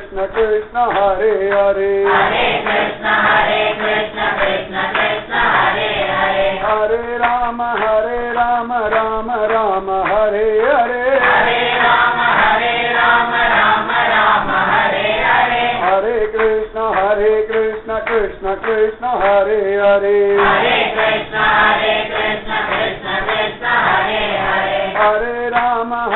Krishna Krishna Hare Hare Hare Krishna Krishna Krishna Hare Hare Hare Rama Rama Rama Hare Hare Hare Rama Rama Rama Hare Hare Hare Krishna Krishna Krishna Hare Hare Hare Krishna Krishna Krishna Hare Hare Hare Rama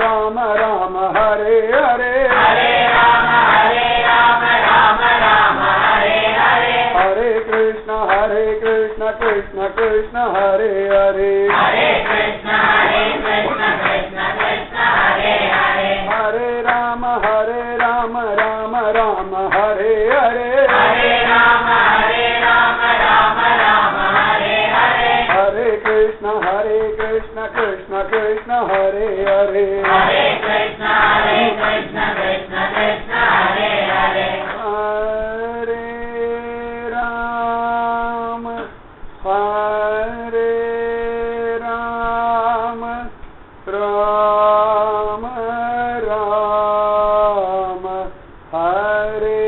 Rama Rama Hare Hare Hare Rama Rama Hare Hare Hare Krishna Krishna Krishna Hare Hare Hare Krishna Krishna Krishna Hare Hare Hare Rama Rama Rama Hare Hare Hare Rama Rama Hare Hare Hare Krishna Krishna Krishna Hare Hare Hare Krishna Krishna Krishna Hare Hare Hare Rama Rama Rama Rama Hare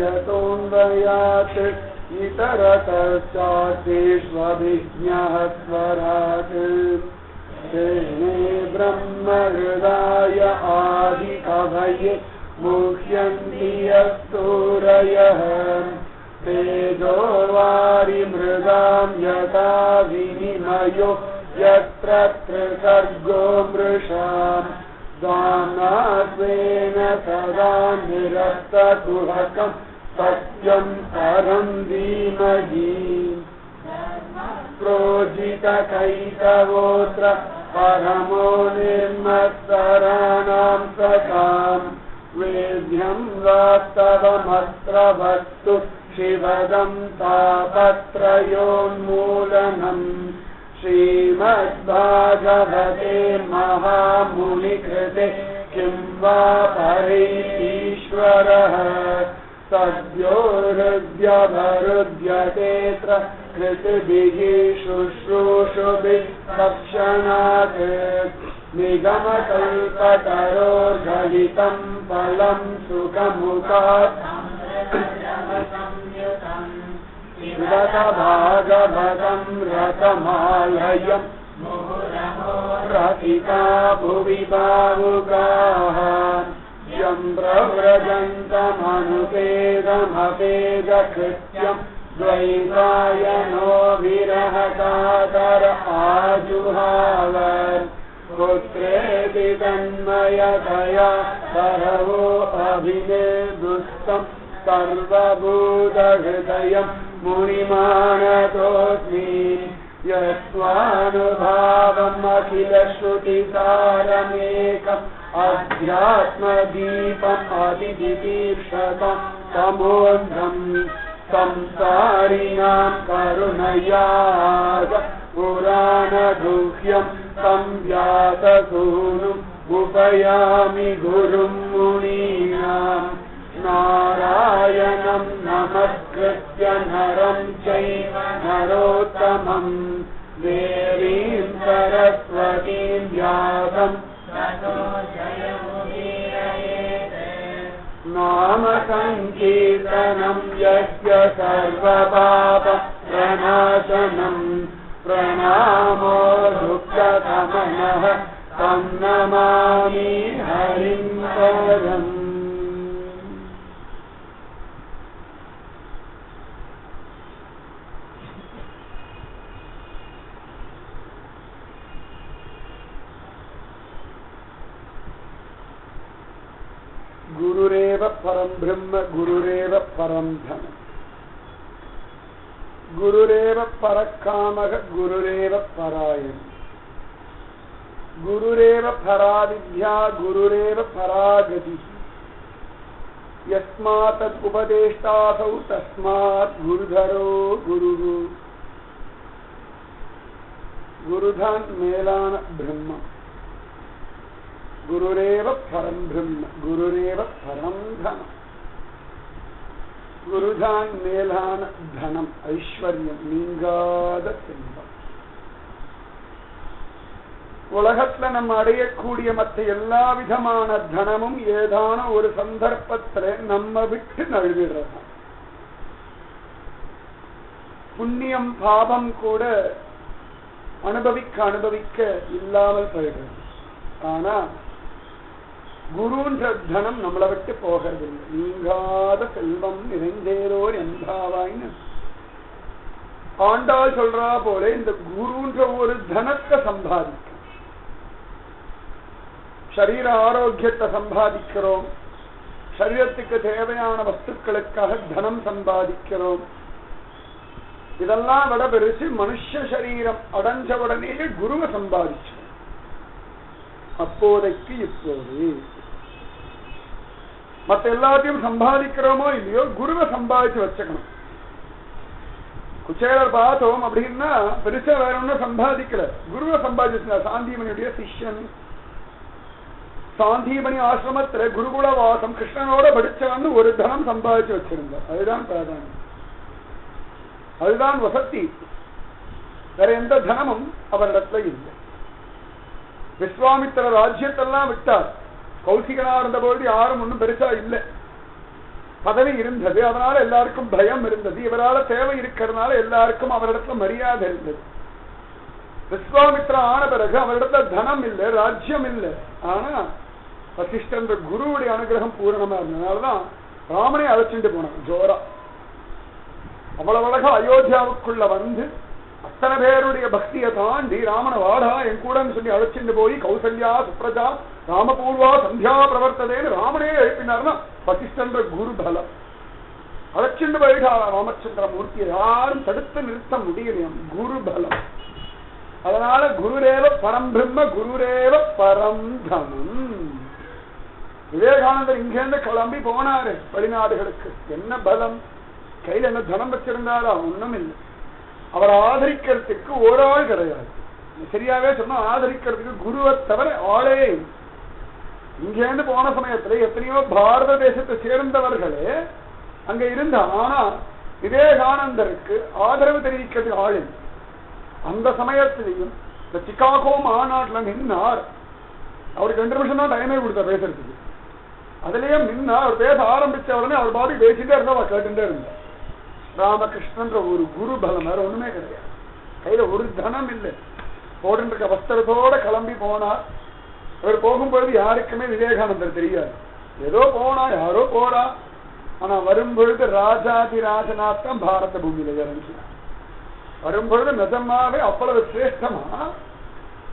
यतोऽन्वयात् इतरतश्चार्थेष्वभिज्ञः स्वराट् तेने ब्रह्महृदाय आदिकवये मुह्यन्ति यस्तूरयः तेजो वारिमृगां यथा विनिमयो यत्र त्रिसर्गो मृषा दानात्वेन सदा निरस्तकुहकं सत्यं परं धीमहि प्रोजितकैतवोऽत्र परमो निर्मत्सराणां सतां वेद्यं वास्तवमस्त्र वस्तु शिवदं तापत्रयोन्मूलनम् श्रीमद्भागवते महामुनिकृते किं वा परैरीश्वरः सद्यो हृद्यवरुध्यतेऽत्र कृतिभिः शुश्रूषुभिः तत्क्षणात् निगमकल्पतरोर्गलितं फलं सुखमुखात् भागवतं रतमालयं रतिका भुवि भावुकाः यं प्रव्रजन्तमनुपेदमपेदकृत्यं द्वैतायनो विरहकातर आजुहाव पुत्रेति तन्मयतया सरवो अभिनेदुस्तं सर्वभूतहृदयं मुनिमानतोऽस्मि यस्वानुभावम् अखिलश्रुतिसारमेकम् अध्यात्मदीपम् अतिदितीर्षतं तमोऽन्धम् संसारिणां करुणयाद पुराणगुह्यं संव्याससूनुम् उपयामि गुरुं मुनीनाम् नारायणं नमस्कृत्य नरं चैव नरोत्तमं देवीं सरस्वतीं व्यासं नाम संकीर्तनं यस्य सर्वपापप्रणाशनं प्रणामो दुःखशमनः तं नमामि हरिं परम् गुरुरेव परं ब्रह्म गुरुरेव परं धनम् गुरुरेव परकामः गुरुरेव परायणः गुरुरेव पराविद्या गुरुरेव परागतिः यस्मात् उपदेष्टासौ तस्मात् गुरुधरो गुरुः गुरुधन मेलान ब्रह्म गुरुरेव परं ब्रह्म गुरुरेव परं धनम् गुरुधान मेलान धनम ஐஸ்வர்யம் நீங்காத செல்வம் உலகத்துல நம்ம அடையக்கூடிய மற்ற எல்லா விதமான தனமும் ஏதான ஒரு சந்தர்ப்பத்துல நம்ம விட்டு நழுவிடுறது புண்ணியம் பாபம் கூட அனுபவிக்க இல்லாமல் போயிடுறது ஆனா குருன்ற தனம் நம்மளை விட்டு போகிறதில்லை நீங்காத செல்வம் நிறைந்தேரோர் என்பாவாய்னு ஆண்டாள் சொல்றா போல இந்த குருன்ற ஒரு தனத்தை சம்பாதிக்க சரீர ஆரோக்கியத்தை சம்பாதிக்கிறோம் சரீரத்துக்கு தேவையான வஸ்துக்களுக்காக தனம் சம்பாதிக்கிறோம் இதெல்லாம் விட பெருசு மனுஷ சரீரம் அடைஞ்ச உடனேயே குருவை சம்பாதிச்சோம் அப்போதைக்கு இப்போது மற்ற எல்லாத்தையும் சம்பாதிக்கிறோமோ இல்லையோ குருவை சம்பாதிச்சு வச்சுக்கணும் குச்சேலர் பார்த்தோம் அப்படின்னா பெருசா வேற ஒன்னும் சம்பாதிக்கல குருவை சம்பாதிச்சு சாந்திமணியுடைய சிஷ்யன் சாந்திமணி ஆசிரமத்துல குருகுல வாசம் கிருஷ்ணனோட படிச்சவன்னு ஒரு தனம் சம்பாதிச்சு வச்சிருந்தார் அதுதான் பிராதானியம் அதுதான் வசதி வேற எந்த தனமும் அவரிடத்துல இல்லை விஸ்வாமித்திர ராஜ்யத்தெல்லாம் விட்டார் கௌசிகனா இருந்தபோது யாரும் ஒன்றும் பெருசா இல்லை பதவி இருந்தது அதனால எல்லாருக்கும் பயம் இருந்தது இவரால தேவை இருக்கிறதுனால எல்லாருக்கும் அவரிடத்துல மரியாதை இருந்தது விஸ்வாமித்ரா ஆன பிறகு அவரிடத்துல தனம் இல்லை ராஜ்யம் இல்லை ஆனா வசிஷ்டன்ற குருவுடைய அனுகிரகம் பூரணமா இருந்ததுனாலதான் ராமனை அழைச்சிட்டு போனான் ஜோரா அவ்வளவு அழகா அயோத்தியாவுக்குள்ள வந்து அத்தனை பேருடைய பக்தியை தாண்டி ராமனை வாடா என் கூடன்னு சொல்லி அழைச்சிட்டு போய் கௌசல்யா சுப்ரஜா ராமபூர்வா சந்தியா பிரவர்த்ததேன்னு ராமனே எழுப்பினார்னா வசிஷ்டன்ற குரு பலம். அழைச்சிட்டு போயிட்டா ராமச்சந்திர மூர்த்தியை யாரும் தடுத்து நிறுத்த முடியலையாம், குரு பலம். அதனால குருரேவ பரம் பிரம்ம குருரேவ பரம் தனம். விவேகானந்தர் இங்கிருந்து கிளம்பி போனாரு வெளிநாடுகளுக்கு. என்ன பலம்? கையில என்ன தனம் வச்சிருந்தாரா? ஒண்ணும் இல்லை. அவர் ஆதரிக்கிறதுக்கு ஒரு ஆள் கிடையாது. சரியாவே சொன்னா ஆதரிக்கிறதுக்கு குருவை தவிர ஆளே. இங்கேருந்து போன சமயத்துல எத்தனையோ பாரத தேசத்தை சேர்ந்தவர்களே அங்க இருந்தா, ஆனா விவேகானந்தருக்கு ஆதரவு தெரிவிக்கிறதுக்கு ஆள் இல்லை. அந்த சமயத்திலையும் இந்த சிகாகோ மாநாட்டுல நின்னார். அவருக்கு 2 நிமிஷம் தான் டைமே கொடுத்த பேசுறதுக்கு. அதுலயும் நின்னா அவர் பேச ஆரம்பிச்ச உடனே அவர் பாடி பேசிட்டே இருந்தா அவர் கேட்டுட்டே இருந்தார். ராமகிருஷ்ணன்ற ஒரு குரு பலம் வேற ஒண்ணுமே கிடையாது. கையில ஒரு தனம் இல்லை. போட்டு வஸ்திரத்தோட கிளம்பி போனார். அவர் போகும்பொழுது யாருக்குமே விவேகானந்தர் தெரியாது. ஏதோ போனா யாரோ போறா. ஆனா வரும்பொழுது ராஜாதி ராஜநாத்தான் பாரத பூமியில இறங்கினார். வரும்பொழுது நிஜமாவே அவ்வளவு சிரேஷ்டமா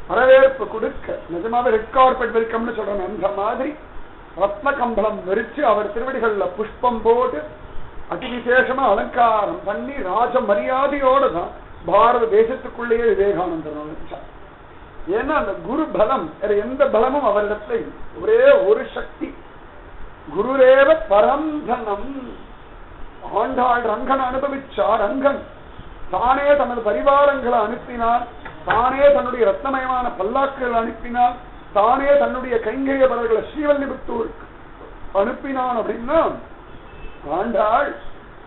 வரவேற்பு கொடுக்க, நிஜமாவே ரெட் கார்பெட் வெல்கம்னு சொல்றேன். அந்த மாதிரி ரத்ன கம்பளம் வெறிச்சு அவர் திருவடிகள்ல புஷ்பம் போட்டு அதி விசேஷமா அலங்காரம் பண்ணி ராஜ மரியாதையோட தான் பாரத தேசத்துக்குள்ளேயே விவேகானந்தர் நுழைச்சார். ஏன்னா அந்த குரு பலம் வேற எந்த பலமும் அவரிடத்துல ஒரே ஒரு சக்தி, குருரேவ பரந்தனம். ஆண்டாள் ரங்கன் அனுபவிச்சார். ரங்கன் தானே தனது பரிவாரங்களை அனுப்பினார், தானே தன்னுடைய ரத்னமயமான பல்லாக்குகள் அனுப்பினார், தானே தன்னுடைய கைங்கரியவர்களை ஸ்ரீவல்லிபுத்தூருக்கு அனுப்பினான். அப்படின்னா ஆண்டாள்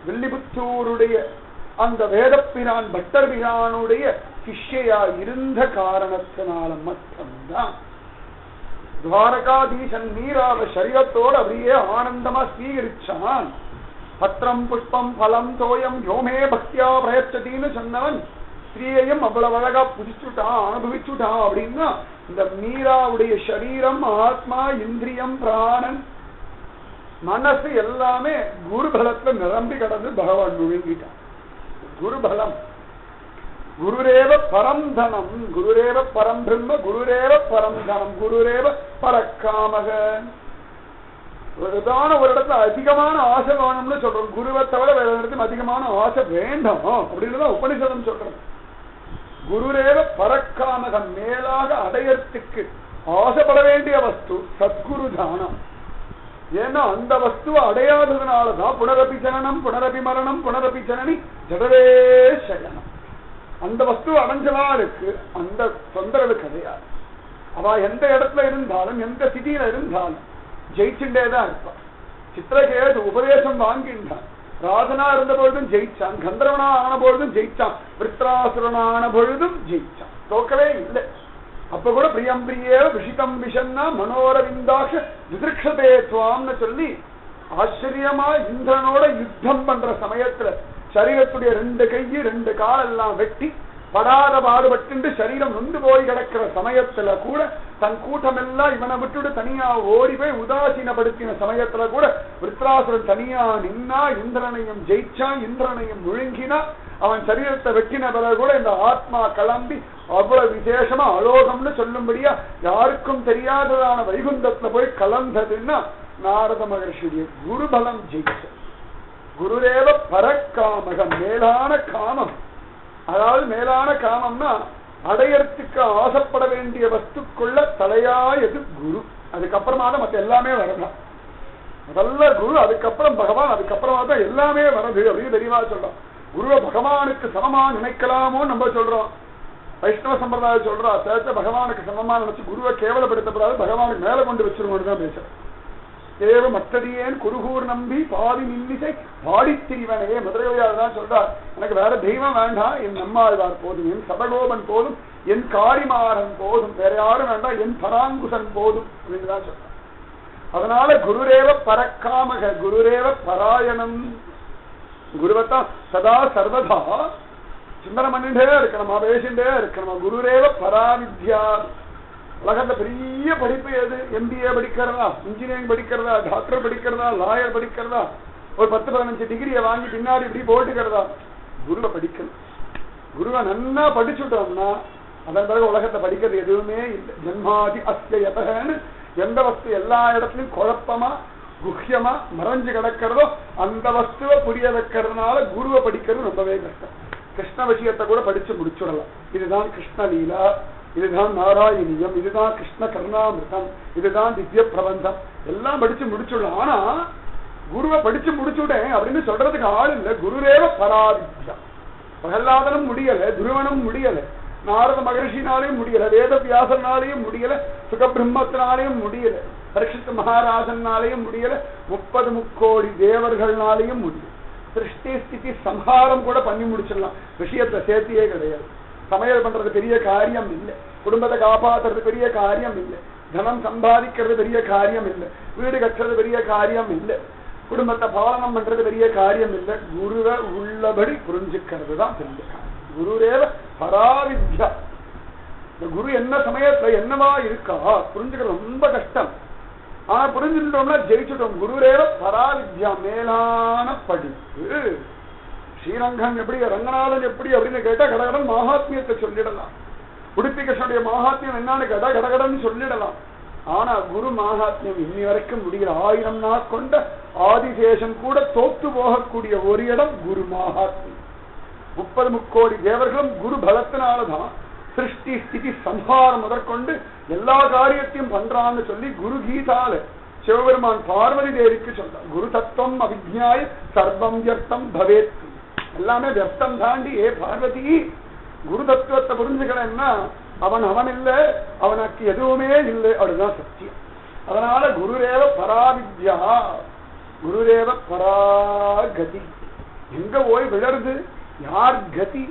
வில்லிபுத்தூருடைய அந்த வேதப்பிரான் பட்டர் பிரானுடைய சிஷ்யா இருந்த காரணத்தினால மட்டும்தான் துவாரகாதீசன் நீராவ சரீரத்தோடு அப்படியே ஆனந்தமா ஸ்வீகரிச்சான். பத்திரம் புஷ்பம் பலம் தோயம் யோமே பக்தியா பிரயச்சதின்னு சொன்னவன் ஸ்ரீயையும் அவ்வளவு அழகா புதிச்சுட்டான், அனுபவிச்சுட்டான். அப்படின்னா இந்த மீராவுடைய சரீரம் ஆத்மா இந்திரியம் பிராணன் மனசு எல்லாமே குருபலத்துல நிரம்பி கடந்து பகவான் விழுங்கிட்டான். குருபலம். குருரேவ பரம் தனம், குருரேவ பரம் பிரம்ம குருரேவ பரம் தனம், குருரேவ பரக்காமக. ஒருதான ஒரு இடத்துல அதிகமான ஆசை வேணும்னு சொல்றோம். குருவை தவிர வேற இடத்துல அதிகமான ஆசை வேண்டாம் அப்படின்னு உபனிஷதம் சொல்றோம். குருரேவ பரக்காமகம், மேலாக அடையறதுக்கு ஆசைப்பட வேண்டிய வஸ்து சத்குரு தானம். ஏன்னா அந்த வஸ்துவை அடையாததுனாலதான் புனரபி ஜனனம் புனரபி மரணம் புனரபி ஜனனி ஜடவே சயனம். அந்த வஸ்துவை அடைஞ்சவாருக்கு அந்த தொந்தரவு கிடையாது. அவ எந்த இடத்துல இருந்தாலும் எந்த சிட்டியில இருந்தாலும் ஜெயிச்சுட்டேதான் இருப்பான். சித்திரகேது உபதேசம் வாங்கின்றான். ராஜனா இருந்த பொழுதும் ஜெயிச்சான், கந்தர்வனா ஆன பொழுதும் ஜெயிச்சான், விருத்ராசுரனான பொழுதும் ஜெயிச்சான், தோக்கவே இல்லை. அப்ப கூட பிரியம் பிரியே விஷிதம் விஷன்னா மனோரவிந்தாஷ விதிருக்ஷதே துவாம்னு சொல்லி ஆச்சரியமா இந்திரனோட யுத்தம் பண்ற சமயத்துல சரீரத்துடைய 2 கை 2 கால் எல்லாம் வெட்டி படாத பாடுபட்டு சரீரம் நொந்து போய் கிடக்கிற சமயத்துல கூட தன் கூட்டம் எல்லாம் இவனை விட்டுட்டு தனியா ஓடி போய் உதாசீனப்படுத்தின சமயத்துல கூட விருத்ராசுரன் தனியா நின்னா இந்திரனையும் ஜெயிச்சான், இந்திரனையும் முழுங்கினா. அவன் சரீரத்தை வெட்டின பிறகு கூட இந்த ஆத்மா கிளம்பி அவ்வளவு விசேஷமா அலோகம்னு சொல்லும்படியா யாருக்கும் தெரியாததான வைகுந்தத்துல போய் கலந்ததுன்னா நாரத மகர்ஷியுடைய குருபலம் ஜெயிச்ச. குருரேவ பரக்காமகம், மேலான காமம். அதாவது மேலான காமம்னா அடையறதுக்கு ஆசைப்பட வேண்டிய வஸ்துக்குள்ள தலையாயது குரு. அதுக்கப்புறமா தான் மற்ற எல்லாமே வரலாம். முதல்ல குரு, அதுக்கப்புறம் பகவான், அதுக்கப்புறமா தான் எல்லாமே வருது அப்படின்னு தெரியவா சொல்றோம். குருவை பகவானுக்கு சமமா நினைக்கலாமோ நம்ம சொல்றோம். வைஷ்ணவ சம்பிரதாயம் சொல்றா சேர்த்த பகவானுக்கு சமமா நினைச்சு குருவை கேவலப்படுத்தப்படாது, பகவானுக்கு மேல கொண்டு வச்சிருக்கோம்னு தான் பேசுறேன். தேவ மற்றடியேன் குருகூர் நம்பி பாதி மின்னிசை பாடித்திரிவனே மதுரையார் தான் சொல்றார். எனக்கு வேற தெய்வம் வேண்டாம், என் நம்மாழ்வார் போதும், என் சபகோபன் போதும், என் காரிமாறன் போதும், வேற யாரும் வேண்டாம், என் பராங்குசன் போதும் அப்படின்னு தான் சொல்றார். அதனால குருரேவ பரக்காமக, குருரேவ பராயணம். குருவத்தான் சதா சர்வதா சிந்தனை பண்ணிட்டே இருக்கணுமா, பேசிட்டே இருக்கணுமா. குருரேவ பராவித்யா. உலகத்துல பெரிய படிப்பு எது? MBA படிக்கிறதா, இன்ஜினியரிங் படிக்கிறதா, டாக்டர் படிக்கிறதா, லாயர் படிக்கிறதா, ஒரு 10-15 டிகிரியை வாங்கி பின்னாடி இப்படி போட்டுக்கிறதா? குருவை படிக்கணும். குருவை நன்னா படிச்சுட்டோம்னா அதன் பிறகு உலகத்தை படிக்கிறது எதுவுமே இல்லை. ஜன்மாதி அஸ்யயதன்னு எந்த வஸ்து எல்லா இடத்துலயும் குழப்பமா குஹ்யமா மறைஞ்சு கிடக்கிறதோ அந்த வஸ்துவை புரிய வைக்கிறதுனால குருவை படிக்கிறது ரொம்பவே கஷ்டம். கிருஷ்ண விஷயத்தை கூட படிச்சு முடிச்சுடலாம். இதுதான் கிருஷ்ண லீலா, இதுதான் நாராயணியம், இதுதான் கிருஷ்ண கருணாமிருதம், இதுதான் திவ்ய பிரபந்தம் எல்லாம் படிச்சு முடிச்சுடலாம். ஆனா குருவை படிச்சு முடிச்சுட்டேன் அப்படின்னு சொல்றதுக்கு ஆள் இல்லை. குருரேவ பராவித்யா. பிரகலாதனும் முடியல, துருவனும் முடியல, நாரத மகர்ஷினாலையும் முடியல, வேத வியாசனாலையும் முடியல, சுகபிரம்மத்தினாலையும் முடியல, பரீட்சித் மகாராஜனாலையும் முடியல, 30 முக்கோடி தேவர்களாலையும் முடியல. சிருஷ்டி ஸ்திதி சம்ஹாரம் கூட பண்ணி முடிச்சிடலாம். விஷயத்தை சேர்த்தியே கிடையாது. சமையல் பண்றது பெரிய காரியம் இல்லை, குடும்பத்தை காப்பாற்றுறது பெரிய காரியம் இல்லை, தனம் சம்பாதிக்கிறது பெரிய காரியம் இல்லை, வீடு கட்டுறது பெரிய காரியம் இல்லை, குடும்பத்தை பாலனம் பண்றது பெரிய காரியம் இல்லை. குருவை உள்ளபடி புரிஞ்சுக்கிறது தான் பெரிய காரியம். குருரேவ பராவித்யா. இந்த குரு என்ன சமயத்துல என்னவா இருக்கா புரிஞ்சுக்கிறது ரொம்ப கஷ்டம். ஆனா புரிஞ்சுட்டோம்னா ஜெயிச்சுட்டோம். குருரேவ பராவித்யா, மேலான படிப்பு. ஸ்ரீரங்கம் எப்படி, ரங்கநாதன் எப்படி அப்படின்னு கேட்டா கடகடன் மகாத்மியத்தை சொல்லிடலாம். உடுப்பி கிருஷ்ணனுடைய மகாத்மியம் என்னன்னு கேட்டா கடகடன் சொல்லிடலாம். ஆனா குரு மகாத்மியம் இன்னி வரைக்கும் முடியல. 1000 நாள் கொண்ட ஆதிசேஷன் கூட தோத்து போகக்கூடிய ஒரு இடம் குரு மகாத்மியம். 30 முக்கோடி தேவர்களும் குரு பலத்தினாலதான் சிருஷ்டி ஸ்திதி சம்ஹாரம் முதற்கொண்டு எல்லா காரியத்தையும் பண்றான்னு சொல்லி குரு கீதால சிவபெருமான் பார்வதி தேவிக்கு சொல்றார். குரு தத்துவம் அவிஜ்ஞாய சர்வம் வியர்த்தம் பவேத். எல்லாமே வியர்த்தம் தாண்டி ஏ பார்வதி குரு தத்துவத்தை புரிஞ்சுக்கிறேன்னா அவன் இல்ல, அவனுக்கு எதுவுமே இல்லை, அப்படிதான் சத்தியம். அதனால குருரேவ பராவித்யா, குருரேவ பராகதி. எங்க போய் விழருது, யார் கதி?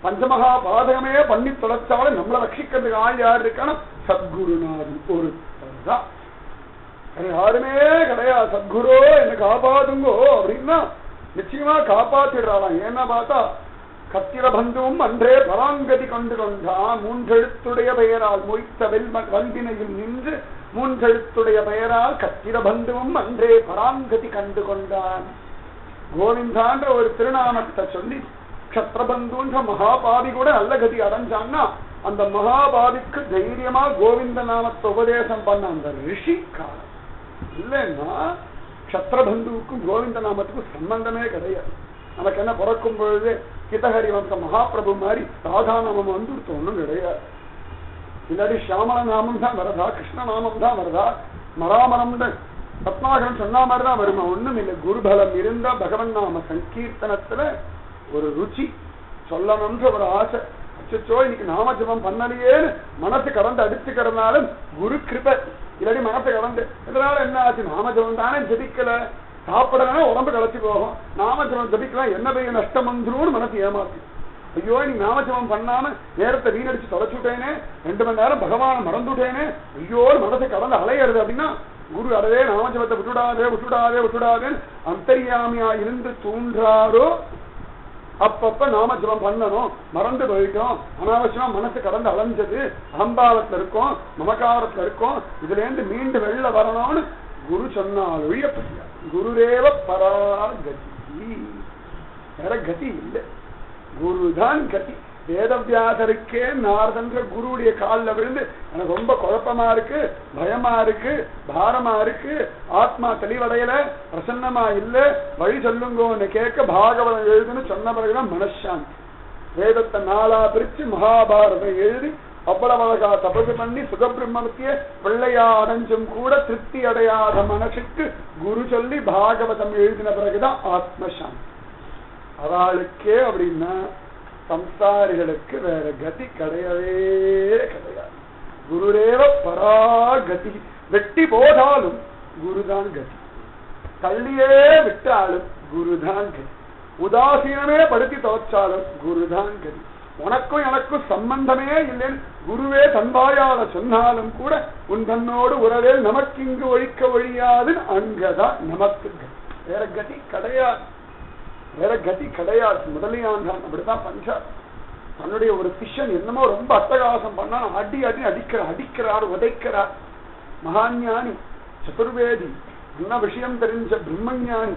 பஞ்சமகா பாதகமே பண்ணி தொலைச்சாலும் நம்மளை ரட்சிக்கிறதுக்கு ஆள் யார் இருக்கான சத்குருநாதன் ஒருத்தர் தான். யாருமே கிடையாது. சத்குரு என்ன காப்பாத்துங்கோ அப்படின்னா நிச்சயமா காப்பாத்திடுறாளாம். ஏன்னா பார்த்தா கத்திர பந்துவும் அன்றே பராங்கதி கொண்டு கொண்டான். 3 எழுத்துடைய பெயரால் மொய்த்த வந்தினையில் நின்று 3 எழுத்துடைய பெயரால் கத்திர பந்துவும் அன்றே பராங்கதி கண்டு கொண்டான். கோவிந்தான்ற ஒரு திருநாமத்தை சொல்லி கத்திரபந்துன்ற மகாபாவி கூட நல்ல கதி அடைஞ்சான்னா அந்த மகாபாவிக்கு தைரியமா கோவிந்த நாமத்தை உபதேசம் பண்ண அந்த ரிஷி காலம் இல்லைன்னா கத்திரபந்துவுக்கும் கோவிந்த நாமத்துக்கும் சம்பந்தமே கிடையாது. நமக்கு என்ன பிறக்கும் பொழுது கிதஹரி வந்த மகாபிரபு மாதிரி ராதா நாமம் ஒன்றும் கிடையாது. இல்லாட்டி சியாமல நாமம் தான் வருதா, கிருஷ்ண நாமம் தான் வருதா, மராமரம் ரத்னாகரன் சொன்ன மாதிரிதான் வருமா? ஒண்ணும் இல்லை. குருபலம் இருந்தா பகவன் நாம சங்கீர்த்தனத்துல ஒரு ருச்சி சொல்லணும்ன்ற ஒரு ஆசை. அச்சோ இன்னைக்கு நாம ஜபம் பண்ணலையேன்னு மனசு கடந்து அடிச்சுக்கிறதுனாலும் குரு கிருபை. இல்லாட்டி மனசை கடந்து இதனால என்ன ஆச்சு? நாம ஜபம் தானே ஜபிக்கல, சாப்பிடனா உடம்பு களைச்சு போகும். நாமஜபம் ஜபிக்கலாம், என்ன பெரிய நஷ்டம் வந்துரும் மனசு ஏமாத்தி. ஐயோ நீ நாமஜபம் பண்ணாம நேரத்தை வீணடிச்சு தொலைச்சுட்டேனே, 2 மணி நேரம் பகவான மறந்துட்டேனே, ஐயோ மனசை கடந்து அலையிறது அப்படின்னா குரு அறவே நாமஜபத்தை விட்டுடாதே விட்டுடாதே விட்டுடாதேன்னு அந்தரியாமியா இருந்து தூண்டாரோ அப்பப்ப நாமஜபம் பண்ணணும். மறந்து போயிட்டோம், அனாவசியமா மனசு கடந்து அலைஞ்சது, அகம்பாவத்துல இருக்கோம், மமக்காரத்துல இருக்கோம், இதுல இருந்து மீண்டு வெளில வரணும்னு குரு சொன்னால் ஒழிய பையா. குருரேவ பராகதி, வேற கதி இல்லை, குருதான் கதி. வேதவியாசருக்கே நாரதன்ற குருவுடைய காலில் விழுந்து எனக்கு ரொம்ப குழப்பமா இருக்கு, பயமா இருக்கு, பாரமா இருக்கு, ஆத்மா தெளிவடையல, பிரசன்னமா இல்ல, வழி சொல்லுங்கன்னு கேட்க பாகவதம் எழுதுன்னு சொன்ன பிறகுதான் மனசாந்தி. வேதத்தை 4ஆ பிரிச்சு மகாபாரதம் எழுதி அவ்வளவு அழகா தபசு பண்ணி சுகபிரம்மத்திய பிள்ளையா அடைஞ்சும் கூட திருப்தி அடையாத மனசுக்கு குரு சொல்லி பாகவதம் எழுதின பிறகுதான் ஆத்மசாந்தி. அவளுக்கே அப்படின்னா சம்சாரிகளுக்கு வேற கதி கிடையவே கிடையாது. குருரேவ பராகதி. வெட்டி போதாலும் குருதான் கதி, தள்ளியே விட்டாலும் குருதான் கதி, உதாசீனமே படுத்தி தோற்றாலும் குருதான் கதி. உனக்கும் எனக்கும் சம்பந்தமே இல்லைன்னு குருவே தன்பாயால சொன்னாலும் கூட உன் தன்னோடு உறவே நமக்கு இங்கு ஒழிக்க ஒழியாதுன்னு அங்கதான் நமக்கு கதி. வேற கதி கிடையாது, வேற கதி கிடையாது. முதலியாண்டான் அப்படிதான் பஞ்சார். தன்னுடைய ஒரு சிஷ்யன் என்னமோ ரொம்ப அட்டகாசம் பண்ணா அடி அடி அடிக்கிறார் உதைக்கிறார். மகாஞானி சதுர்வேதி, என்ன விஷயம் தெரிஞ்ச பிரம்மஞானி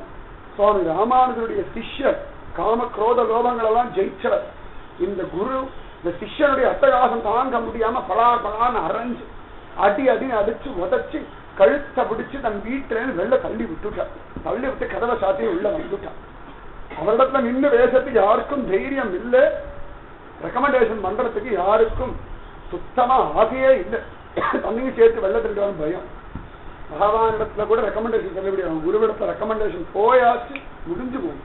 சுவாமி ராமானுஜருடைய சிஷ்யர், காம குரோத லோபங்கள் எல்லாம் ஜெயிச்சவர். இந்த குரு இந்த சிஷ்யனுடைய அட்டகாசம் தாங்க முடியாம பலான்னு அரைஞ்சு அடின்னு அடிச்சு உதச்சு கழுத்தை பிடிச்சு தன் வீட்டுல வெளில தள்ளி விட்டுட்டான். தள்ளி விட்டு கதவை சாத்தியும் உள்ள வந்துட்டான். அவரிடத்துல நின்று பேசத்துக்கு யாருக்கும் தைரியம் இல்லை, ரெக்கமெண்டேஷன் பண்றதுக்கு யாருக்கும் சுத்தமா ஆசையே இல்லை. தண்ணியும் சேர்த்து வெள்ள திருடுவான்னு பயம். பகவான் இடத்துல கூட ரெக்கமெண்டேஷன் சொல்ல முடியாது. குருவிடத்துல ரெக்கமெண்டேஷன் போயாச்சு, முடிஞ்சு போகும்.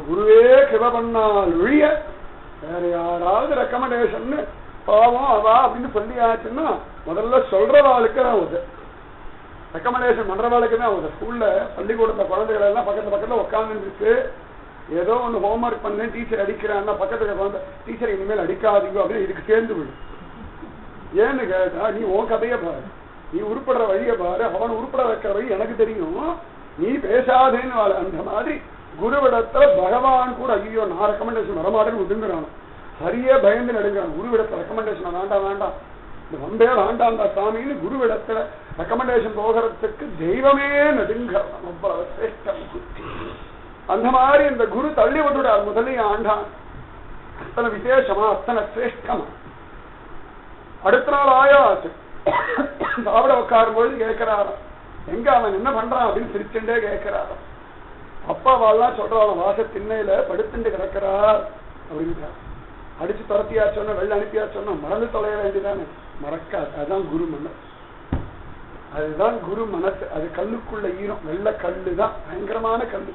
குருவே கிருப பண்ணால் ஒழிய வேற யாராவது ரெக்கமெண்டேஷன் பாவம் அவா அப்படின்னு சொல்லியாச்சுன்னா முதல்ல சொல்றவாளுக்கு தான் உதவு. ரெக்கமெண்டேஷன் பண்றவாளுக்கு தான் உதவு. ஸ்கூல்ல பள்ளிக்கூடத்துல குழந்தைகள் எல்லாம் பக்கத்துல உட்கார்ந்து இருக்கு, ஏதோ ஒன்று ஹோம்ஒர்க் பண்ண டீச்சர் அடிக்கிறான்னா பக்கத்துல குழந்தை டீச்சர் இனிமேல் அடிக்காதீங்க அப்படின்னு இதுக்கு சேர்ந்து விடும். ஏன்னு கேட்டா நீ உன் கதைய பாரு, நீ உருப்படுற வழிய பாரு, அவன் உருப்பட வைக்கிற வழி எனக்கு தெரியும், நீ பேசாதேன்னு. அந்த மாதிரி குருவிடத்துல பகவான் கூட ஐயோ நான் ரெக்கமெண்டேஷன் வரமாட்டேன்னு ஒதுங்குறான். சரியே பயந்து நடுங்கிறான். குருவிடத்துல ரெக்கமெண்டேஷன் வேண்டாம் இந்த வம்பே வேண்டாம் சாமின்னு குருவிடத்துல ரெக்கமெண்டேஷன் போகிறதுக்கு தெய்வமே நடுங்கிறான். அவ்வளவு சிரேஷ்டம். அந்த மாதிரி இந்த குரு தள்ளி விட்டுட்டார். முதலையும் ஆண்டான். அத்தனை விசேஷமா அத்தனை சிரேஷ்டமா. அடுத்த நாள் ஆயாச்சு. சாப்பிட உட்காரும் பொழுது கேட்கிறாராம், எங்க அவன் என்ன பண்றான் அப்படின்னு சிரிச்சுட்டே கேட்கிறாராம். அப்பாவெல்லாம் சொல்றான், வாச திண்ணையில படுத்துட்டு கிடக்கிறார் அப்படின்றார். அடிச்சு துரத்தியா சொன்ன, வெள்ள அனுப்பியா சொன்ன, மறந்து தொலைய வேண்டியதானே, மறக்காது. அதுதான் குரு மனசு. அதுதான் குரு மனசு. அது கல்லுக்குள்ள ஈரம், வெள்ள கல்லு தான், பயங்கரமான கல்லு.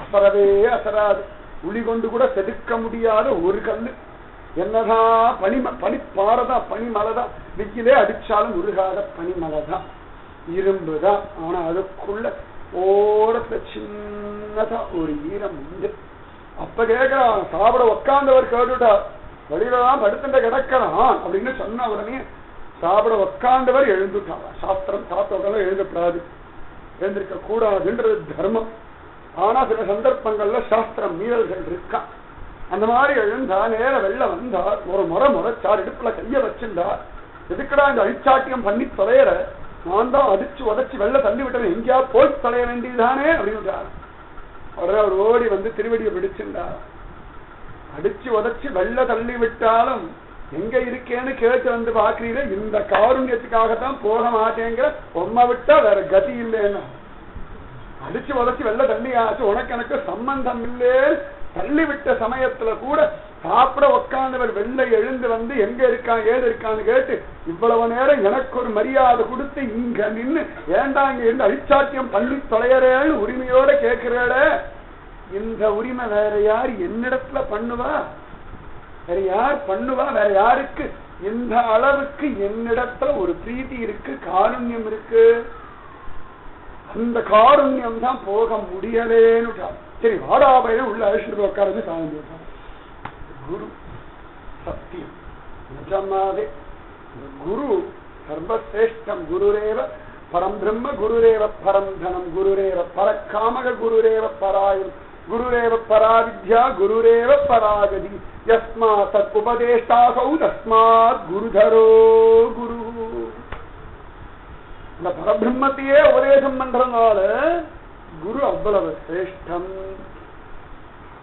அசரவே அசராது, உளி கொண்டு கூட செதுக்க முடியாத ஒரு கல்லு. என்னதான் பனிப்பாறைதான், பனிமலைதான், வெயிலே அடிச்சாலும் உருகாத பனிமலைதான், இரும்புதான். ஆனா அதுக்குள்ள ஓரத்துல சின்னதா ஒரு ஈரம் உண்டு. அப்ப கேட்கிறான், சாப்பிட உட்கார்ந்தவர் கேட்டுட்டார், வழியிலதான் படுத்துட்ட கிடக்கிறான் அப்படின்னு சொன்ன உடனே சாப்பிட உட்கார்ந்தவர் எழுந்துட்டார். சாஸ்திரம் சாப்பிட்டவர்கள் எழுதப்படாது, எழுந்திருக்க கூடாதுன்றது தர்மம். ஆனா சில சந்தர்ப்பங்கள்ல சாஸ்திரம் மீறல்கள் இருக்கான். அந்த மாதிரி எழுந்தா நேர வெள்ள வந்தார். ஒரு முறைச்சார், இடுப்புல கைய வச்சிருந்தார். எதுக்கடா இந்த அழிச்சாட்டியம் பண்ணி தொலைற, நான் தான் அடிச்சு உதச்சு வெள்ள தள்ளி விட்டேன், எங்கேயா போய் தொலைய வேண்டியதானே அப்படின்றார். உடனே அவர் ஓடி வந்து திருவடியை பிடிச்சிருந்தார். அடிச்சு உதச்சு வெள்ள தள்ளி விட்டாலும் எங்க இருக்கேன்னு கேட்டு வந்து பாக்குறீங்க, இந்த காருண்யத்துக்காகத்தான் போக மாட்டேங்கிற, உண்மை விட்டா வேற கதி இல்லைன்னா. அடிச்சு உதச்சு வெள்ள தள்ளி ஆச்சு, உனக்கு எனக்கு சம்பந்தம் இல்லே. தள்ளிவிட்ட சமயத்துல கூட சாப்பிட உட்கார்ந்தவர் வெள்ளை எழுந்து வந்து எங்க இருக்கான் ஏது இருக்கான்னு கேட்டு இவ்வளவு நேரம் எனக்கு ஒரு மரியாதை கொடுத்து இங்க நின்று ஏண்டாங்க இருந்து அழிச்சாட்டியம் பண்ணி தொலையறேன்னு உரிமையோட கேட்கிறேட. இந்த உரிமை வேற யார் என்னிடத்துல பண்ணுவா? வேற யார் பண்ணுவா? வேற யாருக்கு இந்த அளவுக்கு என்னிடத்துல ஒரு பிரீத்தி இருக்கு, காருண்யம் இருக்கு? அந்த காருண்யம் தான் போக முடியலேன்னு. சரி வாடாபையில உள்ள அழிச்சுட்டு உட்கார்ந்து சாமி குரு சத்தியம் நிஜமாவே. குரு சர்வசிரேஷ்டம். குருரேவ பரம் பிரம்ம, குருரேவ பரம் தனம், குருரேவ பரக்காமக, குருரேவ பராயம், குருரேவ பராவித்யா, குருரேவ பராகதி. யஸ்மா தத் உபதேஷ்டாசௌ தஸ்மாத் குருதரோ குரு. இந்த பரபிரம்மத்தையே உபதேசம் பண்றதுனால குரு அவ்வளவு சிரேஷ்டம்.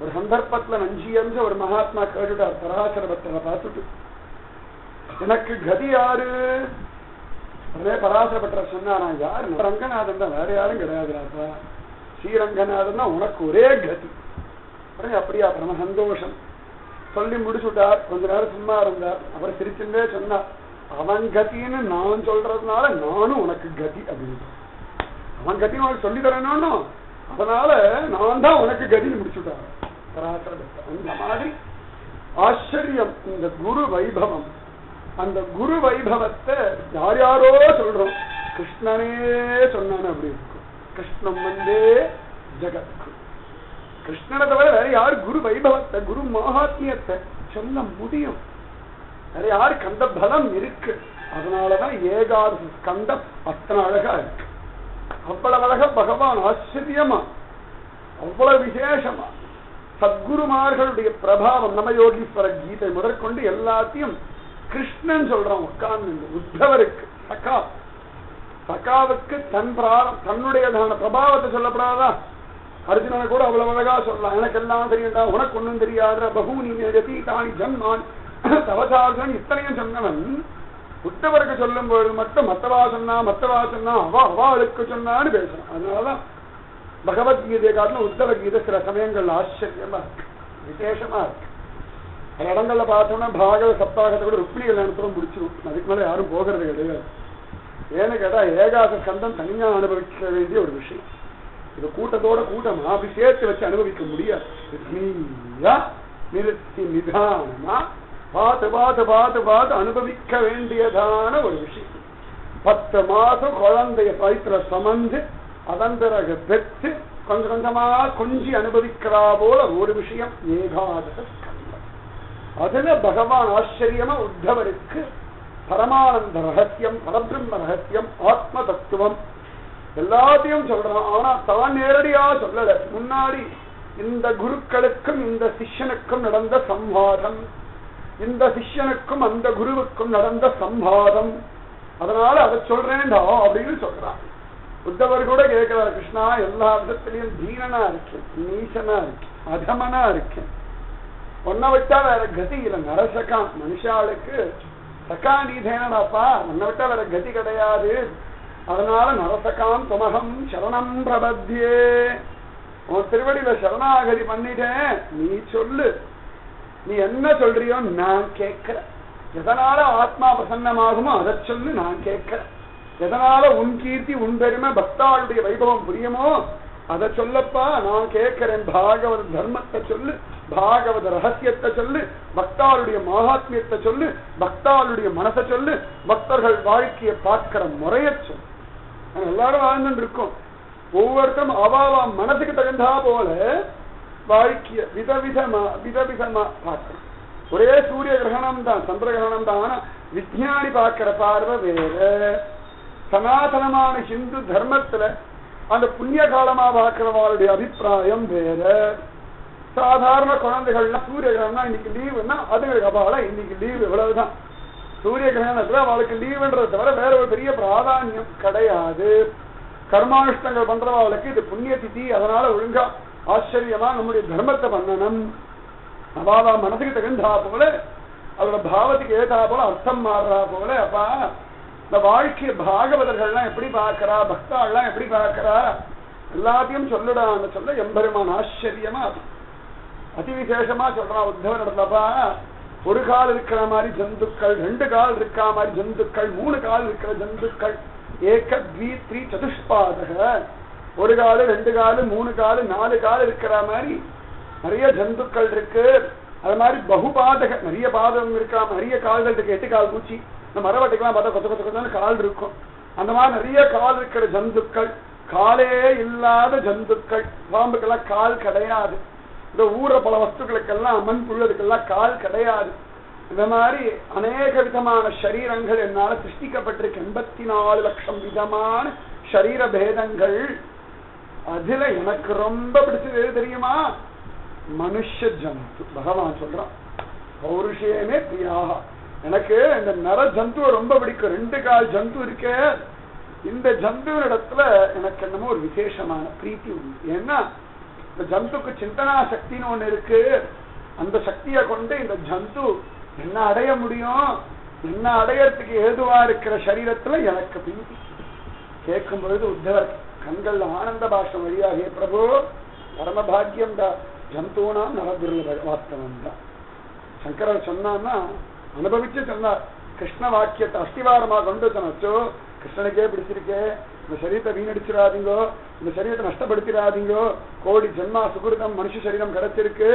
ஒரு சந்தர்ப்பத்துல நஞ்சியம்ச ஒரு மகாத்மா கேட்டுட்டார் பராசர பக்தரை பார்த்துட்டு, எனக்கு கதி யாரு? உடனே பராசர பக்தர் சொன்னா, நான் யாரு? ரங்கநாதன் தான், வேற யாரும் கிடையாதுப்பா. ஸ்ரீரங்கநாதன் தான் உனக்கு ஒரே கதி. உடனே அப்படியா, பரம சந்தோஷம் சொல்லி முடிச்சுட்டார். கொஞ்ச நேரம் சும்மா இருந்தார். அப்புறம் சிரிச்சுட்டே சொன்னார், அவன் கத்தின்னு நான் சொல்றதுனால நானும் உனக்கு கதி அப்படின்னு. அவன் கத்தின்னு உனக்கு சொல்லி தரணும், அதனால நான் தான் உனக்கு கதின்னு முடிச்சுட்டார் பராசர பக்தர். அந்த மாதிரி ஆச்சரியம் இந்த குரு வைபவம். அந்த குரு வைபவத்தை யார் யாரோ சொல்றோம், கிருஷ்ணனே சொன்னானே அப்படி இருக்கும். கிருஷ்ணம் வந்தே ஜெகத்குரு. கிருஷ்ணனை தவிர வேற யாரு குரு வைபவத்தை, குரு மகாத்மியத்தை சொல்ல முடியும்? வேற யாருக்கு அந்த பலம் இருக்கு? அதனாலதான் ஏகாதசி ஸ்கந்தம் அத்தனை அழகா இருக்கு. அவ்வளவு அழகா பகவான் ஆச்சரியமா, அவ்வளவு விசேஷமா சத்குருமார்களுடைய பிரபாவம். நம்ம யோகீஸ்வர கீதை முதற்கொண்டு எல்லாத்தையும் கிருஷ்ணன் சொல்றான் உட்கார்ந்து. உத்தவருக்கு சகாவுக்கு தன்னுடையதான பிரபாவத்தை சொல்லப்படாதா? அர்ஜுனனை கூட அவ்வளவு அழகா சொல்லலாம், எனக்கு எல்லாம் தெரியும்டா, உனக்கு ஒண்ணும் தெரியாத பகூனி மேஜதி தானி ஜன்மான் தவசார்ஜன் இத்தனையும் சொன்னவன் உத்தவருக்கு சொல்லும் பொழுது மட்டும் மத்தவா சொன்னா அவளுக்கு சொன்னான்னு பேசணும். அதனாலதான் பகவத்கீதையை காட்டிலும் உத்தவ கீதை சில சமயங்கள்ல ஆச்சரியமா இருக்கு, விசேஷமா இருக்கு. பல இடங்கள்ல பார்த்தோம்னா பாகவத சப்தாகத்தை கூட ருக்மிணி கல்யாணத்தோட முடிச்சிடும், அதுக்கு மேல யாரும் போகிறது கிடையாது. ஏன்னு கேட்டா ஏகாத ஸ்கந்தம் தனியா அனுபவிக்க வேண்டிய ஒரு விஷயம். இது கூட்டத்தோட கூட்டமா அப்படி சேர்த்து வச்சு அனுபவிக்க முடியாது. நிறுத்தி நிதானமா பார்த்து பார்த்து பார்த்து பார்த்து அனுபவிக்க வேண்டியதான ஒரு விஷயம். 10 மாசம் குழந்தைய வயிற்றுல சமந்து அதன் பிறகு பெற்று கொஞ்சம் கொஞ்சமா கொஞ்சி அனுபவிக்கிறா போல ஒரு விஷயம் ஏகாதச ஸ்கந்தம். அதுல பகவான் ஆச்சரியமா உத்தவருக்கு பரமானந்த ரகசியம், பரபிரம்ம ரகசியம், ஆத்ம தத்துவம் எல்லாத்தையும் சொல்றான். ஆனா தான் நேரடியா சொல்லல, முன்னாடி இந்த குருக்களுக்கும் இந்த சிஷ்யனுக்கும் நடந்த சம்வாதம், இந்த சிஷ்யனுக்கும் அந்த குருவுக்கும் நடந்த சம்வாதம், அதனால அதை சொல்றேன்டா அப்படின்னு சொல்றான். உத்தவர் கூட கேட்கிறார், கிருஷ்ணா எல்லா விதத்திலையும் தீனனா இருக்கேன், நீசனா இருக்கேன், அதமனா இருக்கேன், ஒன்ன விட்டா வேற கதி இல்லை. நரசகான் மனுஷாளுக்கு சகா நீ தேனடாப்பா, ஒன்ன விட்டா வேற கதி கிடையாது. அதனால நரசகாம் துமகம் சரணம் பிரபத்தியே, உன் திருவடியில சரணாகதி பண்ணிட்டேன், நீ சொல்லு, நீ என்ன சொல்றியோ நான் கேட்கிறேன். எதனால ஆத்மா பிரசன்னமாகுமோ அதை சொல்லு, நான் கேட்கிறேன். எதனால உன் கீர்த்தி உன் பெருமை பக்தாளுடைய வைபவம் புரியுமோ அதை சொல்லப்பா, நான் கேட்கிறேன். பாகவத தர்மத்தை சொல்லு, பாகவத ரகசியத்தை சொல்லு, பக்தாளுடைய மகாத்மியத்தை சொல்லு, பக்தாளுடைய மனசை சொல்லு, பக்தர்கள் வாழ்க்கையை பார்க்கிற முறைய சொல்லு. எல்லாரும் வாழ்ந்துட்டு இருக்கோம், ஒவ்வொருத்தரும் அவாவா மனசுக்கு தகுந்தா போல வாழ்க்கைய விதவிதமா பார்க்கணும். ஒரே சூரிய கிரகணம் தான், சந்திர கிரகணம் தான், ஆனா விஞ்ஞானி பார்க்கிற பார்வை வேற. சனாதனமான ஹிந்து தர்மத்துல அந்த புண்ணிய காலமா பார்க்கிறவங்களுடைய அபிப்பிராயம் வேற. சாதாரண குழந்தைகள்லாம் சூரிய கிரகணம் இன்னைக்கு லீவுன்னா அதுங்களுக்கு அபால இன்னைக்கு லீவு, இவ்வளவுதான். சூரிய கிரகணத்துல அவளுக்கு லீவுன்றதை தவிர வேற ஒரு பெரிய பிராதானியம் கிடையாது. கர்மானுஷ்டங்கள் பண்றவர்களுக்கு இது புண்ணிய திதி, அதனால ஒழுங்கா ஆச்சரியமா நம்முடைய தர்மத்தை பண்ணணும். அவாவா மனசுக்கு தகுந்தா போல அதோட பாவத்துக்கு ஏதா போல அர்த்தம் மாறுறா போல. அப்பா இந்த வாழ்க்கைய பாகவதர்கள்லாம் எப்படி பார்க்கிறா, பக்தாள்லாம் எப்படி பார்க்கிறா, எல்லாத்தையும் சொல்லுடான்னு சொல்ல எம்பெருமான் ஆச்சரியமா அதிவிசேஷமா சொல்றான் உத்தவன் இடத்துலப்பா. ஒரு கால் இருக்கிற மாதிரி ஜந்துக்கள், 2 கால் இருக்கிற மாதிரி ஜந்துக்கள், 3 கால் இருக்கிற ஜந்துக்கள், ஏக த்வி த்ரீ சதுஷ்பாதக, 1 காலு 2 காலு 3 காலு 4 கால் இருக்கிற மாதிரி நிறைய ஜந்துக்கள் இருக்கு. அது மாதிரி பகுபாதக நிறைய பாதம் இருக்கா, நிறைய கால்கள் இருக்கு. 8 கால் பூச்சி, இந்த மரவட்டைக்கெல்லாம் பார்த்தா கொத்த கொத்த கொத்தான கால் இருக்கும். அந்த மாதிரி நிறைய கால் இருக்கிற ஜந்துக்கள், காலே இல்லாத ஜந்துக்கள், பாம்புக்கெல்லாம் கால் கிடையாது. இந்த ஊற பல வஸ்துக்களுக்கெல்லாம் மண் புழுதுக்கெல்லாம் கால் கிடையாது. இந்த மாதிரி அநேக விதமான சரீரங்கள் என்னால சிருஷ்டிக்கப்பட்டிருக்கு. 84 லட்சம் விதமான சரீர பேதங்கள். அதுல எனக்கு ரொம்ப பிடிச்சது எது தெரியுமா? மனுஷ ஜந்து. பகவான் சொல்றான் பௌருஷேமே பிரியாக, எனக்கு இந்த நர ஜந்துவை ரொம்ப பிடிக்கும். 2 கால் ஜந்து இருக்க, இந்த ஜந்துவின் இடத்துல எனக்கு என்னமோ ஒரு விசேஷமான பிரீத்தி உண்டு. ஏன்னா இந்த ஜந்துக்கு சிந்தனா சக்தின்னு ஒண்ணு இருக்கு. அந்த சக்தியை கொண்டு இந்த ஜந்து என்ன அடைய முடியும், என்ன அடையறதுக்கு ஏதுவா இருக்கிற சரீரத்துல எனக்கு பிரீத்தி. கேட்கும் பொழுது உத்தவர் கண்கள்ல ஆனந்த பாஷம் வழியாக, பிரபு பரம பாக்கியம் தான், ஜந்தூனாம் நவதுர்லப வாஸ்தவம் தான். சங்கரர் சொன்னான்னா அனுபவிச்சு சொன்னார். கிருஷ்ண வாக்கியத்தை அஸ்திவாரமா கொண்டு சொன்னோ, கிருஷ்ணனுக்கே பிடிச்சிருக்கே, இந்த சரீரத்தை வீணடிச்சிடாதீங்கோ, இந்த சரீரத்தை நஷ்டப்படுத்திடாதீங்கோ, கோடி ஜென்மா சுகிருதம் மனுஷ சரீரம் கிடைச்சிருக்கு,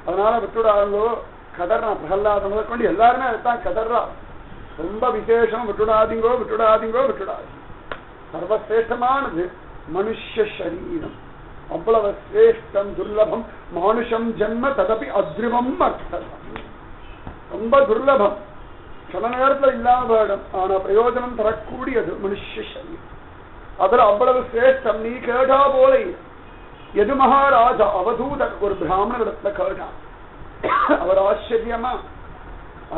அதனால விட்டுடாதீங்கோ கதர்னா. பிரகல்லாத முதல் கொண்டு எல்லாருமே அதுதான் கதர்றா. ரொம்ப விசேஷம், விட்டுடாதீங்கோ விட்டுடாதீங்கோ விட்டுடாதீங்க. சர்வசிரேஷ்டமானது மனுஷ சரீரம், அவ்வளவு சிரேஷ்டம், துர்லபம். மானுஷம் ஜென்ம ததபி அத்ருவம் அர்த்தம், ரொம்ப துர்லபம், சில நேரத்துல இல்லாம வேடும், ஆனா பிரயோஜனம் தரக்கூடியது மனுஷ சரீரம். அதுல அவ்வளவு சிரேஷ்டம். நீ கேட்டா போல எது மகாராஜா அவதூத ஒரு பிராமணரிடத்துல கேட்டான். அவர் ஆச்சரியமா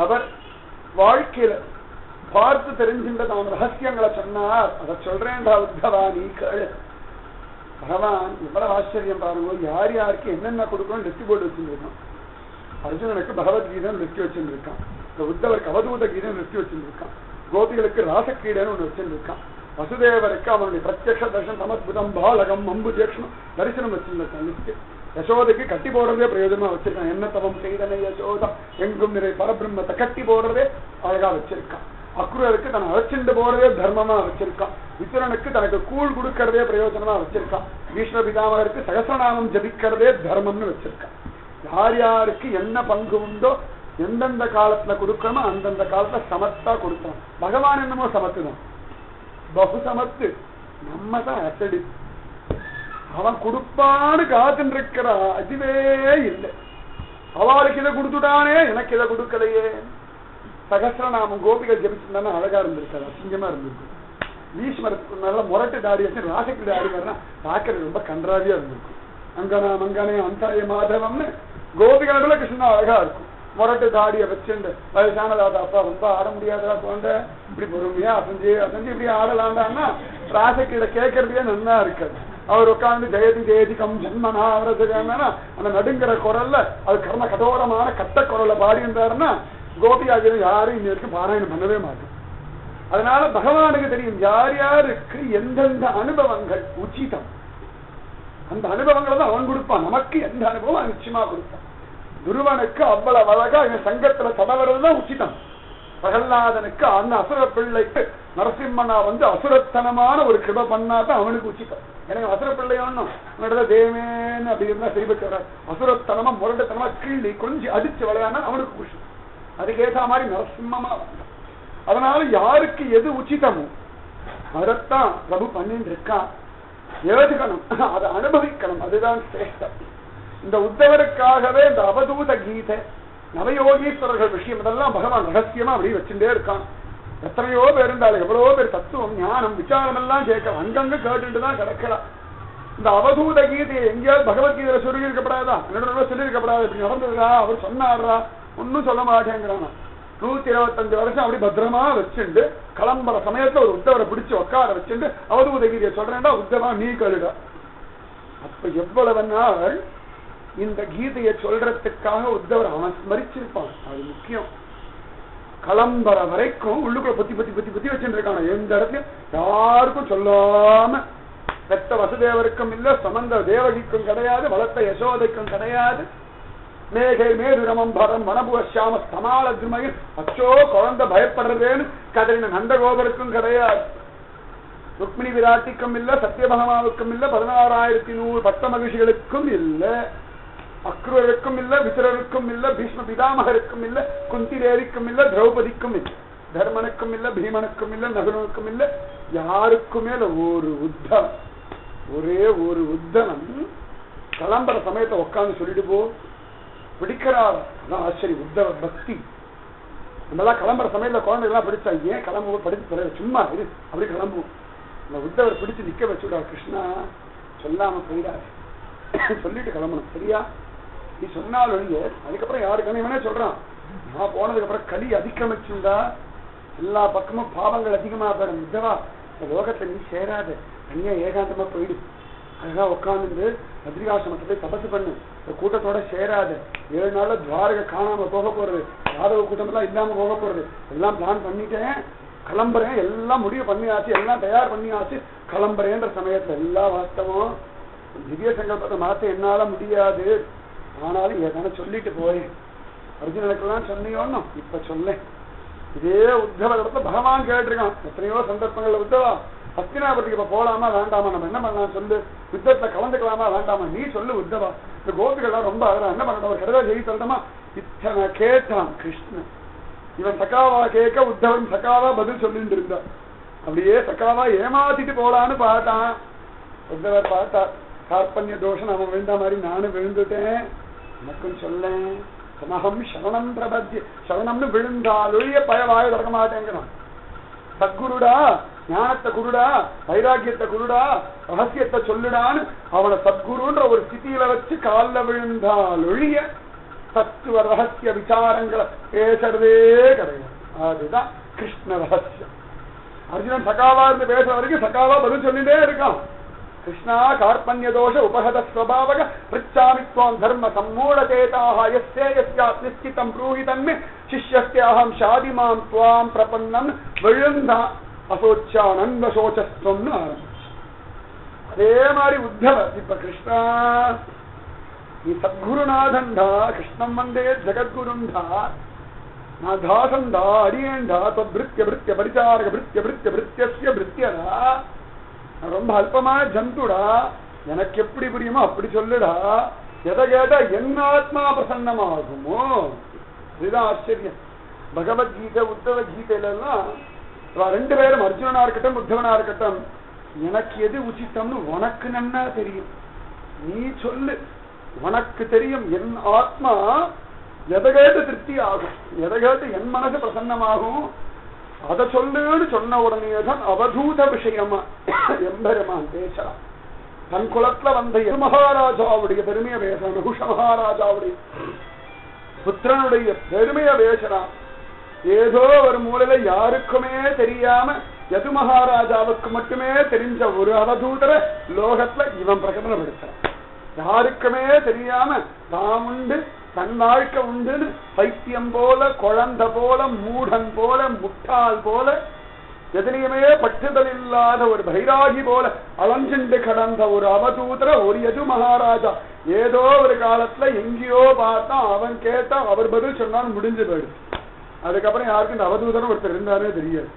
அவர் வாழ்க்கையில பார்த்து தெரிஞ்சின்ற தான் ரகசியங்களை சொன்னார். அதை சொல்றேன்டா உத்தவா, நீ கேளு. பகவான் எவ்வளவு ஆச்சரியம் பாருங்க, யார் யாருக்கு என்னென்ன கொடுக்கணும் லிஸ்ட் போர்டு வச்சுருக்கான். அர்ஜுனனுக்கு பகவத்கீதை லிஸ்ட் வச்சுருக்கான், இந்த உத்தவருக்கு அவதூத கீதை லிஸ்ட் வச்சுருக்கான், கோபிகளுக்கு ராசக்கீடைன்னு ஒண்ணு வச்சுருக்கான், வசுதேவருக்கு அவனுடைய பிரத்யக்ஷ தர்சனம் சமத்புதம் பாலகம் அம்பு தேக்ஷணம் தரிசனம் வச்சிருக்கான் லிஸ்ட். யசோதைக்கு கட்டி போடுறதே பிரயோஜனமா வச்சிருக்கான், என்ன தவம் செய்தனை யசோதா எங்கும் நிறை பரபிரம்மத்தை கட்டி போடுறதே அழகா வச்சிருக்கான். அக்ரூருக்கு தன்னை அழைச்சிட்டு போறதே தர்மமா வச்சிருக்கான். விசுரனுக்கு தனக்கு கூழ் கொடுக்கறதே பிரயோஜனமா வச்சிருக்கான். பீஷ்ம பிதாமகருக்கு சகசநாமம் ஜபிக்கிறதே தர்மம்னு வச்சிருக்கான். யார் யாருக்கு என்ன பங்கு உண்டோ எந்தெந்த காலத்துல கொடுக்கணுமோ அந்தந்த காலத்துல சமத்தா கொடுத்தான். பகவான் என்னமோ சமத்து தான், பகு சமத்து. நம்ம தான் அசடி. அவன் கொடுப்பான்னு காத்துட்டு இருக்கிறா, அதுவே இல்லை. அவளுக்கு இதை கொடுத்துட்டானே, எனக்கு இதை கொடுக்கலையே. சகசிரநாமம் கோபிகள் ஜபிச்சிருந்தானே அழகா இருந்திருக்காது, அசிங்கமா இருந்திருக்கும். பீஷ்மருக்கு நல்ல முரட்டு தாடி வச்சு ராசக்கு தாடி வரனா பார்க்கறது ரொம்ப கன்றாவியா இருந்திருக்கும். அங்கனா மங்கனே அந்தாய மாதவம்னு கோபிகளோட கிருஷ்ணா அழகா இருக்கும். முரட்டு தாடியை வச்சுண்டு வயசானதாதா அப்பா ரொம்ப ஆட முடியாதா போன்ற இப்படி பொறுமையா அசஞ்சு அசஞ்சு இப்படி ஆடலாண்டான்னா ராசக்கிட்ட கேட்கறதுக்கே நல்லா இருக்காது. அவர் உட்காந்து ஜெயதி ஜெயதிகம் ஜன்மனா அவரதுன்னா அந்த நடுங்கிற குரல்ல அது கர்ம கடோரமான கட்ட குரல்ல பாடி இருந்தாருன்னா கோபியாகிற யாரும் இன்ன வரைக்கும் பாராயணம் பண்ணவே மாட்டோம். அதனால பகவானுக்கு தெரியும் யார் யாருக்கு எந்தெந்த அனுபவங்கள் உச்சிதம், அந்த அனுபவங்களை தான் அவன் கொடுப்பான். நமக்கு எந்த அனுபவம் நிச்சயமா கொடுப்பான். துருவனுக்கு அவ்வளவு அழகா என் சங்கத்துல தடவரதுதான் உச்சிதம். பிரகல்லாதனுக்கு அந்த அசுர பிள்ளைக்கு நரசிம்மனா வந்து அசுரத்தனமான ஒரு கிருப பண்ணாதான் அவனுக்கு உச்சிதம். எனக்கு அசுர பிள்ளை ஒண்ணும் உன்னோட தேவேன்னு அப்படி இருந்தா சரிபட்டு வர அசுரத்தனமா முரண்டத்தனமா கிள்ளி கொஞ்சம் அடிச்சு விளையாடா அவனுக்கு குஷி. அதுக்கேற்ற மாதிரி நரசிம்மமா வந்தான். அதனால யாருக்கு எது உச்சிதமோ அதைத்தான் பிரபு பண்ணிட்டு இருக்கான். ஏதுக்கணும், அதை அனுபவிக்கணும், அதுதான் சிரேஷ்டம். இந்த உத்தவருக்காகவே இந்த அவதூத கீதை நவயோகீஸ்வரர்கள் விஷயம் இதெல்லாம் பகவான் ரகசியமா அப்படி வச்சுட்டே இருக்கான். எத்தனையோ பேர் இருந்தாலும் எவ்வளவோ பேர் தத்துவம் ஞானம் விசாரம் எல்லாம் கேட்கலாம், அங்கங்க கேட்டுட்டு தான் கிடக்கலாம். இந்த அவதூத கீதையை எங்கேயாவது பகவத்கீதையில சொல்லி இருக்கப்படாதா, சொல்லி இருக்கப்படாது, இப்படி நடந்ததுடா அவர் சொன்னாரா, ஒன்னும் சொல்ல மாட்டேங்கிறான். 125 வருஷம் அப்படி பத்திரமா வச்சுண்டு கிளம்புற சமயத்துல ஒரு உத்தவரை பிடிச்சு உட்கார வச்சுட்டு அவதூத கீதையை சொல்றேன்டா உத்தவா நீ கழுடா. அப்ப எவ்வளவு நாள் இந்த கீதையை சொல்றதுக்காக உத்தவர் அவன் ஸ்மரிச்சிருப்பான், அது முக்கியம். கிளம்புற வரைக்கும் உள்ளுக்குள்ள பத்தி பத்தி பத்தி பத்தி வச்சுட்டு இருக்கான. எந்த இடத்துலயும் யாருக்கும் சொல்லாம, பெத்த வசுதேவருக்கும் இல்ல, சமந்த தேவகிக்கும் கிடையாது, வளர்த்த யசோதைக்கும் கிடையாது, மேகை மேதுரமம் பரம் வனபுவசாம சமாள திருமையில் அச்சோ குழந்தை பயப்படுறதேன்னு கதறின நந்தகோபருக்கும் கிடையாது, ருக்மிணி விராட்டிக்கும் இல்ல, சத்யபகமாவுக்கும் இல்ல, 16,100 பட்ட மகிழ்ச்சிகளுக்கும் இல்ல, அக்ரூருக்கும் இல்ல, விசுரருக்கும் இல்ல, பீஷ்ம பிதாமகருக்கும் இல்ல, குந்தி தேவிக்கும் இல்ல, திரௌபதிக்கும் இல்ல, தர்மனுக்கும் இல்ல, பீமனுக்கும் இல்ல, நகுனுக்கும் இல்ல, யாருக்குமே ஒரு உத்தவன், ஒரே ஒரு உத்தவன் கிளம்புற சமயத்தை உட்காந்து சொல்லிட்டு போ பிடிக்கிறார். அதான் ஆச்சரியம் உத்தவ பக்தி. நம்மளாம் கிளம்புற சமயத்துல குழந்தைகள்லாம் பிடிச்சா ஏன் கிளம்புவோம், படிச்சு சும்மா இரு அப்படி கிளம்புவோம். அந்த உத்தவர் பிடிச்சு நிக்க வச்சுடா, கிருஷ்ணா சொல்லாம போயிடாது, சொல்லிட்டு கிளம்பணும் சரியா, நீ சொன்னாலும் அதுக்கப்புறம் யாருக்கான இவனே சொல்றான். நான் போனதுக்கு அப்புறம் கலி அதிகமிச்சிருந்தா எல்லா பக்கமும் பாவங்கள் அதிகமா போயிடும். உத்தவா இந்த லோகத்தை நீ சேராது, தனியா ஏகாந்தமா போயிடு, அதுதான் உட்காந்து பத்ரிகாசிரமத்தை போய் தபசு பண்ணு, கூட்டத்தோட சேராது, 7 நாள்ல துவாரகை காணாம போக போறது, யாதவ கூட்டம் எல்லாம் இல்லாம போக போறது, எல்லாம் பிளான் பண்ணிட்டேன், கிளம்புறேன், எல்லாம் முடிவு பண்ணியாச்சு, எல்லாம் தயார் பண்ணியாச்சு, கிளம்புறேன்ற சமயத்துல எல்லா வாஸ்தவம் திவ்ய சங்கல்பத்தை மாத்த என்னால முடியாது, ஆனாலும் ஏதான சொல்லிட்டு போறேன். அர்ஜுனனுக்கெல்லாம் சொன்னியோன்னு இப்ப சொல்லேன். இதே உத்தவ இடத்துல பகவான் கேட்டிருக்கான் எத்தனையோ சந்தர்ப்பங்கள்ல. உத்தவா ஹஸ்தினாபுரத்துக்கு இப்ப போலாமா வேண்டாமா, நம்ம என்ன பண்ணலாம் சொல்லு, யுத்தத்துல கலந்துக்கலாமா வேண்டாமா நீ சொல்லு உத்தவா. இந்த கோபிகள்லாம் ரொம்ப என்ன பண்ணணும், ஒரு கடவுள் ஜெயி சொல்லணுமா, இத்தனை கேட்டான் கிருஷ்ணன். இவன் சக்காவா கேட்க உத்தவன் சக்காவா பதில் சொல்லிட்டு இருந்தான். அப்படியே சக்காவா ஏமாத்திட்டு போலான்னு பார்த்தான். உத்தவர் பார்த்தா கார்பண்ய தோஷம் அவன் விழுந்த மாதிரி நானும் விழுந்துட்டேன், எனக்கும் சொல்லேன், சமகம் சரணம் பிரபத்திய, சரணம்னு விழுந்தாலொழிய பயவாய திறக்க மாட்டேங்கிறான். சத்குருடா, ஞானத்தை குருடா, வைராக்கியத்தை குருடா, ரகசியத்தை சொல்லுடான்னு அவனை சத்குருன்ற ஒரு ஸ்திதியில வச்சு காலில் விழுந்தாலொழிய தத்துவ ரகசிய விசாரங்களை பேசுறதே கிடையாது. அதுதான் கிருஷ்ண ரகசியம். அர்ஜுனன் சகாவா இருந்து பேசுற வரைக்கும் சகாவா பதில் சொல்லிட்டே இருக்கான். கிருஷ்ணா கார்பண்ய தோஷ உபகத ஸ்வபாவக பிரிச்சாமி த்வாம் தர்ம சம்மூடதேதாக யஸ்ய யஸ்யாத் நிஸ்கிதம் ப்ரூஹி தன்மே சிஷ்யஸ்யாஹம் ஷாதிமாம் த்வாம் பிரபன்னம் விழுந்தா அசோச்சானந்த சோச்சஸ்வம்னு ஆரம்பிச்சு. அதே மாதிரி உத்தவர் இப்ப கிருஷ்ணா நீ சத்குருநாதன்டா, கிருஷ்ணம் வந்தே ஜெகத்குருண்டா, நான் தாசன்டா, அடியேண்டா, பிருத்திய பிருத்திய பரிசாரக பிருத்திய பிருத்திய பிருத்தியஸ்ய பிருத்தியடா, நான் ரொம்ப அல்பமான ஜந்துடா, எனக்கு எப்படி புரியுமோ அப்படி சொல்லுடா, எதை கேட்டா என் ஆத்மா பிரசன்னமாகுமோ. இதுதான் ஆச்சரியம். பகவத்கீதை உத்தவ கீதையில எல்லாம் ரெண்டு பேரும் அர்ஜுனனா இருக்கட்டும் உத்தவனா இருக்கட்டும், எனக்கு எது உச்சித்தம்னு உனக்கு நன்னா தெரியும், நீ சொல்லு, உனக்கு தெரியும் என் ஆத்மா எதை கேட்டு திருப்தி ஆகும், எதை கேட்டு என் மனசு பிரசன்னமாகும், அதை சொல்லுன்னு சொன்ன உடனேதான் அவதூத விஷயமா எம்பெருமான் பேசலாம். தன் குலத்துல வந்த மகாராஜாவுடைய பெருமையை பேசலாம், நகுஷ மகாராஜாவுடைய புத்திரனுடைய பெருமையை பேசலாம். ஏதோ ஒரு மூலையில யாருக்குமே தெரியாம யது மகாராஜாவுக்கு மட்டுமே தெரிஞ்ச ஒரு அவதூதர லோகத்துல இவன் பிரகடனப்படுத்துறான். யாருக்குமே தெரியாம தான் உண்டு தன் வாழ்க்கை உண்டுன்னு பைத்தியம் போல, குழந்தை போல, மூடன் போல, முட்டாள் போல, எதிலையுமே பற்றுதல் இல்லாத ஒரு பைராகி போல அலஞ்சிண்டு கடந்த ஒரு அவதூதர ஒரு யது மகாராஜா ஏதோ ஒரு காலத்துல எங்கேயோ பார்த்தா, அவன் கேட்டா, அவர் பதில் சொன்னான்னு முடிஞ்சு போயிடுது. அதுக்கப்புறம் யாருக்கும் இந்த அவதூதரும் ஒருத்தர் இருந்தாரே தெரியாது.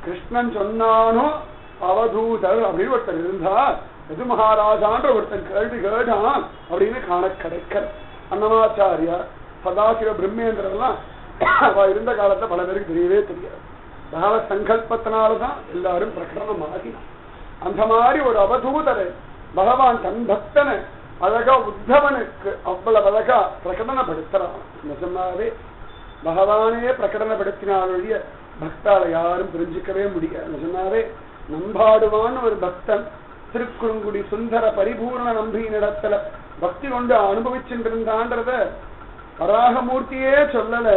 கிருஷ்ணன் சொன்னானோ அவதூதர் அப்படின்னு ஒருத்தர் இருந்தா, யது மகாராஜான்ற ஒருத்தன் கேள்வி கேட்டான் அப்படின்னு காண கிடைக்கிற அன்னமாச்சாரியா சதாசிவ பிரம்மேந்திரெல்லாம் அவ இருந்த காலத்துல பல பேருக்கு தெரியவே தெரியாது. பகவத் சங்கல்பத்தினால்தான் எல்லாரும் பிரகடனம் ஆகினான். அந்த மாதிரி ஒரு அவதூதரை பகவான் தன் பக்தனை அழகா உத்தவனுக்கு அவ்வளவு அழகா பிரகடனப்படுத்துறான். நிஜமாவே பகவானே பிரகடனப்படுத்தினாலுடைய பக்தால யாரும் புரிஞ்சிக்கவே முடியாது. நிஜமாவே நம்பாடுவான்னு ஒரு பக்தன் திருக்குறுங்குடி சுந்தர பரிபூர்ண நம்பியினிடத்துல பக்தி கொண்டு அனுபவிச்சுருந்தான்றத வராகமூர்த்தியே சொல்லல,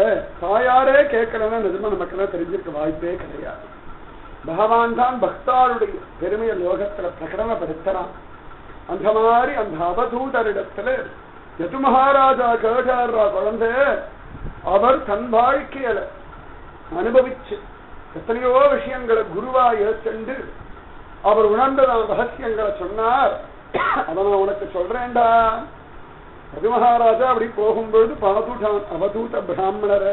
தாயாரே கேட்கலன்னா நிஜமா நமக்கெல்லாம் தெரிஞ்சிருக்க வாய்ப்பே கிடையாது. பகவான் தான் பக்தாளுடைய பெருமையை லோகத்துல பிரகடனப்படுத்துறான். அந்த மாதிரி அந்த அவதூதரிடத்துல யது மகாராஜா கேட்டாரா குழந்தை, அவர் தன் வாழ்க்கையில அனுபவிச்சு எத்தனையோ விஷயங்களை குருவா ஏற்கண்டு அவர் உணர்ந்ததான ரகசியங்களை சொன்னார். அதை நான் உனக்கு சொல்றேன்டா. யது மகாராஜா அப்படி போகும்பொழுது பாதுடான் அவதூத பிராமணரை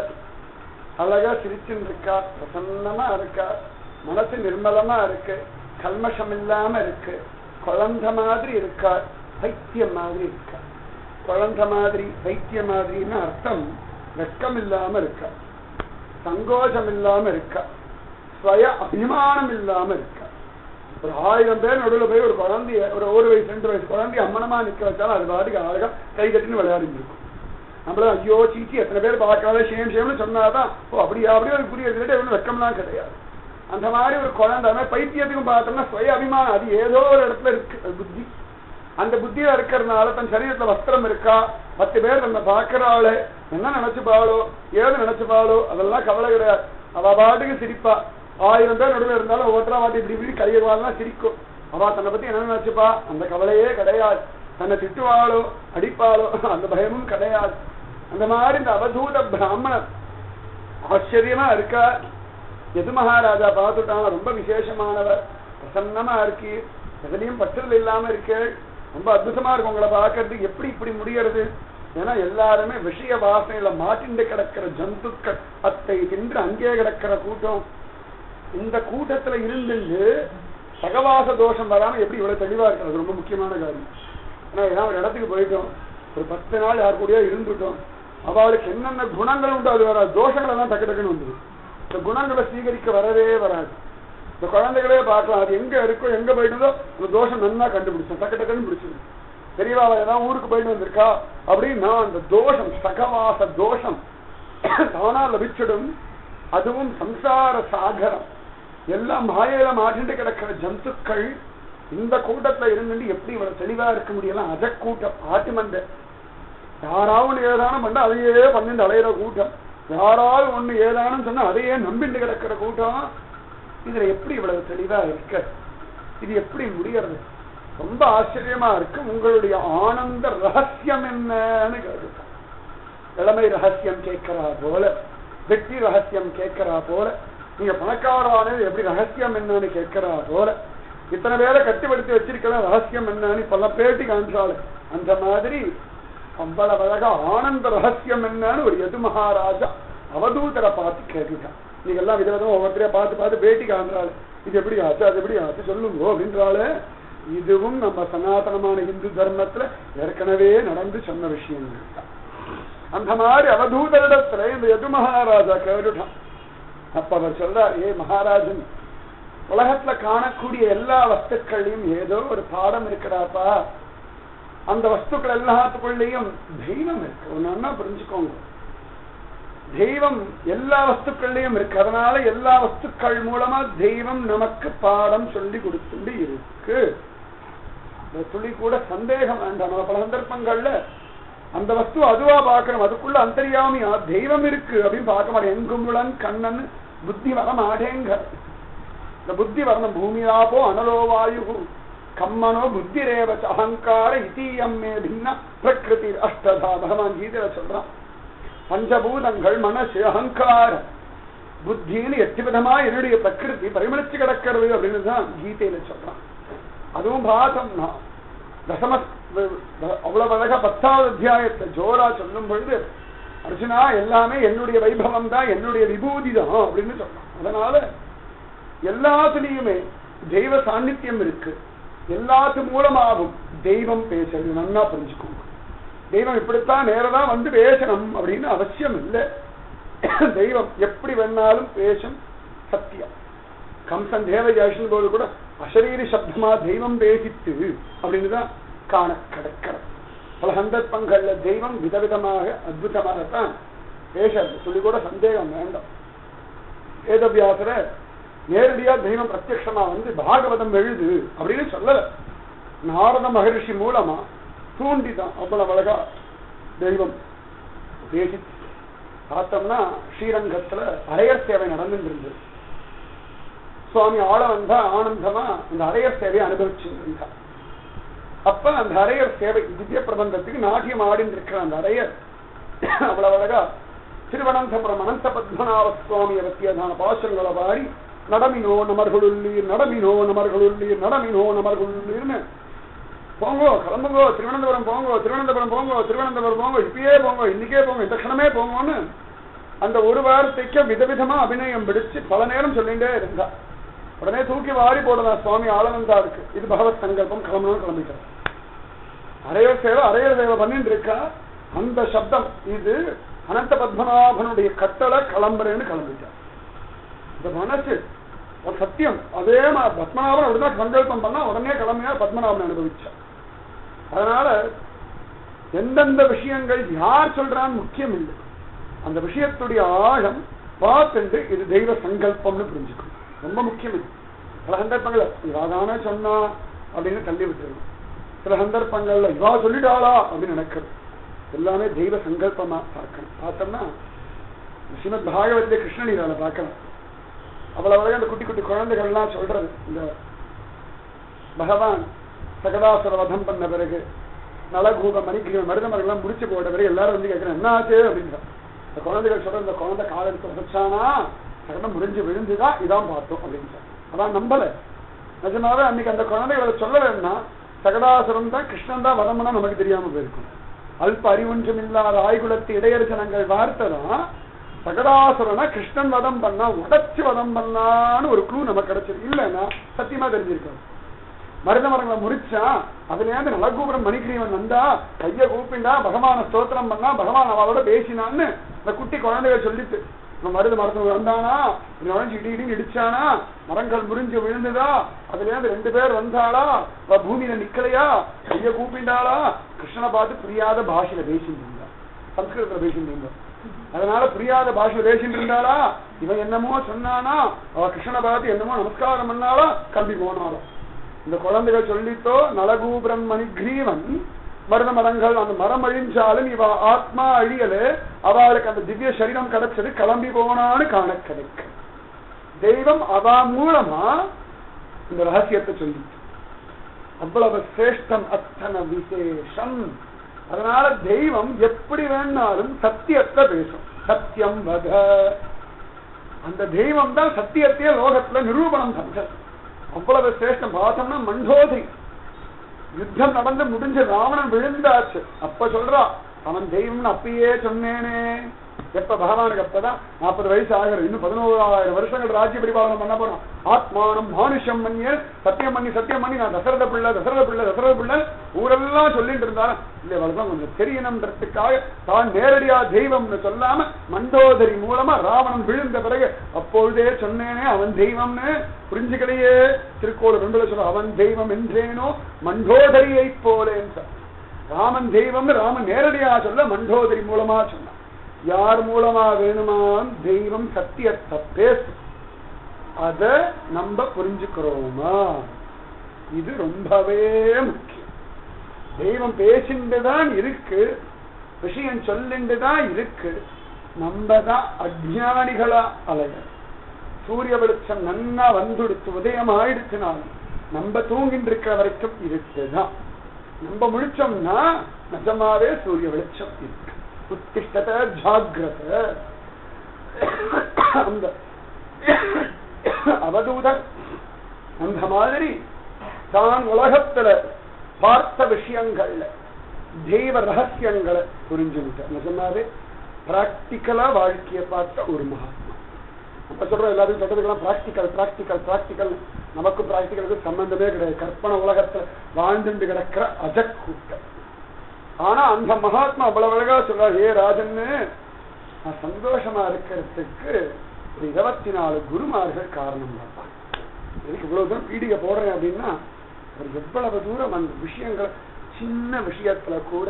அழகா சிரிச்சுன்னு இருக்கா, பிரசன்னமா இருக்கா, மனசு நிர்மலமா இருக்கு, கல்மஷம் இல்லாம இருக்கு, குழந்தை மாதிரி இருக்கா, பைத்தியம் மாதிரி இருக்கா. குழந்தை மாதிரி பைத்திய மாதிரின்னு அர்த்தம் வெட்கம் இல்லாம இருக்கா, சங்கோஜம் இல்லாம இருக்கா, ஸ்வய அபிமானம் இல்லாம இருக்கா. ஒரு 1000 பேர் நடுவில் போய் ஒரு குழந்தைய, ஒரு 1 வயசு 2 வயசு குழந்தைய அம்மனமா நிக்க வச்சாலும் அது பாட்டுக்கு அழகா கை கட்டின்னு விளையாடிட்டு இருக்கும். நம்மள ஐயோ சீச்சி எத்தனை பேர் பார்க்காத ஷேம் ஷேம்னு சொன்னாதான் ஓ அப்படியே ஒரு புரியுது, ஒன்றும் வெக்கம்லாம் கிடையாது. அந்த மாதிரி ஒரு குழந்தை பைத்தியத்துக்கும் பார்த்தோம்னா சுய அபிமானம் அது ஏதோ ஒரு இடத்துல இருக்கு புத்தி. அந்த புத்தியா இருக்கிறதுனால தன் சரீரத்துல வஸ்திரம் இருக்கா, 10 பேர் தன்னை பார்க்கிறாள், என்ன நினைச்சுப்பாளோ ஏது நினைச்சுப்பாளோ அதெல்லாம் கவலை கிடையாது. அவ பாட்டுக்கு சிரிப்பா. 1000 பேர் நடுவில் இருந்தாலும் ஒவ்வொருத்தரா வாட்டி இப்படி இப்படி கையெல்லாம் சிரிக்கும். அவ தன்னை பத்தி என்ன நினைச்சுப்பா அந்த கவலையே கிடையாது. தன்னை திட்டுவாளோ அடிப்பாளோ அந்த பயமும் கிடையாது. அந்த மாதிரி இந்த அவதூத பிராமணர் ஆச்சரியமா இருக்கா. யது மகாராஜா பார்த்துட்டான், ரொம்ப விசேஷமானவர், பிரசன்னமா இருக்கு, எதுலையும் பற்றல் இல்லாம இருக்கு, ரொம்ப அற்புதமா இருக்கு உங்களை பார்க்கறதுக்கு, எப்படி இப்படி முடியறது? ஏன்னா எல்லாருமே விஷய வாசனையில மாட்டிண்டு கிடக்கிற ஜந்துக்கள், அத்தை தின்று அங்கே கிடக்கிற கூட்டம். இந்த கூட்டத்துல இருந்து சகவாச தோஷம் வராம எப்படி இவ்வளவு தெளிவா இருக்கிறது ரொம்ப முக்கியமான காரியம். ஏன்னா ஏதாவது ஒரு இடத்துக்கு போயிட்டோம், ஒரு 10 நாள் யார் கூடயோ இருந்துட்டோம், அவளுக்கு என்னென்ன குணங்கள் உண்டு அது வராது, தோஷங்கள் எல்லாம் டக்கு டக்குன்னு வந்துடும். இந்த குணங்களை சீகரிக்க வரவே வராது. இந்த குழந்தைகளே பார்க்கலாம், அது எங்க இருக்கோ எங்க போயிட்டதோ அந்த தோஷம் நல்லா கண்டுபிடிச்சோம், டக்கு டக்குன்னு பிடிச்சிடும். தெரியவா ஏதாவது ஊருக்கு போயிட்டு வந்திருக்கா அப்படின்னா அந்த தோஷம் சகவாச தோஷம் தானா லபிச்சிடும். அதுவும் சம்சார சாகரம், எல்லாம் மாயையில மாட்டிட்டு கிடக்கிற ஜந்துக்கள் இந்த கூட்டத்துல இருந்து எப்படி இவ்வளவு தெளிவா இருக்க முடியலாம்? அஜக்கூட்டம், ஆட்டுமந்த, யாராவது ஏதானும் பண்ண அதையே பண்ணிட்டு அலையிற கூட்டம், யாராவது ஒண்ணு ஏதானும் சொன்னா அதையே நம்பிட்டு கிடக்கிற கூட்டம். இதுல எப்படி இவ்வளவு தெளிவா இருக்க? இது எப்படி முடியறது? ரொம்ப ஆச்சரியமா இருக்கு. உங்களுடைய ஆனந்த ரகசியம் என்னன்னு கேட்டுட்டான். இளமை ரகசியம் கேட்கிறா போல, வெற்றி ரகசியம் கேட்கிறா போல, நீங்க பணக்காரானது எப்படி ரகசியம் என்னன்னு கேட்கிறா போல, இத்தனை பேரை கட்டுப்படுத்தி வச்சிருக்கிற ரகசியம் என்னன்னு பல பேட்டி காண்றாள். அந்த மாதிரி அவ்வளவு அழகா ஆனந்த ரகசியம் என்னன்னு ஒரு யது மகாராஜா அவதூதரை பார்த்து கேட்டுட்டான். நீங்க எல்லாம் விதவிதமா ஒவ்வொருத்தரையா பார்த்து பார்த்து பேட்டி காண்றாள். இது எப்படி ஆச்சு, அது எப்படி ஆச்சு சொல்லுங்க அப்படின்றாள். இதுவும் நம்ம சனாதனமான இந்து தர்மத்துல ஏற்கனவே நடந்து சொன்ன விஷயங்கள் தான். அந்த மாதிரி அவதூதரிடத்துல இந்த யது மகாராஜா கேட்டுட்டான். அப்ப அவர் சொல்றார், ஏ மகாராஜன், உலகத்துல காணக்கூடிய எல்லா வஸ்துக்கள்லயும் ஏதோ ஒரு பாடம் இருக்கிறாப்பா. அந்த வஸ்துக்கள் எல்லாத்துக்குள்ளேயும் தெய்வம் இருக்கு. ஒன்னா புரிஞ்சுக்கோங்க, தெய்வம் எல்லா வஸ்துக்கள்லயும் இருக்கு. அதனால எல்லா வஸ்துக்கள் மூலமா தெய்வம் நமக்கு பாடம் சொல்லி கொடுத்துட்டு இருக்கு. துளி கூட சந்தேகம் வேண்டாம். நம்ம பல சந்தர்ப்பங்கள்ல அந்த வஸ்து அதுவா பார்க்கணும், அதுக்குள்ள அந்தரியாமியா தெய்வம் இருக்கு அப்படின்னு பார்க்க மாட்டேன். எங்குமுளன் கண்ணன் புத்தி வர மாட்டேங்க. இந்த புத்தி வரணும். பூமியாபோ அனலோ வாயு கம்மனோ புத்தி ரேவச்ச அகங்கார இத்தீயம் மே பின்ன பிரகிருதி அஷ்டதா. பகவான் கீதையில சொல்றான், பஞ்சபூதங்கள் மனசு அகங்காரம் புத்தின்னு 8 விதமா என்னுடைய பிரகிருதி பரிமளிச்சு கிடக்கிறது அப்படின்னு தான் கீதையில சொல்றான். அதுவும் பார்த்தோம்னா தசம அவ்வளவு அழகா 10வது அத்தியாயத்தை ஜோரா சொல்லும் பொழுது அர்ஜுனா எல்லாமே என்னுடைய வைபவம் தான், என்னுடைய விபூதி தான் அப்படின்னு சொல்றான். அதனால எல்லாத்துலயுமே தெய்வ சாநித்தியம் இருக்கு. எல்லாத்து மூலமாகவும் தெய்வம் பேசுறது நல்லா புரிஞ்சுக்கோங்க. தெய்வம் இப்படித்தான் நேரதான் வந்து பேசணும் அப்படின்னு அவசியம் இல்லை. தெய்வம் எப்படி வேணாலும் பேசும். சத்தியம். கம்சன் தேவயாசன் போது கூட அசரீரி சப்தமா தெய்வம் பேசித்து அப்படின்னு தான் காண கிடைக்கிறது. பல சந்தர்ப்பங்கள்ல தெய்வம் விதவிதமாக அற்புதமாகத்தான் பேசுறது. சொல்லி கூட சந்தேகம் வேண்டாம். வேதவியாசர நேரடியா தெய்வம் பிரத்யட்சமா வந்து பாகவதம் எழுது அப்படின்னு சொல்லல. நாரத மகரிஷி மூலமா தூண்டிதான் அவ்வளவு அழகா தெய்வம் பேசி. பார்த்தோம்னா ஸ்ரீரங்கத்துல அரையர் சேவை நடந்துட்டு இருந்தது. சுவாமி ஆள வந்தா ஆனந்தமா அந்த அரையர் சேவையை அனுபவிச்சு இருந்தார். அப்ப அந்த அரையர் சேவை திவ்ய பிரபந்தத்துக்கு நாட்டியம் ஆடின்னு இருக்கிற அந்த அரையர் அவ்வளவு அழகா திருவனந்தபுரம் அனந்த பத்மநாப சுவாமியை பற்றியதான பாசங்களை பாடி நடமினோ நமர்களுள்ளீர் நடமினோ நமர்களுள்ளீர் நடமினோ நமர்களுள்ளீர்னு போங்கோ கிளம்புங்கோ திருவனந்தபுரம் போங்கோ திருவனந்தபுரம் போங்கோ திருவனந்தபுரம் போங்கோ இப்பயே போங்கோ இன்னைக்கே போங்க இந்த க்ஷணமே போங்கோன்னு அந்த ஒரு வாரத்தைக்கு விதவிதமா அபிநயம் பிடிச்சு பல நேரம் சொல்லிட்டே இருந்தா. உடனே தூக்கி வாரி போடலாம் சுவாமி ஆளவந்தா இருக்கு. இது பகவத் சங்கல்பம், கிளம்பணும் கிளம்பிட்டார். அரையர் சேவை பண்ணிட்டு இருக்கா. அந்த சப்தம் இது அனந்த பத்மநாபனுடைய கட்டளை, கிளம்புறேன்னு கிளம்பிட்டார். இந்த மனசு ஒரு சத்தியம். அதே மாதிரி பத்மநாபன் அப்படிதான் சங்கல்பம் பண்ணா உடனே கிளம்பினார், பத்மநாபன் அனுபவிச்சார். அதனால எந்தெந்த விஷயங்கள் யார் சொல்றான்னு முக்கியம் இல்லை. அந்த விஷயத்துடைய ஆழம் பார்த்துட்டு இது தெய்வ சங்கல்பம்னு புரிஞ்சுக்கணும். ரொம்ப முக்கியம். இது பல சந்தர்ப்பங்கள்ல இவாதானே சொன்னா அப்படின்னு தள்ளி விட்டுருது. சில சந்தர்ப்பங்கள்ல இவா சொல்லிட்டாளா அப்படின்னு நினைக்கிறது. எல்லாமே தெய்வ சங்கல்பமா பார்க்கணும். பார்த்தோம்னா ஸ்ரீமத் பாகவத கிருஷ்ணலீலால பார்க்கலாம். அவ்வளவு அந்த குட்டி குட்டி குழந்தைகள்லாம் சொல்றது, இந்த பகவான் சகடாசுர வதம் பண்ண பிறகு நலகூப மணிக்கிரீவன் மருதமரெல்லாம் முடிச்சு போட்ட பிறகு எல்லாரும் வந்து கேட்கிறேன் என்ன ஆச்சு அப்படின்ற. இந்த குழந்தைகள் சொல்ற இந்த குழந்தை கால எடுத்து வச்சானா சகடம் முடிஞ்சு விழுந்துதான் இதான் பார்த்தோம் அப்படின்னு. அதான் நம்பல. நிஜமாவே அன்னைக்கு அந்த குழந்தைகளை சொல்லலைன்னா சகடாசுரம் தான் கிருஷ்ணன் தான் வதம்னா நமக்கு தெரியாம போயிருக்கும். அல்ப அறிவொன்றும் இல்லாத ஆய்குலத்து இடையரசனங்கள் வார்த்தைதான் சகடாசுரனா கிருஷ்ணன் வதம் பண்ணா உடச்சு வதம் பண்ணான்னு ஒரு க்ளூ நமக்கு கிடைச்சது. இல்லைன்னா சத்தியமா தெரிஞ்சிருக்காது. மருத மரங்களை முறிச்சா அதுலேருந்து நலகூபுரம் மணிக்கிரீவன் வந்தா கைய கூப்பிண்டா பகவான ஸ்தோத்திரம் பண்ணா பகவான் அவளோட பேசினான்னு இந்த குட்டி குழந்தைகள் சொல்லிட்டு மருத மரத்துல வந்தானா நுழைஞ்சு இடி இடி இடிச்சானா மரங்கள் முறிஞ்சு விழுந்துதா அதுலேருந்து 2 பேர் வந்தாளா பூமியில நிக்கலையா கைய கூப்பிண்டாளா கிருஷ்ணனை பார்த்து புரியாத பாஷையில பேசிட்டு இருந்தா, சம்ஸ்கிருதத்துல பேசிட்டு இருந்தா. அதனால புரியாத பாஷையில பேசிட்டு இருந்தாளா இவன் என்னமோ சொன்னானா அவ கிருஷ்ணனை பார்த்து என்னமோ நமஸ்காரம் பண்ணாளா கம்பி போனாலும். இந்த குழந்தைகள் சொல்லித்தோ நலகூபுரம் மணிகிரீவன் மருத மரங்கள் அந்த மரம் அழிஞ்சாலும் இவ ஆத்மா அழியல, அவளுக்கு அந்த திவ்ய சரீரம் கிடைச்சது, கிளம்பி போனான்னு காண கிடைக்கும். தெய்வம் அவ மூலமா இந்த ரகசியத்தை சொல்லி அவ்வளவு சிரேஷ்டம், அத்தனை விசேஷம். அதனால தெய்வம் எப்படி வேணாலும் சத்தியத்தை பேசும். சத்தியம் வத, அந்த தெய்வம் தான் சத்தியத்தையே லோகத்துல நிரூபணம் பண்றது. அவ்வளவு சிரேஷ்டம். பார்த்தோம்னா மண்டோதரி யுத்தம் நடந்து முடிஞ்சு ராவணன் விழுந்தாச்சு. அப்ப சொல்றா அவன் தெய்வம்னு அப்பயே சொன்னேனே. எப்ப பகவானுக்கு அப்பதான் 40 வயசு ஆகிறது. இன்னும் 11,000 வருஷங்கள் ராஜ்ய பரிபாலனம் பண்ண போறோம். ஆத்மானம் மானுஷம் மன்னிய சத்தியம் பண்ணி நான் தசரத பிள்ளை ஊரெல்லாம் சொல்லிட்டு இருந்தாலும் இல்ல வளர்தான் கொஞ்சம் தெரியணும்ன்றதுக்காக தான் நேரடியா தெய்வம்னு சொல்லாம மண்டோதரி மூலமா ராவணன் விழுந்த பிறகு அப்பொழுதே சொன்னேனே அவன் தெய்வம்னு. புரிஞ்சுக்கலையே. திருக்கோள் 2 சொல்ற அவன் தெய்வம் என்றேனோ மண்டோதரியை போலேன்னு. ராமன் தெய்வம்னு ராமன் நேரடியா சொல்ல மண்டோதரி மூலமா சொன்னான். யார் மூலமா வேணுமான் தெய்வம் சத்தியத்தை பேசும். அத நம்ம புரிஞ்சுக்கிறோமா? இது ரொம்பவே முக்கியம். தெய்வம் பேசிண்டுதான் இருக்கு, விஷயம் சொல்லிண்டுதான் இருக்கு. நம்ம தான் அஜ்ஞானிகளா அலைய. சூரிய வெளிச்சம் நன்னா வந்துடுத்து உதயம் ஆயிடுச்சுனாலும் நம்ம தூங்கிட்டு இருக்கிற வரைக்கும் இருக்குதான். நம்ம முழிச்சோம்னா நிஜமாவே சூரிய வெளிச்சம் இருக்கு. உத்திஷ்டத ஜாகிரத. அந்த அவதூதர் அந்த மாதிரி தான் உலகத்துல பார்த்த விஷயங்கள்ல தெய்வ ரகசியங்களை புரிஞ்சுக்கிட்ட நிஜமாவே பிராக்டிக்கலா வாழ்க்கையை பார்த்த ஒரு மகாத்மா. அப்ப சொல்றோம் எல்லாரும் சொல்றதுக்கெல்லாம் பிராக்டிக்கல். நமக்கு பிராக்டிக்கலுக்கு சம்பந்தமே கிடையாது. கற்பனை உலகத்துல வாழ்ந்துட்டு கிடக்கிற அஜக்கூட்டம். ஆனா அந்த மகாத்மா அவ்வளவு அழகா சொல்றாரு, ஏ ராஜன்னு நான் சந்தோஷமா இருக்கிறதுக்கு 24 குருமார்கள் காரணம் தான். எனக்கு இவ்வளவு தூரம் பீடிகை போடுறேன் அப்படின்னா அவர் எவ்வளவு தூரம் அந்த விஷயங்களை சின்ன விஷயத்துல கூட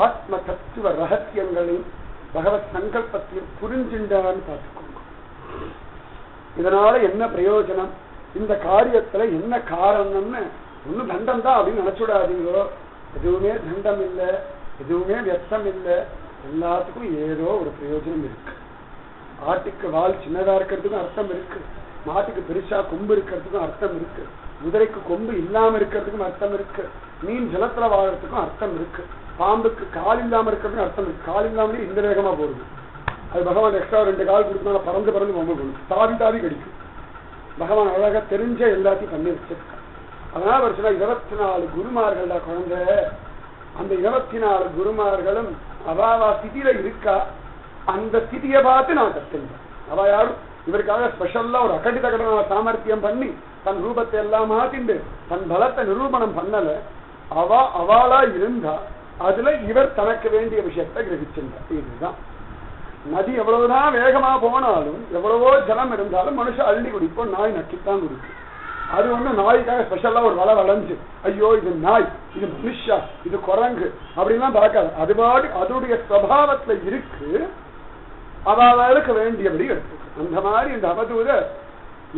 ஆத்ம தத்துவ ரகசியங்களையும் பகவத் சங்கல்பத்தையும் புரிஞ்சுண்டான்னு பார்த்துக்கோங்க. இதனால என்ன பிரயோஜனம், இந்த காரியத்துல என்ன காரணம்னு ஒன்னும் தண்டம் தான் அப்படின்னு நினைச்சுடாதீங்களோ. எதுவுமே தண்டம் இல்லை, எதுவுமே வியர்த்தம் இல்லை. எல்லாத்துக்கும் ஏதோ ஒரு பிரயோஜனம் இருக்கு. ஆட்டுக்கு வால் சின்னதா இருக்கிறதுக்கும் அர்த்தம் இருக்கு, மாட்டுக்கு பெருசா கொம்பு இருக்கிறதுக்கும் அர்த்தம் இருக்கு, குதிரைக்கு கொம்பு இல்லாம இருக்கிறதுக்கும் அர்த்தம் இருக்கு, மீன் ஜலத்துல வாழறதுக்கும் அர்த்தம் இருக்கு, பாம்புக்கு கால் இல்லாம இருக்கிறதுக்கும் அர்த்தம் இருக்கு. கால் இல்லாமலே இந்த வேகமா போடுது. அது பகவான் எக்ஸ்ட்ரா 2 கால் கொடுத்தா பறந்து கொம்பு போடும், தாவி கடிக்கும். பகவான் அழகா தெரிஞ்ச எல்லாத்தையும் பண்ணி வச்சிருக்கான். அதனால ஒரு சில 24 குருமார்கள் குழந்தை. அந்த 24 குருமார்களும் அவாவா ஸ்திதியில இருக்கா, அந்த ஸ்திதியை பார்த்து நான் கத்துந்தேன். அவ யாரும் இவருக்காக ஸ்பெஷல்லா ஒரு அகடித கடன சாமர்த்தியம் பண்ணி தன் ரூபத்தை எல்லாம் மாத்திண்டு தன் பலத்தை நிரூபணம் பண்ணல. அவளா இருந்தா அதுல இவர் தனக்கு வேண்டிய விஷயத்தை கிரகிச்சிருந்தார். இதுதான் நதி எவ்வளவுதான் வேகமா போனாலும் எவ்வளவோ ஜலம் இருந்தாலும் மனுஷன் அள்ளி குடிப்போம், நாய் நக்கித்தான் குடிக்கும். அது ஒண்ணு நாய்க்காக ஸ்பெஷலா ஒரு வளைஞ்சு ஐயோ இது நாய், இது மனுஷா, இது குரங்கு அப்படின்லாம் பார்க்காது. அது பாடி அதோடைய சுவாவத்துல இருக்கு, அவளுக்கு வேண்டியபடி எடுத்து. அந்த மாதிரி இந்த அவதூத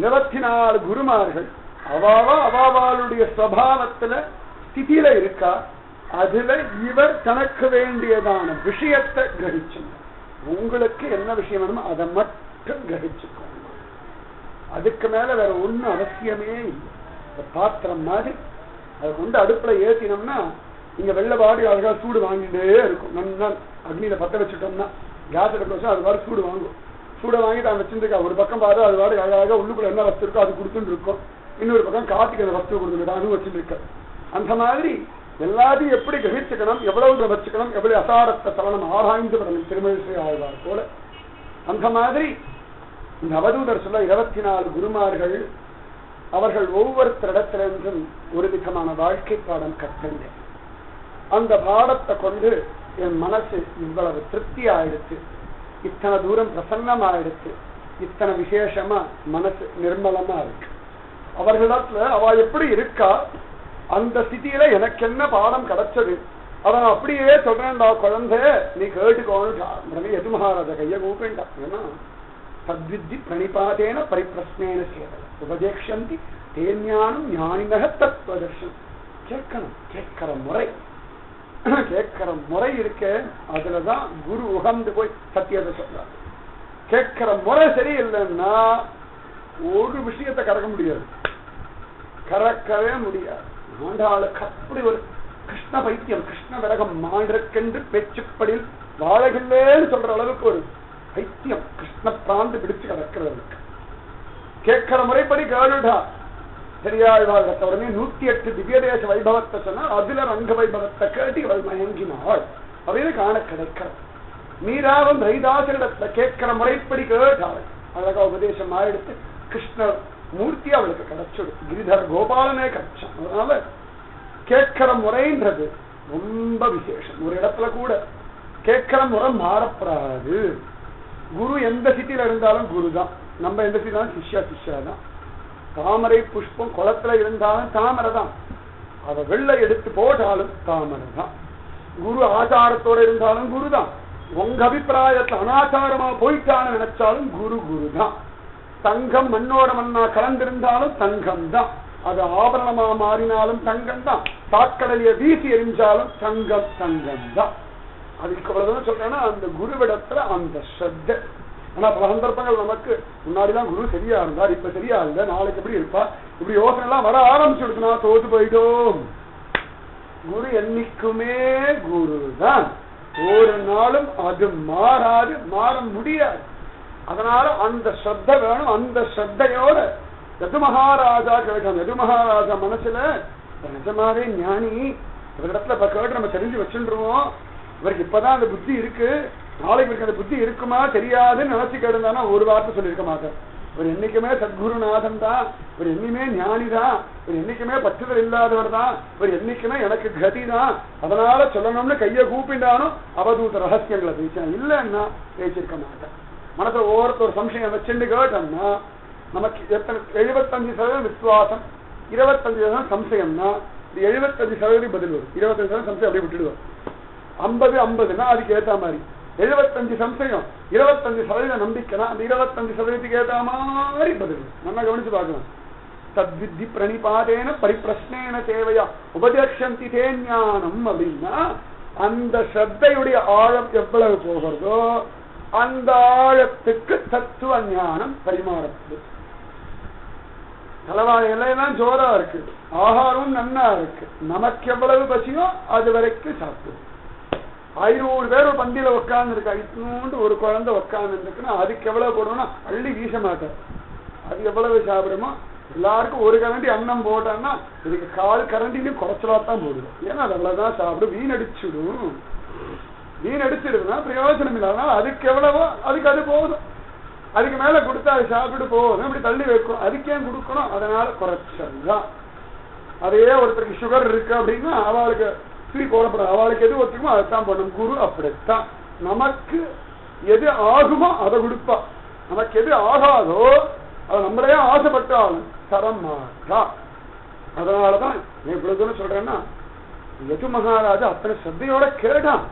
24 குருமார்கள் அவாவாளுடைய சுவாவத்துல ஸ்திதியில இருக்கா. அதுல இவர் தனக்கு வேண்டியதான விஷயத்தை கிரகிச்சுங்க. உங்களுக்கு என்ன விஷயம் வேணுமோ அதை மட்டும் கிரகிச்சுக்கோங்க. அதுக்கு மேல வேற ஒண்ணும் அவசியமே இல்லை. பாத்திரம் மாதிரி அதை கொண்டு அடுப்புல ஏத்தினோம்னா இங்க வெள்ளபாடி அழகா சூடு வாங்கிட்டே இருக்கும். நல்லா அக்னியில பத்த வச்சுட்டோம்னா கேஸ் எடுக்க வச்சா அது மாதிரி சூடு வாங்கும். சூடை வாங்கிட்டு அவன் வச்சிருக்கா. ஒரு பக்கம் பாரு அது பாடு அழகாக உள்ளுக்குள்ள என்ன வஸ்து இருக்கோ அது கொடுத்துட்டு இருக்கும், இன்னொரு பக்கம் காட்டுக்கு அந்த வஸ்து கொடுத்துருக்கா அதுவும் வச்சுருக்க. அந்த மாதிரி எல்லாத்தையும் எப்படி கிரகிச்சுக்கணும், எவ்வளவு வச்சுக்கணும், எப்படி அசாரத்தை தவணம் ஆராய்ந்து வரணும் திருமழிசை ஆழ்வார் போல. அந்த மாதிரி இந்த அவதூதர் சொல்ல 24 குருமார்கள் அவர்கள் ஒவ்வொருத்தரிடத்திலிருந்தும் ஒரு விதமான வாழ்க்கை பாடம் கற்றுங்க. அந்த பாடத்தை கொண்டு என் மனசு இவ்வளவு திருப்தி ஆயிடுச்சு, இத்தனை தூரம் பிரசன்னமாயிடுச்சு, இத்தனை விசேஷமா மனசு நிர்மலமா இருக்கு. அவர்களிடத்துல அவ எப்படி இருக்கா, அந்த ஸ்திதியில எனக்கு என்ன பாடம் கிடைச்சது அவன் அப்படியே சொல்றேன்டா குழந்தை நீ கேட்டுக்கோன்னு எது மகாராஜா கைய கூப்பிட்டான். ஏன்னா தத்வித்தி பிரணிபாதேன பரிப்பிரஸ்னேன சேவல உபதேக்ஷந்தி தேஞானம் ஞானினக தத்துவதர்ஷன். கேட்கணும், கேட்கிற முறை இருக்க, அதுலதான் குரு உகந்து போய் சத்தியத்தை சொல்றாரு. கேட்கிற முறை சரியில்லைன்னா ஒரு விஷயத்தை கறக்க முடியாது, கறக்கவே முடியாது. ஆண்டாளுக்கு அப்படி ஒரு கிருஷ்ண பைத்தியம், கிருஷ்ண விரகம், மாண்டற்கென்று பேச்சுப்படியில் வாழகில்லேன்னு சொல்ற அளவுக்கு ஒரு பைத்தியம், கிருஷ்ண பிராந்து பிடிச்சு கிடக்கிறவளுக்கு. கேட்கிற முறைப்படி கேளுடா. பெரியாழ்வாழ்த்த உடனே 108 திவ்யதேச வைபவத்தை சொன்னா அதுல ரங்க வைபவத்தை கேட்டு இவள் மயங்கினாள் அப்படின்னு காண கிடைக்கிறது. மீராவும் ரைதாசரிடத்துல கேட்கிற முறைப்படி கேட்டாள். அழகா உபதேசம் ஆயிடுத்து கிருஷ்ண மூர்த்தி அவளுக்கு கிடைச்சது. கிரிதர் கோபாலனே கிடைச்சான். அதனால கேட்கிற முறைன்றது ரொம்ப விசேஷம். ஒரு இடத்துல கூட கேட்கிற முறை மாறப்படாது. குரு எந்த சிட்டியில இருந்தாலும் குரு தான், நம்ம எந்த சிட்டிலும் சிஷ்யா தான். தாமரை புஷ்பம் குளத்துல இருந்தாலும் தாமரை தான், அதை வெள்ளை எடுத்து போட்டாலும் தாமரை தான். குரு ஆச்சாரத்தோட இருந்தாலும் குரு தான். உங்க அபிப்பிராயத்துல அனாச்சாரமா போயிட்டான்னு நினைச்சாலும் குரு குரு தான். தங்கம் மண்ணோட மண்ணா கலந்திருந்தாலும் தங்கம் தான். அது ஆபரணமா மாறினாலும் தங்கம் தான். சாக்கடலிய வீசி எரிஞ்சாலும் தங்கம் தங்கம் தான். அதுக்கு அவ்வளவுதான் சொல்றேன்னா அந்த குருவிடத்துல அந்த ஸ்ரத்த. ஆனா பல சந்தர்ப்பங்கள் நமக்கு முன்னாடிலாம் குரு சரியா இருந்தார், இப்ப சரியா இல்ல, நாளைக்கு எப்படி இருப்பா, இப்படி யோசனை எல்லாம் வர ஆரம்பிச்சுடுச்சுன்னா தோத்து போயிட்டோம். குரு என்னைக்குமே குரு தான். ஒரு நாளும் அது மாறாது, மாற முடியாது. அதனால அந்த ஸ்ரத்த வேணும். அந்த ஸ்ரத்தையோட யது மகாராஜா கேட்கணும். யது மகாராஜா மனசுல நிஜமாவே ஞானி, இவரிடத்துல இப்ப கேட்டு நம்ம தெரிஞ்சு வச்சுருவோம், இவருக்கு இப்பதான் அந்த புத்தி இருக்கு, நாளைக்கு இவருக்கு அந்த புத்தி இருக்குமா தெரியாதுன்னு நினைச்சு கேட்டுதானா ஒரு வார்த்தை சொல்லியிருக்க மாட்டார். இவர் என்னைக்குமே சத்குருநாதன் தான், இவர் என்னைக்குமே ஞானி தான், இவர் என்னைக்குமே பற்றுதல் இல்லாதவர் தான், இவர் என்னைக்குமே எனக்கு கதி தான், அதனால சொல்லணும்னு கையை கூப்பிட்டானோ அவதூத ரகசியங்களை பேசினா இல்லைன்னா பேசியிருக்க மாட்டேன். மனசுல ஒவ்வொருத்தர் சம்சயம் வச்சுட்டு கேட்டோம்னா நமக்கு எத்தனை 75% விசுவாசம், 25% சம்சயம்னா இது 75% பதில் வரும். 25% சம்சயம் அப்படியே விட்டுடுவோம். 50-50னா அதுக்கு ஏற்ற மாதிரி 75 சம்சயம், 25% நம்பிக்கைனா அந்த 25%க்கு ஏற்ற மாதிரி பதில். நல்லா கவனிச்சு பார்க்கலாம். தத்வித்தி பிரணிபாதேன பரிப்பிரஷ்னேன சேவையா உபதேக்ஷந்தி தே ஞானம் அப்படின்னா அந்த ஸ்ரத்தையுடைய ஆழம் எவ்வளவு போகிறதோ அந்த ஆழத்துக்கு தத்துவ ஞானம் பரிமாறப்படுது. தலைவாழை எல்லாம் ஜோரா இருக்கு, ஆகாரமும் நன்னா இருக்கு, நமக்கு எவ்வளவு பசியோ அது வரைக்கும் சாப்பிடுவோம். 500 பேர் ஒரு பந்தியில உட்கார்ந்து இருக்கா, இன்னொன்று ஒரு குழந்தை உட்கார்ந்து இருக்குன்னா அதுக்கு எவ்வளவு போடுவோம்னா அள்ளி வீச மாட்டார். அது எவ்வளவு சாப்பிடுமோ எல்லாருக்கும் ஒரு கரண்டி அன்னம் போட்டோம்னா இதுக்கு 4 கரண்டிலையும் குறைச்சலாத்தான் போடுவோம். ஏன்னா அது அவ்வளவுதான் சாப்பிடும், வீணடிச்சுடும். வீணடிச்சிடுதுன்னா பிரயோஜனம் இல்லை. அதனால அதுக்கு எவ்வளவோ அதுக்கு அது போதும். அதுக்கு மேல கொடுத்தா அது சாப்பிட்டு போதும், இப்படி தள்ளி வைக்கும். அதுக்கே கொடுக்கணும், அதனால குறைச்சல் தான். அதே ஒருத்தருக்கு சுகர் இருக்கு அப்படின்னா அவளுக்கு ஸ்வீட் போடப்படாது, அவளுக்கு எது ஒத்துக்குமோ அதைத்தான் பண்ணும். குரு அப்படித்தான் நமக்கு எது ஆகுமோ அதை கொடுப்பா, நமக்கு எது ஆகாதோ அதை நம்மளே ஆசைப்பட்டாலும் தரம் மாட்டா. அதனாலதான் இவ்வளவு சொல்றேன்னா யது மகாராஜா அத்தனை ஸ்ரத்தையோட கேட்டான்.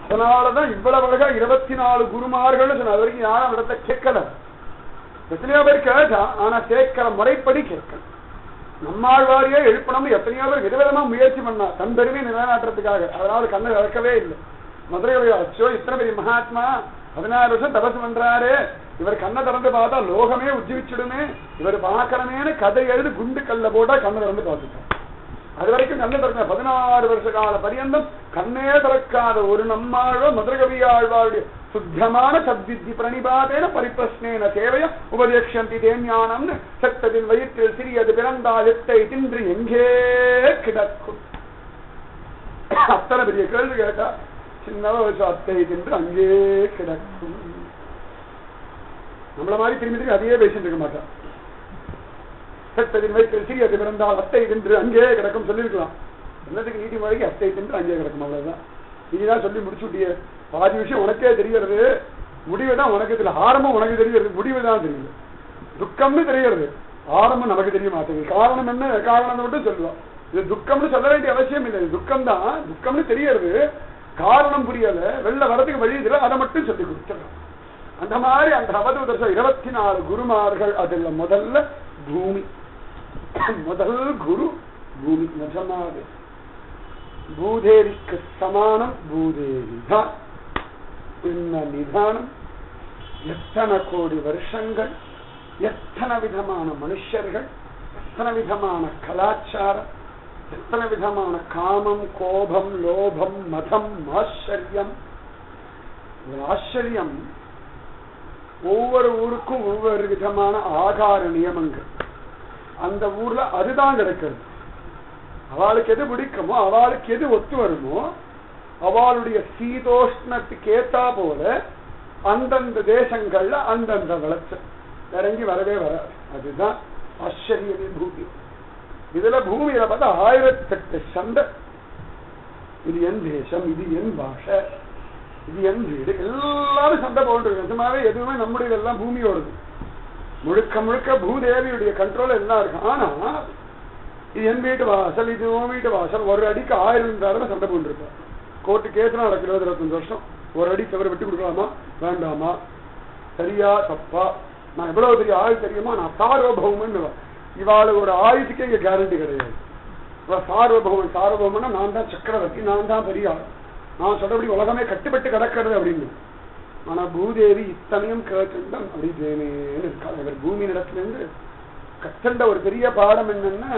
அதனாலதான் இவ்வளவு அழகா 24 குருமார்கள் சொன்ன. அது வரைக்கும் யாரும் இடத்த கேட்கல. எத்தனையோ பேர் கேட்டா, ஆனா கேட்கிற முறைப்படி கேட்கல. நம்மாழ்வாரியே எழுப்பணும்னு எத்தனையோ பேர் விதவிதமா முயற்சி பண்ணா தன் பெருமையை நிலைநாட்டுறதுக்காக. அதனால கண்ணை இழக்கவே இல்லை. மதுரை அச்சோ இத்தனை பெரிய மகாத்மா 16 வருஷம் தபசு பண்றாரு, இவர் கண்ணை திறந்து பார்த்தா லோகமே உஜ்ஜீவிச்சுடுமே, இவர் பார்க்கணுமேனு கதை எழுதி குண்டு கல்ல போட்டா கண்ணை திறந்து பார்த்துட்டார். அது வரைக்கும் கண்ணை திறக்க 16 வருஷ கால பரியந்தம் கண்ணே திறக்காத ஒரு நம்மாழ்வோ மதுரகவி ஆழ்வாருடைய சுத்தமான சத்வித்தி பிரணிபாதேன பரிப்பிரஷ்னேன சேவைய உபதேக்ஷந்தி தே ஞானம்னு சத்தத்தின் வயிற்றில் சிறியது பிறந்தால் எத்தை தின்று எங்கே கிடக்கும். அத்தனை பெரிய கேள்வி கேட்டா சின்னவ வச்சு அத்தை தின்று அங்கே கிடக்கும். நம்மள மாதிரி திரும்பி அதையே பேசிட்டு இருக்க மாட்டான். சட்டத்தின் வயிற்றில் சிறியது பிறந்தால் அத்தை தின்று அங்கே கிடக்கும் சொல்லியிருக்கலாம். என்னதுக்கு நீதிமொழிக்கு அத்தை தின்று அங்கே கிடக்கும், அவ்வளவுதான். நீதான் சொல்லி முடிச்சு விட்டிய. பாதி விஷயம் உனக்கே தெரிகிறது, முடிவுதான் உனக்கு தெரியல. ஆரம்பம் உனக்கு தெரிகிறது, முடிவுதான் தெரியுது. துக்கம்னு தெரிகிறது, ஆரம்பம் நமக்கு தெரிய மாட்டேங்குது. காரணம் என்ன, காரணம் மட்டும் சொல்லுவோம். இது துக்கம்னு சொல்ல வேண்டிய அவசியம் இல்லை. துக்கம் தான், துக்கம்னு தெரியறது, காரணம் புரியல, வெளில வரதுக்கு வழி தெரியல, அதை மட்டும் சொல்லி கொடுத்துறோம். அந்த மாதிரி அந்த அவதூதர் 24 குருமார்கள். அதுல முதல்ல பூமி, முதல் குரு பூமி. நிஜமாவே பூதேவிக்கு சமானம் பூதேவி தான். இந்த நிதானம் எத்தனை கோடி வருஷங்கள், எத்தனை விதமான மனுஷர்கள், எத்தனை விதமான கலாச்சாரம், எத்தனை விதமான காமம், கோபம், லோபம், மதம், ஆச்சரியம். ஆச்சரியம், ஒவ்வொரு ஊருக்கும் ஒவ்வொரு விதமான ஆகார நியமங்கள். அந்த ஊர்ல அதுதான் கிடைக்கிறது. அவளுக்கு எது பிடிக்குமோ, அவளுக்கு எது ஒத்து வருமோ, அவளுடைய சீதோஷ்ணத்துக்கு ஏத்தா போல அந்தந்த தேசங்கள்ல அந்தந்த விளைச்சல் இறங்கி வரவே வராது. அதுதான் ஆச்சரிய விபூதி. இதுல பூமியில பார்த்தா 1008 சண்டை. இது என் தேசம், இது என் பாஷை, இது என் வீடு, எல்லாரும் சண்டை போட்டு. நிஜமாவே எதுவுமே நம்முடைய இதெல்லாம் பூமியோடுது. முழுக்க முழுக்க பூதேவியுடைய கண்ட்ரோல் எல்லாம் இருக்கு. ஆனா இது என் வீட்டு வாசல், இது உன் வீட்டு வாசல். ஒரு அடிக்கு 1000 தடவை சண்டை போட்டுருப்பார். கோர்ட்டு கேஸ் நடக்கு 20-25 வருஷம். ஒரு அடி தவிர விட்டு கொடுக்கலாமா வேண்டாமா, சரியா தப்பா, நான் எவ்வளவு பெரிய ஆள் தெரியுமா, நான் சார்வபௌமன். இவாளுக்கு ஒரு ஆயுதுக்கே இங்க கேரண்டி கிடையாது. சார்வபௌமன், சார்வபௌமன்னா நான் தான் சக்கரவர்த்தி, நான் தான் பெரிய ஆள், நான் சொல்றபடி உலகமே கட்டுப்பட்டு கிடக்கிறது அப்படின்னு. ஆனா பூதேவி இத்தனையும் கேட்டுண்டம் அப்படி தேனேன்னு இருக்காங்க. இவர் பூமி இடத்துல இருந்து கத்தண்ட ஒரு பெரிய பாடம் என்னன்னா,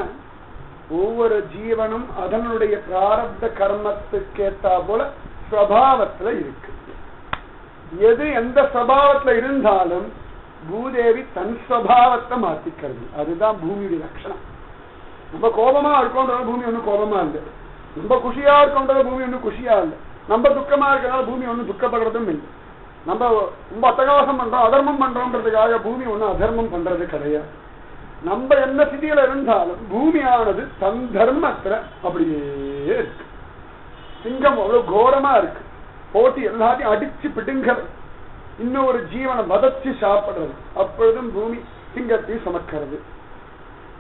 ஒவ்வொரு ஜீவனும் அதனுடைய பிராரப்த கர்மத்துக்கேற்றா போல ஸ்வபாவத்துல இருக்கு. எது எந்த ஸ்வபாவத்துல இருந்தாலும் பூதேவி தன் ஸ்வபாவத்தை மாத்திக்கிறது. அதுதான் பூமியுடைய லட்சணம். நம்ம கோபமா இருக்கோன்ற பூமி ஒன்னும் கோபமா இல்லை, நம்ம குஷியா இருக்கோன்ற பூமி ஒன்னும் குஷியா இல்லை, நம்ம துக்கமா இருக்கிறதால பூமி ஒன்னும் துக்கப்படுறதும் இல்லை. நம்ம ரொம்ப அட்டகாசம் பண்றோம், அதர்மம் பண்றோம்ன்றதுக்காக பூமி ஒன்னும் அதர்மம் பண்றது கிடையாது. நம்ம என்ன ஸ்திதியில இருந்தாலும் பூமியானது தன் தர்மத்துல அப்படியே இருக்கு. சிங்கம் அவ்வளவு கோரமா இருக்கு, போட்டி எல்லாத்தையும் அடிச்சு பிடுங்கிறது, இன்னொரு ஜீவனை வதச்சு சாப்பிடுறது. அப்பொழுதும் பூமி சிங்கத்தை சுமக்கிறது.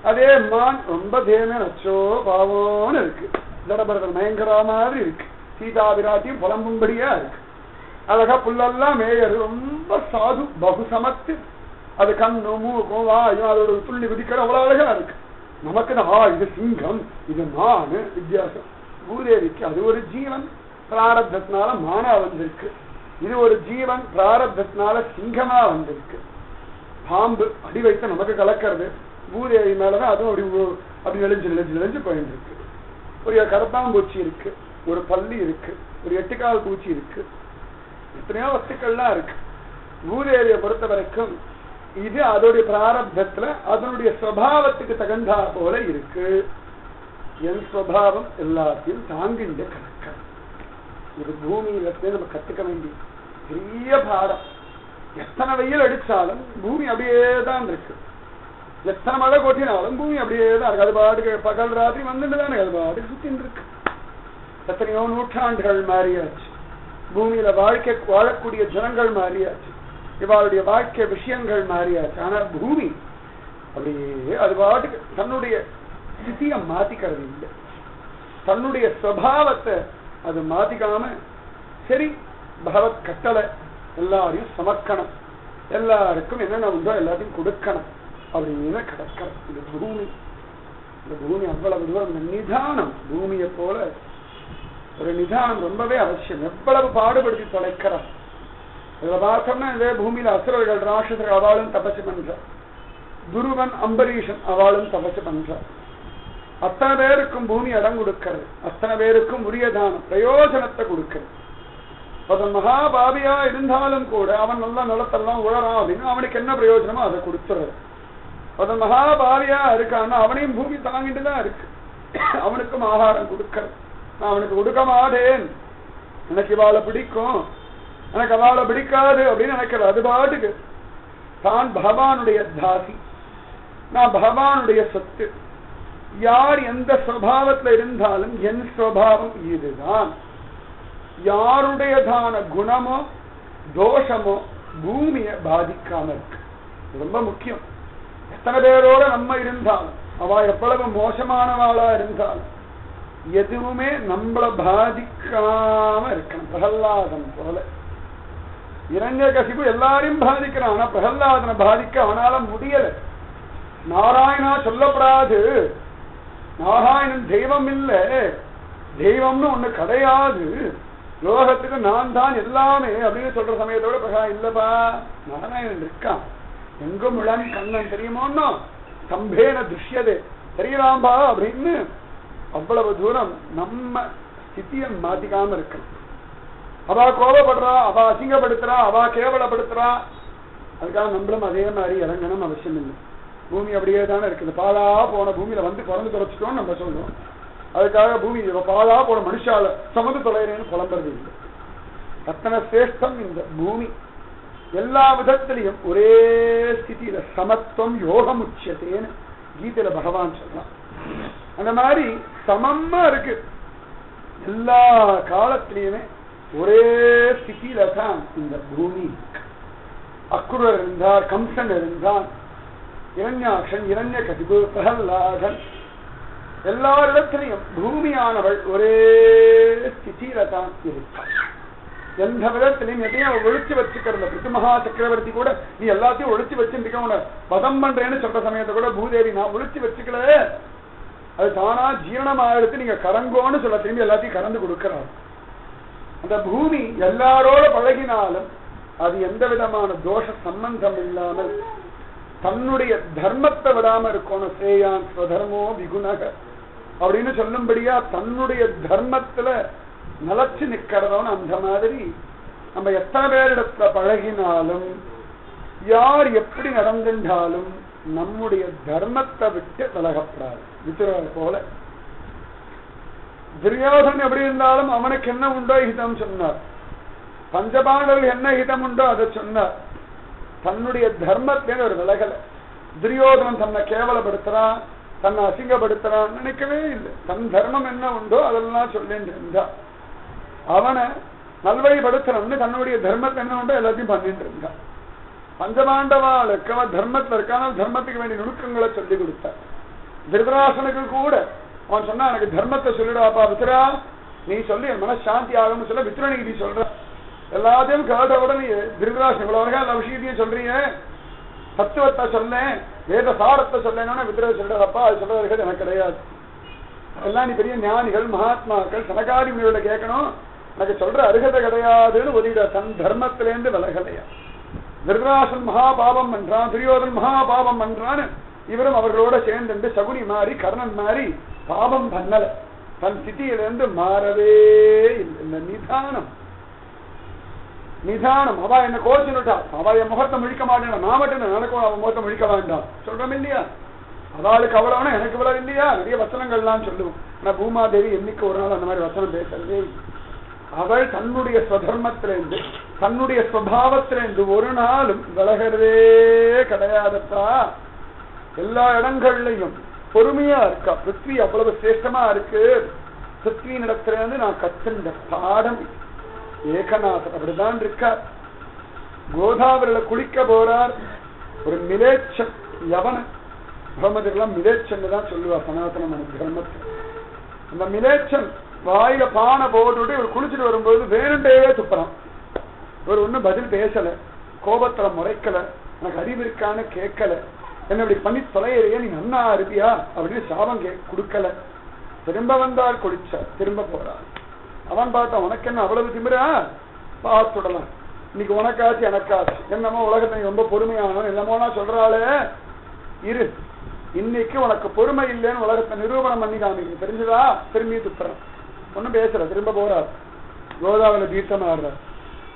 அதே மான் ரொம்ப தேமே நச்சோ பாவோன்னு இருக்கு, ஜடபரதன் பயங்கரா மாதிரி இருக்கு, சீதா விராட்டியும் புலம்பும்படியா இருக்கு. அழகா புல்லெல்லாம் மேயறது, ரொம்ப சாது பகு சமத்து. அது கண்ணு மூக்கும் வாயும் அதோட துள்ளி குதிக்கிற அவ்வளவு அழகா இருக்கு. நமக்கு தான் இது சிங்கம், இது மானு வித்தியாசம். பூதேவிக்கு அது ஒரு ஜீவன், பிராரப்தத்தினால மானா வந்திருக்கு. இது ஒரு ஜீவன், பிராரப்தத்தினால சிங்கமா வந்திருக்கு. பாம்பு அடி வைத்து நமக்கு கலக்கிறது, பூதேவி மேலதான் அதுவும் அப்படி நெளிஞ்சு நெளிஞ்சு நெளிஞ்சு போயிட்டு இருக்கு. ஒரு கரப்பாம்பூச்சி இருக்கு, ஒரு பல்லி இருக்கு, ஒரு 8 கால் பூச்சி இருக்கு, எத்தனையோ வஸ்துக்கள்லாம் இருக்கு. பூதேவியை பொறுத்த வரைக்கும் இது அதோடைய பிராரப்தத்துல அதனுடைய சுவாவத்துக்கு தகுந்தா போல இருக்கு. என் சுவாவம் எல்லாத்தையும் தாங்கின்ற கணக்கு. இது பூமியில நம்ம கத்துக்க வேண்டிய பெரிய பாடம். எத்தனை வெயில் அடிச்சாலும் பூமி அப்படியே தான் இருக்கு, எத்தனை மழை கொட்டினாலும் பூமி அப்படியே தான் இருக்கு. அது பாட்டுக்கு பகல் ராத்திரி வந்துட்டு தானே அது பாட்டுக்கு சுத்தின்னு இருக்கு. எத்தனையோ நூற்றாண்டுகள் மாறியாச்சு, பூமியில வாழக்கூடிய ஜனங்கள் மாறியாச்சு, இவாளுடைய வாழ்க்கை விஷயங்கள் மாறியாச்சு. ஆனா பூமி அப்படியே அது பாட்டுக்கு தன்னுடைய ஸ்திதியை மாத்திக்கிறது இல்லை, தன்னுடைய சுபாவத்தை அது மாத்திக்காம சரி பகவத் கட்டளை எல்லாரையும் சமக்கணும், எல்லாருக்கும் என்னென்ன உண்டோ எல்லாத்தையும் கொடுக்கணும் அப்படின்னு கிடக்கிறது இந்த பூமி. இந்த பூமி அவ்வளவு தூரம் நிதானம், பூமியை போல ஒரு நிதானம் ரொம்பவே அவசியம். எவ்வளவு பாடுபடுத்தி தொலைக்கிறார். இதுல பார்த்தோம்னா இதே பூமியில அசுரர்கள் ராட்சசர்கள் அவளும் தபசு பண்றார், துருவன் அம்பரீஷன் அவளும் தபசு பண்றார். அத்தனை பேருக்கும் பூமி இடம் கொடுக்கிறது, அத்தனை பேருக்கும் உரியதான பிரயோஜனத்தை கொடுக்கிறது. அதன் மகாபாபியா இருந்தாலும் கூட அவன் நல்லா நிலத்தெல்லாம் உழறான் அப்படின்னு அவனுக்கு என்ன பிரயோஜனமோ அதை கொடுத்துறது. அதன் மகாபாவியா இருக்கான்னா அவனையும் பூமி தாங்கிட்டு தான் இருக்கு, அவனுக்கும் ஆகாரம் கொடுக்கிறது. நான் அவனுக்கு கொடுக்க மாட்டேன், எனக்கு இவாளை பிடிக்கும் எனக்கு அவளை பிடிக்காது அப்படின்னு நினைக்கிறது. அது பாட்டுக்கு தான் பகவானுடைய தாசி, நான் பகவானுடைய சொத்து. யார் எந்த சுபாவத்துல இருந்தாலும் என் சுபாவம் இதுதான். யாருடையதான குணமோ தோஷமோ பூமியை பாதிக்காம இருக்கு. ரொம்ப முக்கியம். எத்தனை பேரோட நம்ம இருந்தாலும் அவ எவ்வளவு மோசமானவாளா இருந்தாலும் எதுவுமே நம்மளை பாதிக்காம இருக்கணும். பிரகல்லாதன் போல இரண்யகசிபு எல்லாரையும் பாதிக்கிறான், ஆனா பிரகல்லாதனை பாதிக்க அவனால முடியல. நாராயணா சொல்லப்படாது, நாராயணன் தெய்வம் இல்ல, தெய்வம்னு ஒண்ணு கிடையாது, லோகத்துக்கு நான் தான் எல்லாமே அப்படின்னு சொல்ற சமயத்தோட பிரகா இல்லப்பா நாராயணன் இருக்கான், எங்கும் இளம் கண்ணன் தெரியுமோன்னா சம்பேன துஷ்யதே தெரியலாம்பா அப்படின்னு அவ்வளவு தூரம் நம்ம ஸ்திதியை மாத்திக்காம இருக்கணும். அவ கோபப்படுறா, அவ அசிங்கப்படுத்துறா, அவ கேவலப்படுத்துறா, அதுக்காக நம்மளும் அதே மாதிரி இறங்கணும் அவசியம் இல்லை. பூமி அப்படியே தானே இருக்குது. பாலா போன பூமியில வந்து குறைந்து குறைச்சிட்டோம்னு நம்ம சொல்றோம். அதுக்காக பூமி பாலா போன மனுஷால சமந்து தொலைறேன்னு புலம்புறது இல்லை. அத்தனை சிரேஷ்டம் இந்த பூமி. எல்லா விதத்திலையும் ஒரே ஸ்திதியில சமத்துவம் யோகம் உச்சியத்தேன்னு கீதையில பகவான் சொல்றான். அந்த மாதிரி சமமா இருக்கு. எல்லா காலத்திலையுமே ஒரே ஸ்திதியில தான் இந்த பூமி. அக்ரூரர் இருந்தார், கம்சன் இருந்தான், இரண்யாக்ஷன், இரண்ய கதிபு, பிரகல்லாதன், எல்லாரிடத்திலையும் பூமியானவள் ஒரே ஸ்திதியில தான் இருப்பாள். எந்த விதத்திலையும் எதையும் ஒழிச்சு வச்சுக்கிறது. பிருத்திமகா சக்கரவர்த்தி கூட நீ எல்லாத்தையும் ஒழிச்சு வச்சுருக்க, உன வதம் பண்றேன்னு சொல்ற சமயத்தை கூட பூதேவி நான் ஒழிச்சு வச்சுக்கல, அது தானா ஜீரணமாயிடுத்து, நீங்க கரங்கோன்னு சொல்ல திரும்பி எல்லாத்தையும் கறந்து கொடுக்கிறார். அந்த பூமி எல்லாரோட பழகினாலும் அது எந்த விதமான தோஷ சம்பந்தம் இல்லாமல் தன்னுடைய தர்மத்தை விடாம இருக்கணும். சேயான் ஸ்வதர்மோ விகுணக அப்படின்னு சொல்லும்படியா தன்னுடைய தர்மத்துல நிலச்சு நிக்கிறதோன்னு. அந்த மாதிரி நம்ம எத்தனை பேரிடத்துல பழகினாலும் யார் எப்படி நடந்துட்டாலும் நம்முடைய தர்மத்தை விட்டு விலகப்படாது. வித்துரவர் போல துரியோதன் எப்படி இருந்தாலும் அவனுக்கு என்ன உண்டோ ஹிதம் சொன்னார். பஞ்சபாண்டவர்கள் என்ன ஹிதம் உண்டோ அதை சொன்னார். தன்னுடைய தர்மத்திலே ஒரு விலகல. துரியோதனன் தன்னை கேவலப்படுத்துறான், தன்னை அசிங்கப்படுத்துறான் நினைக்கவே இல்லை. தன் தர்மம் என்ன உண்டோ அதெல்லாம் சொல்லிட்டு இருந்தான். அவனை நல்வழிப்படுத்துறன்னு தன்னுடைய தர்மத்தை என்ன உண்டோ எல்லாத்தையும் பண்ணிட்டு இருந்தான். பஞ்சபாண்டவாளுக்கு அவன் தர்மத்தில் இருக்கான தர்மத்துக்கு வேண்டிய நுணுக்கங்களை சொல்லி கொடுத்தார். திருதராசனுக்கு கூட அவன் சொன்னா எனக்கு தர்மத்தை சொல்லிடாப்பா வித்ரா, நீ சொல்லி என் மனசாந்தி ஆகும்னு சொல்ல வித்ரனுக்கு நீ சொல்ற எல்லாத்தையும் கேட்ட உடனே திருதராசன் இவ்வளவு எல்லா விஷயத்தையும் சொல்றீங்க, தத்துவத்தை சொன்னேன், வேத சாரத்தை சொன்னேன்னா வித்ரா சொல்றப்பா அது சொல்றது எனக்கு கிடையாது. எல்லாம் நீ பெரிய ஞானிகள் மகாத்மாக்கள் சனகாதி முனிவர்களை கேட்கணும், எனக்கு சொல்ற அருகதை கிடையாதுன்னு ஒதுவிட தன் தர்மத்திலேருந்து விலகலையா. திருதராசன் மகாபாபம் பண்றான், துரியோதன் மகாபாபம் பண்றான்னு இவரும் அவர்களோட சேர்ந்து சகுனி மாறி கர்ணன் மாறி பாபம் பண்ணல. தன் சிட்டியிலிருந்து மாறவே இல்லை. இந்த நிதானம் நிதானம். அவ என்ன கோச்சுட்டா, அவ என் முகத்தை முழிக்க மாட்டேன், நான் மட்டும் நடக்கும் அவன் முகத்தை முழிக்க வேண்டாம் சொல்றோம் இல்லையா. அவளுக்கு அவ்வளவுனா எனக்கு இவ்வளவு இல்லையா. நிறைய வசனங்கள்லாம் சொல்லுவோம். ஆனா பூமாதேவி என்னைக்கு ஒரு நாள் அந்த மாதிரி வசனம் பேசுறதே. அவள் தன்னுடைய ஸ்வதர்மத்திலிருந்து தன்னுடைய சுபாவத்திலிருந்து ஒரு நாளும் விலகிறதே கிடையாதப்பா. எல்லா இடங்கள்லையும் பொறுமையா இருக்கா. பிருத்வி அவ்வளவு சிரேஷ்டமா இருக்கு. பிருத்வியின் இடத்துல இருந்து நான் கத்துண்ட பாடம் ஏகநாதர் அப்படிதான் இருக்கார். கோதாவரில குளிக்க போறார். ஒரு மிலேச்சன் யவன முகமதுலாம் மிலேச்சன் தான் சொல்லுவா சனாதன தர்மத்தில். அந்த மிலேச்சன் வாயில பானை போட்டுட்டு இவர் குளிச்சுட்டு வரும்போது வேணுண்டேவே துப்புறான். இவர் ஒன்னும் பதில் பேசல, கோபத்துல முறைக்கல, எனக்கு அறிவு இருக்கான்னு கேட்கல, என்ன இப்படி பண்ணி தொலைறிய நீ நன்னா இருப்பியா அப்படின்னு சாபம் கொடுக்கல. திரும்ப வந்தார், குளிச்சார், திரும்ப போறார். அவன் பார்த்தான், உனக்கு என்ன அவ்வளவு திமிரா, பார்த்துடலாம், இன்னைக்கு உனக்காச்சு எனக்காச்சு, என்னமோ உலகத்தை ரொம்ப பொறுமையானவன் என்னமோனா சொல்றாளே, இரு இன்னைக்கு உனக்கு பொறுமை இல்லைன்னு உலகத்தை நிரூபணம் பண்ணி காமிக்க தெரிஞ்சுதா. திரும்பி துப்புறான், ஒன்னும் பேசல, திரும்ப போறார். கோதாவரி தீர்த்தம் ஆடுறார்.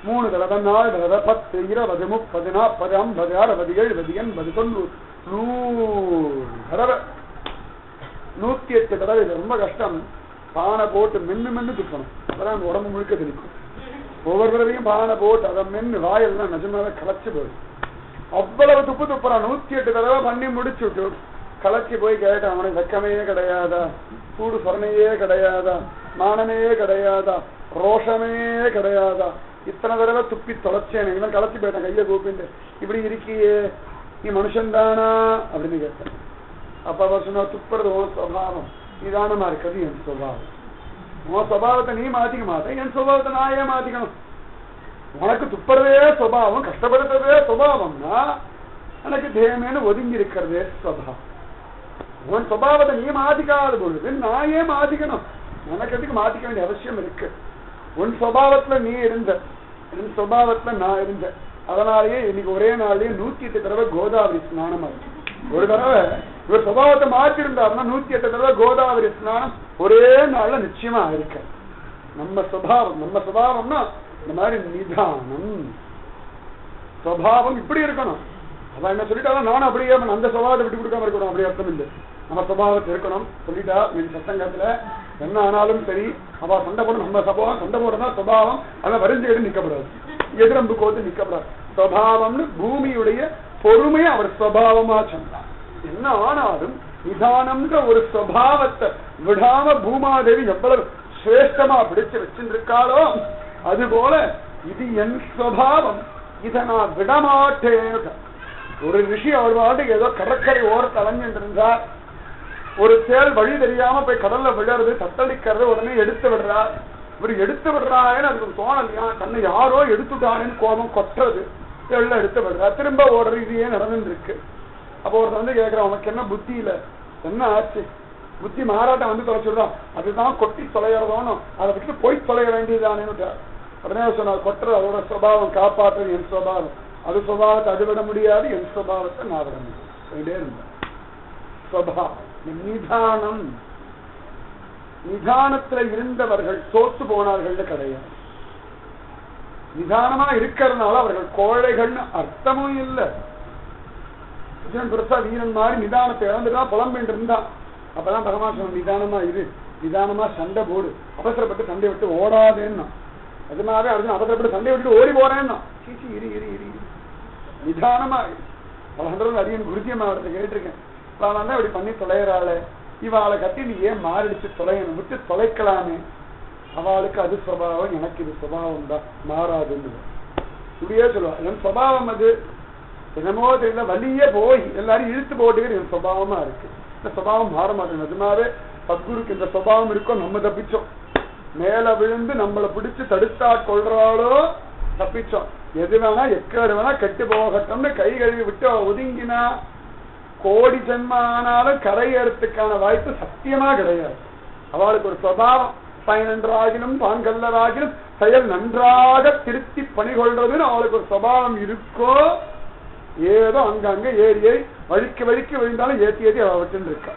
3 தடவை 4 தடவை 10 20 30 40 50 60 70 80 90 100 தடவை 108 தடவை. இது ரொம்ப கஷ்டம். பானை போட்டு மென்னு துப்பணும், அப்பதான் உடம்பு முழுக்க தெளிக்கும். ஒவ்வொரு தடவையும் பானை போட்டு அதை மென்னு வாயெல்லாம் நிஜமாவே களைச்சு போயிடும். அவ்வளவு துப்புறான். 108 தடவை பண்ணி முடிச்சுட்டு களைச்சி போய் கேட்டான், அவனுக்கு வெக்கமே கிடையாதா, சூடு சொரணையே கிடையாதா, மானமே கிடையாதா, ரோஷமே கிடையாதா, இத்தனை தடவை துப்பி தொலைச்சேன், இவன் களைச்சி போயிட்டான் கையை கூப்பிட்டு, இப்படி இருக்கியே நீ மனுஷன் தானா அப்படின்னு கேட்டேன். அப்ப அவர் சொன்னா, துப்புறது உன் சுவாவம், நிதானமா இருக்கிறது என் சுபாவம். உன் சுபாவத்தை நீ மாத்திக்க மாட்டேன், என் சுபாவத்தை நான் ஏன் மாத்திக்கணும்? உனக்கு துப்புறதே சுபாவம், கஷ்டப்படுத்துறதே சுபாவம்னா எனக்கு தேமேன்னு ஒதுங்கி இருக்கிறதே சுபாவம். உன் சுபாவத்தை நீ மாத்திக்காத பொழுது நான் ஏன் மாத்திக்கணும்? எனக்கு எதுக்கு மாத்திக்க வேண்டிய அவசியம் இருக்கு? உன் சுபாவத்துல நீ இருந்த, என் சுபாவத்துல நான் இருந்தேன். அதனாலேயே இன்னைக்கு ஒரே நாள்லயே 108 தடவை கோதாவரி ஸ்நானம் ஆகும். ஒரு தடவை இவர் சுபாவத்தை மாற்றிருந்தாருன்னா 108 தடவை கோதாவரி ஸ்நானம் ஒரே நாள்ல நிச்சயமா இருக்க. நம்ம சுபாவம்னா இந்த மாதிரி நிதானம் சுபாவம் இப்படி இருக்கணும். அவன் என்ன சொல்லிட்டாலும் நானும் அப்படியே அந்த சுபாவத்தை விட்டு கொடுக்காம இருக்கணும். அப்படி அர்த்தம் இல்லை. நம்ம சுபாவத்தை இருக்கணும் சொல்லிட்டா என் சத்தங்கத்துல என்ன ஆனாலும் சரி அவ சண்டை போட நம்ம சபாவம் சண்டை போடுறதா சுபாவம். அதை வரிஞ்சுக்கிட்டு நிக்கப்படாது, எதிரம்பு கோத்து நிக்கப்படாது. சுபாவம்னு பூமியுடைய பொறுமையை அவர் சுபாவமா சொன்னார். என்ன ஆனாலும் நிதானம்ன்ற ஒரு சுபாவத்தை விடாம பூமாதேவி எவ்வளவு சிரேஷ்டமா பிடிச்சு வச்சிருக்காளோ அதுபோல இது என் சுபாவம், இதை நான் விடமாட்டேன். ஒரு ரிஷி அவர் பாட்டுக்கு ஏதோ கடற்கரை ஓரத்தை அலைஞ்சிட்டு இருந்தார். ஒரு சேல் வழி தெரியாம போய் கடல்ல விடுறது தத்தளிக்கிறது, உடனே எடுத்து விடுறார். இவர் எடுத்து விடுறாருன்னு அதுக்கு தோணலையா, தன்னை யாரோ எடுத்துட்டாருன்னு கோபம் கொட்டுறது, எல்லாம் எடுத்து விடுறார். திரும்ப ஓடுறது, இது ஏன் நடந்துட்டு இருக்கு. அப்போ ஒருத்தர் வந்து கேட்கிறான், உனக்கு என்ன புத்தி இல்ல, என்ன ஆச்சு, புத்தி மாறாட்டம் வந்து தொலைச்சுடுறான், அதுதான் கொட்டி தொலைகிறதோன்னு அதை விட்டு போய் தொலைய வேண்டியதானேன்னு. உடனே சொன்னார், கொட்டுறது அதோட சுபாவம், காப்பாற்றுறது என் சுபாவம், அது சுபாவத்தை அது விட முடியாது, என் சுபாவத்தை நான் விட முடியும். நிதானம், நிதானத்துல இருந்தவர்கள் தோத்து போனார்கள் கிடையாது. நிதானமா இருக்கிறதுனால அவர்கள் கோழைகள்னு அர்த்தமும் இல்லை. பெருசா வீரன் மாதிரி நிதானத்தை இழந்துதான் புலம்பின்னு இருந்தான். அப்பதான் பகவான் சொன்ன, நிதானமா இரு, நிதானமா சண்டை போடு, அவசரப்பட்டு சண்டை விட்டு ஓடாதேன்னா. அதனால அர்ஜுன் அவசரப்பட்டு சண்டை விட்டு ஓடி போறேன்னா, சீச்சி இரு இரு இரு நிதானமா பல அடியன் குருஜியம்மா அவர்கிட்ட கேட்டிருக்கேன், நான் தான் இப்படி பண்ணி தொலைகிறாளே, இவாளை கட்டி நீ ஏன் மாறிடுச்சு தொலையணும், விட்டு தொலைக்கலாமே. அவளுக்கு அது சுபாவம், எனக்கு இது சுபாவம் தான், மாறாதுன்னு இப்படியே சொல்லுவா. என் சுபாவம் அது என்னமோ தெரியல, வலிய போய் எல்லாரும் இழுத்து போட்டுக்கிற என் சுபாவமா இருக்கு. இந்த சுபாவம் மாற மாட்டேன். நிஜமாவே சத்குருக்கு இந்த சுபாவம் இருக்கோ நம்ம தப்பிச்சோம். மேல விழுந்து நம்மளை பிடிச்சு தடுத்தா கொள்றாளோ தப்பிச்சோம். எது வேணா எக்கேடு வேணா கெட்டு போகட்டும்னு கை கழுவி விட்டு ஒதுங்கினா கோடி ஜென்மானாலும் கரையேறதுக்கான வாய்ப்பு சத்தியமா கிடையாது. அவளுக்கு ஒரு சுபாவம், பயனன்றாகிலும் பான்கல்லராகிலும் செயல் நன்றாக திருத்தி பணிகொள்றதுன்னு அவளுக்கு ஒரு சுபாவம் இருக்கோ, ஏதோ அங்கங்க ஏறி வழிக்கு வழிக்கு விழுந்தாலும் ஏற்றி ஏற்றி அவ விட்டு இருக்கா.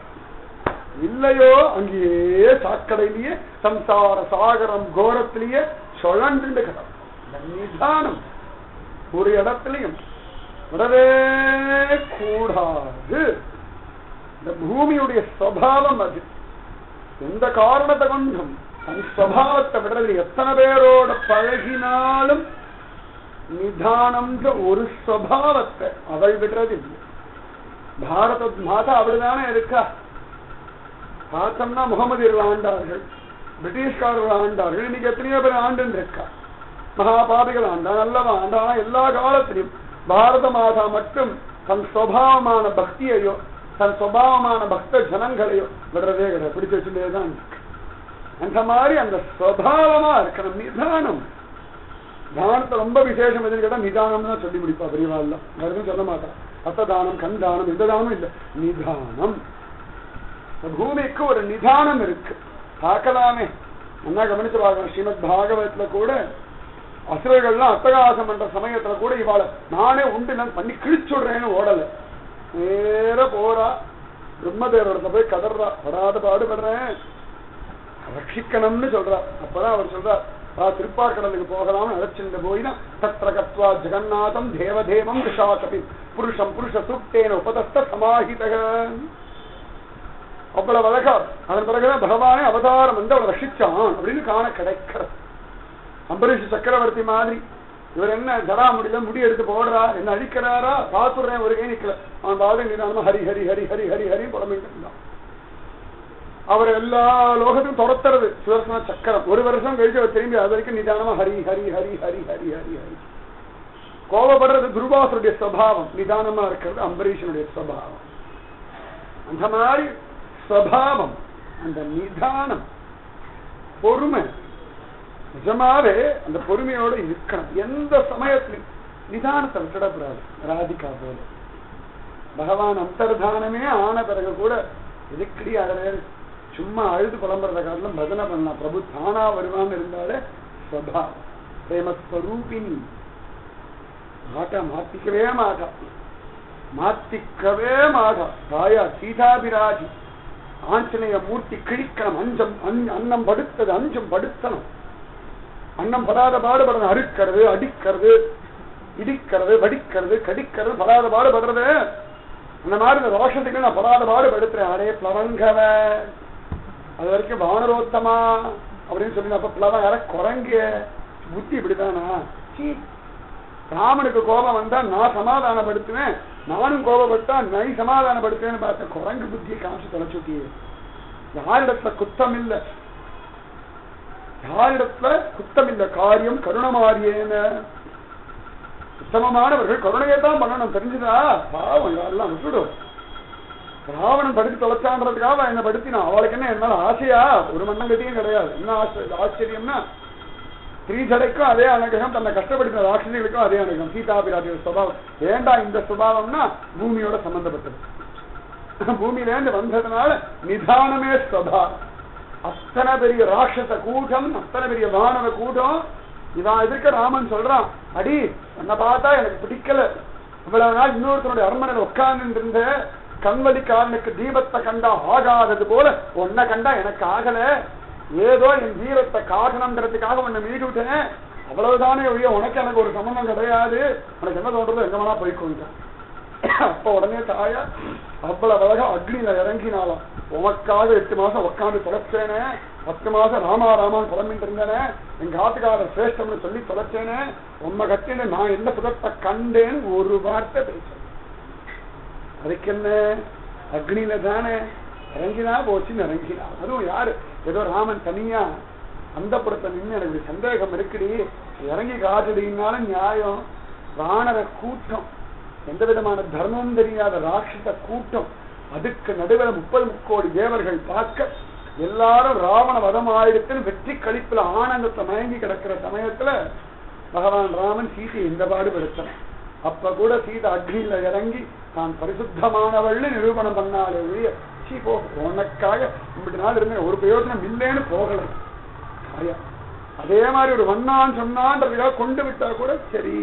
இல்லையோ அங்கேயே சாக்கடையிலேயே சம்சார சாகரம் கோரத்திலேயே சுழண்டு கிடக்கும். நிதானம் ஒரு இடத்துலயும் விடவே கூடாது. இந்த பூமியுடைய சுபாவம் அது. எந்த காரணத்தை கொண்டும் தன் சுபாவத்தை விடுறது. எத்தனை பேரோட பழகினாலும் நிதானம் ஒரு சுபாவத்தை அவள் விடுறது இல்லை. பாரத மாதா அப்படிதானே இருக்கா. பார்த்தோம்னா முகமதியர்கள் ஆண்டார்கள், பிரிட்டிஷ்காரர்கள் ஆண்டார்கள், இன்னைக்கு எத்தனையோ பேர் ஆண்டுன்னு இருக்கா. மகாபாபிகள் ஆண்டா, நல்லவா ஆண்டா. எல்லா காலத்திலையும் பாரத மாதா மட்டும் தன் சுபாவமான பக்தியையோ தன் சுபாவமான பக்த ஜனங்களையோ விடுறதே கிடையாது, பிடிச்சு வச்சுட்டேதான் இருக்கு. அந்த மாதிரி அந்த சுபாவமா இருக்கணும். நிதானம், தானத்தை ரொம்ப விசேஷம் எதுன்னு கேட்டா நிதானம் தான் சொல்லி முடிப்பா பெரியவாள். யாருக்கும் சொல்ல மாட்டான் அத்ததானம் கண் தானம் எந்த தானமும் இல்லை, நிதானம். பூமிக்கு ஒரு நிதானம் இருக்கு. பார்க்கலாமே, என்ன கவனிச்சு பார்க்கலாம். ஸ்ரீமத் பாகவத்துல கூட அசுரர்கள்லாம் அட்டகாசம் பண்ற சமயத்துல கூட இவாள நானே உண்டு நான் பண்ணி கிழிச்சுடுறேன்னு ஓடல, நேர போறா. பிரம்மதேவரத்தை போய் கதறா, படாத பாடுபடுறேன் ரட்சிக்கணும்னு சொல்றா. அப்பதான் அவர் சொல்றார், திருப்பார்கடலுக்கு போகலாம் அழைச்சிருந்த போயினா தத்ர கத்வா ஜெகநாதம் தேவதேவம் ரிஷாகபி புருஷம் புருஷ சூக்தேன உபதஸ்த சமாஹிதக. அவ்வளவு அழகா. அதன் பிறகுதான் பகவானே அவதாரம் வந்து அவளை ரட்சிச்சான் அப்படின்னு காண கிடைக்கிறது. அம்பரீஷ் சக்கரவர்த்தி மாதிரி இவர் என்ன ஜரா முடியல, முடி எடுத்து போடுறா, என்ன அழிக்கிறாரா, பாத்துறேன் ஒரு கை நிக்கல. அவன் பாத நிதானமா ஹரி ஹரி ஹரி ஹரி ஹரி ஹரி புலம்பிட்டு இருந்தான். அவர் எல்லா லோகத்தையும் துரத்துறது சுதர்சன சக்கரம். ஒரு வருஷம் கழிச்சு அவர் திரும்பி அது வரைக்கும் நிதானமா ஹரி ஹரி ஹரி ஹரி ஹரி ஹரி ஹரி. கோபப்படுறது துர்வாசருடைய சுபாவம், நிதானமா இருக்கிறது அம்பரீஷனுடைய சுபாவம். அந்த மாதிரி சுபாவம், அந்த நிதானம், பொறுமை, நிஜமாவே அந்த பொறுமையோட இருக்கணும். எந்த சமயத்திலும் நிதானத்தை விட்டுடக்கூடாது. ராதிகா போல பகவான் அந்தர்தானமே ஆன பிறகு கூட எதுக்கடி அழகு சும்மா அழுது புலம்புறத காட்டிலும் பஜனை பண்ணலாம். பிரபு தானா வருவான்னு இருந்தாலே சபா பிரேமஸ்வரூபினி மாட்டா, மாத்திக்கவே மாட்டா. மாத்திக்கவே மாட்டா. தாயா சீதாபிராஜி ஆஞ்சநேய மூர்த்தி கிழிக்கணும், அன்னம் படுத்தது அஞ்சும் படுத்தணும். அன்னம் படாத பாடுபடணும், அறுக்கிறது, அடிக்கிறது, இடிக்கிறது, வடிக்கிறது, கடிக்கிறது, படாத பாடுபடுறது. அந்த மாதிரி இந்த ரோஷத்துக்கு நான் படாத பாடுபடுத்துறேன். அரே பிளவங்கவ, அது வரைக்கும் வானரோத்தமா அப்படின்னு சொல்லி அப்ப பிளவன் யார குரங்க புத்தி இப்படிதானா? ராமனுக்கு கோபம் வந்தா நான் சமாதானப்படுத்துவேன், நானும் கோபப்பட்டா நீ சமாதானப்படுத்துவேன்னு பார்த்த குரங்கு புத்தியை காமிச்சு தொலைச்சுட்டியே. யாரிடத்துல குத்தம் இல்லை, யாரிடத்துல குத்தம் இல்லை. காரியம் கருணமாரியேன, உத்தமமானவர்கள் கருணையை தான் பண்ணணும். தெரிஞ்சுதா? பாவம் யாரெல்லாம் விட்டுடும். ராவணன் படுத்தி தொலைச்சான்றதுக்காக என்ன படுத்தினா? அவளுக்கு என்ன என்னால ஆசையா? ஒரு மண்ணங்கட்டியும் கிடையாது. என்ன ஆச்சரியம்னா ஸ்ரீஜடைக்கும் அதே அனுகிரகம், தன்னை கஷ்டப்படுத்தின ராட்சசிகளுக்கும் அதே அனுகிரகம். சீதாபிராஜியோட சுபாவம் ஏண்டா இந்த சுபாவம்னா பூமியோட சம்பந்தப்பட்டது. பூமியிலேருந்து வந்ததுனால நிதானமே சுபாவம். அத்தனை பெரிய ராட்சச கூட்டம், அத்தனை பெரிய வானவ கூட்டம். இதான் எதிர்க்க ராமன் சொல்றான், அடி என்னை பார்த்தா எனக்கு பிடிக்கல, இவ்வளவு நாள் இன்னொருத்தனுடைய அரண்மனையில் உட்கார்ந்து இருந்த கண்வழிக்காரனுக்கு தீபத்தை கண்டா ஆகாதது போல உன்னை கண்டா எனக்கு ஆகல. ஏதோ என் வீரத்தை காட்டணும்ன்றதுக்காக உன்னை மீட்டு விட்டேன், அவ்வளவுதானே ஒழிய உனக்கு எனக்கு ஒரு சம்பந்தம் கிடையாது. உனக்கு என்ன தோன்றது எங்க வேணா போய்க்கொண்டேன். அப்ப உடனே தாயா அவ்வளவு அழகா அக்னியில இறங்கினாலும், உனக்காக 8 மாசம் உட்காந்து தொலைச்சேனே, 10 மாசம் ராமா ராமான்னு புலம்பிட்டு இருந்தேனே, எங்க ஆத்துக்காரர் சிரேஷ்டம்னு சொல்லி தொலைச்சேனே, உண்மை கட்டின நான் என்ன புதத்தை கண்டேன்னு ஒரு வார்த்தை பேச. அதுக்கு என்ன? அக்னியில தானே இறங்கினா போச்சுன்னு இறங்கினா. அதுவும் யாரு? ஏதோ ராமன் தனியா அந்த புறத்தை நின்று எனக்கு சந்தேகம் இருக்குடி, இறங்கி காட்டுடினாலும் நியாயம். வானர கூட்டம், எந்த விதமான தர்மம் தெரியாத ராட்சச கூட்டம், அதுக்கு நடுவில் 30 கோடி தேவர்கள் பார்க்க எல்லாரும் ராவண வதம் ஆயிடுத்துன்னு வெற்றி கழிப்புல ஆனந்தத்தை மயங்கி கிடக்கிற சமயத்துல பகவான் ராமன் சீதையை இந்த பாடுபடுத்தான். அப்ப கூட சீதை அக்னியில இறங்கி தான் பரிசுத்தமானவள் நிரூபணம் பண்ணாலே ஒழிய சீ போ உனக்காக இப்படி நாள் இருந்தேன் ஒரு பிரயோஜனம் இல்லைன்னு போகல. அதே மாதிரி ஒரு வண்ணான்னு சொன்னான்றதுக்காக கொண்டு விட்டா கூட சரி,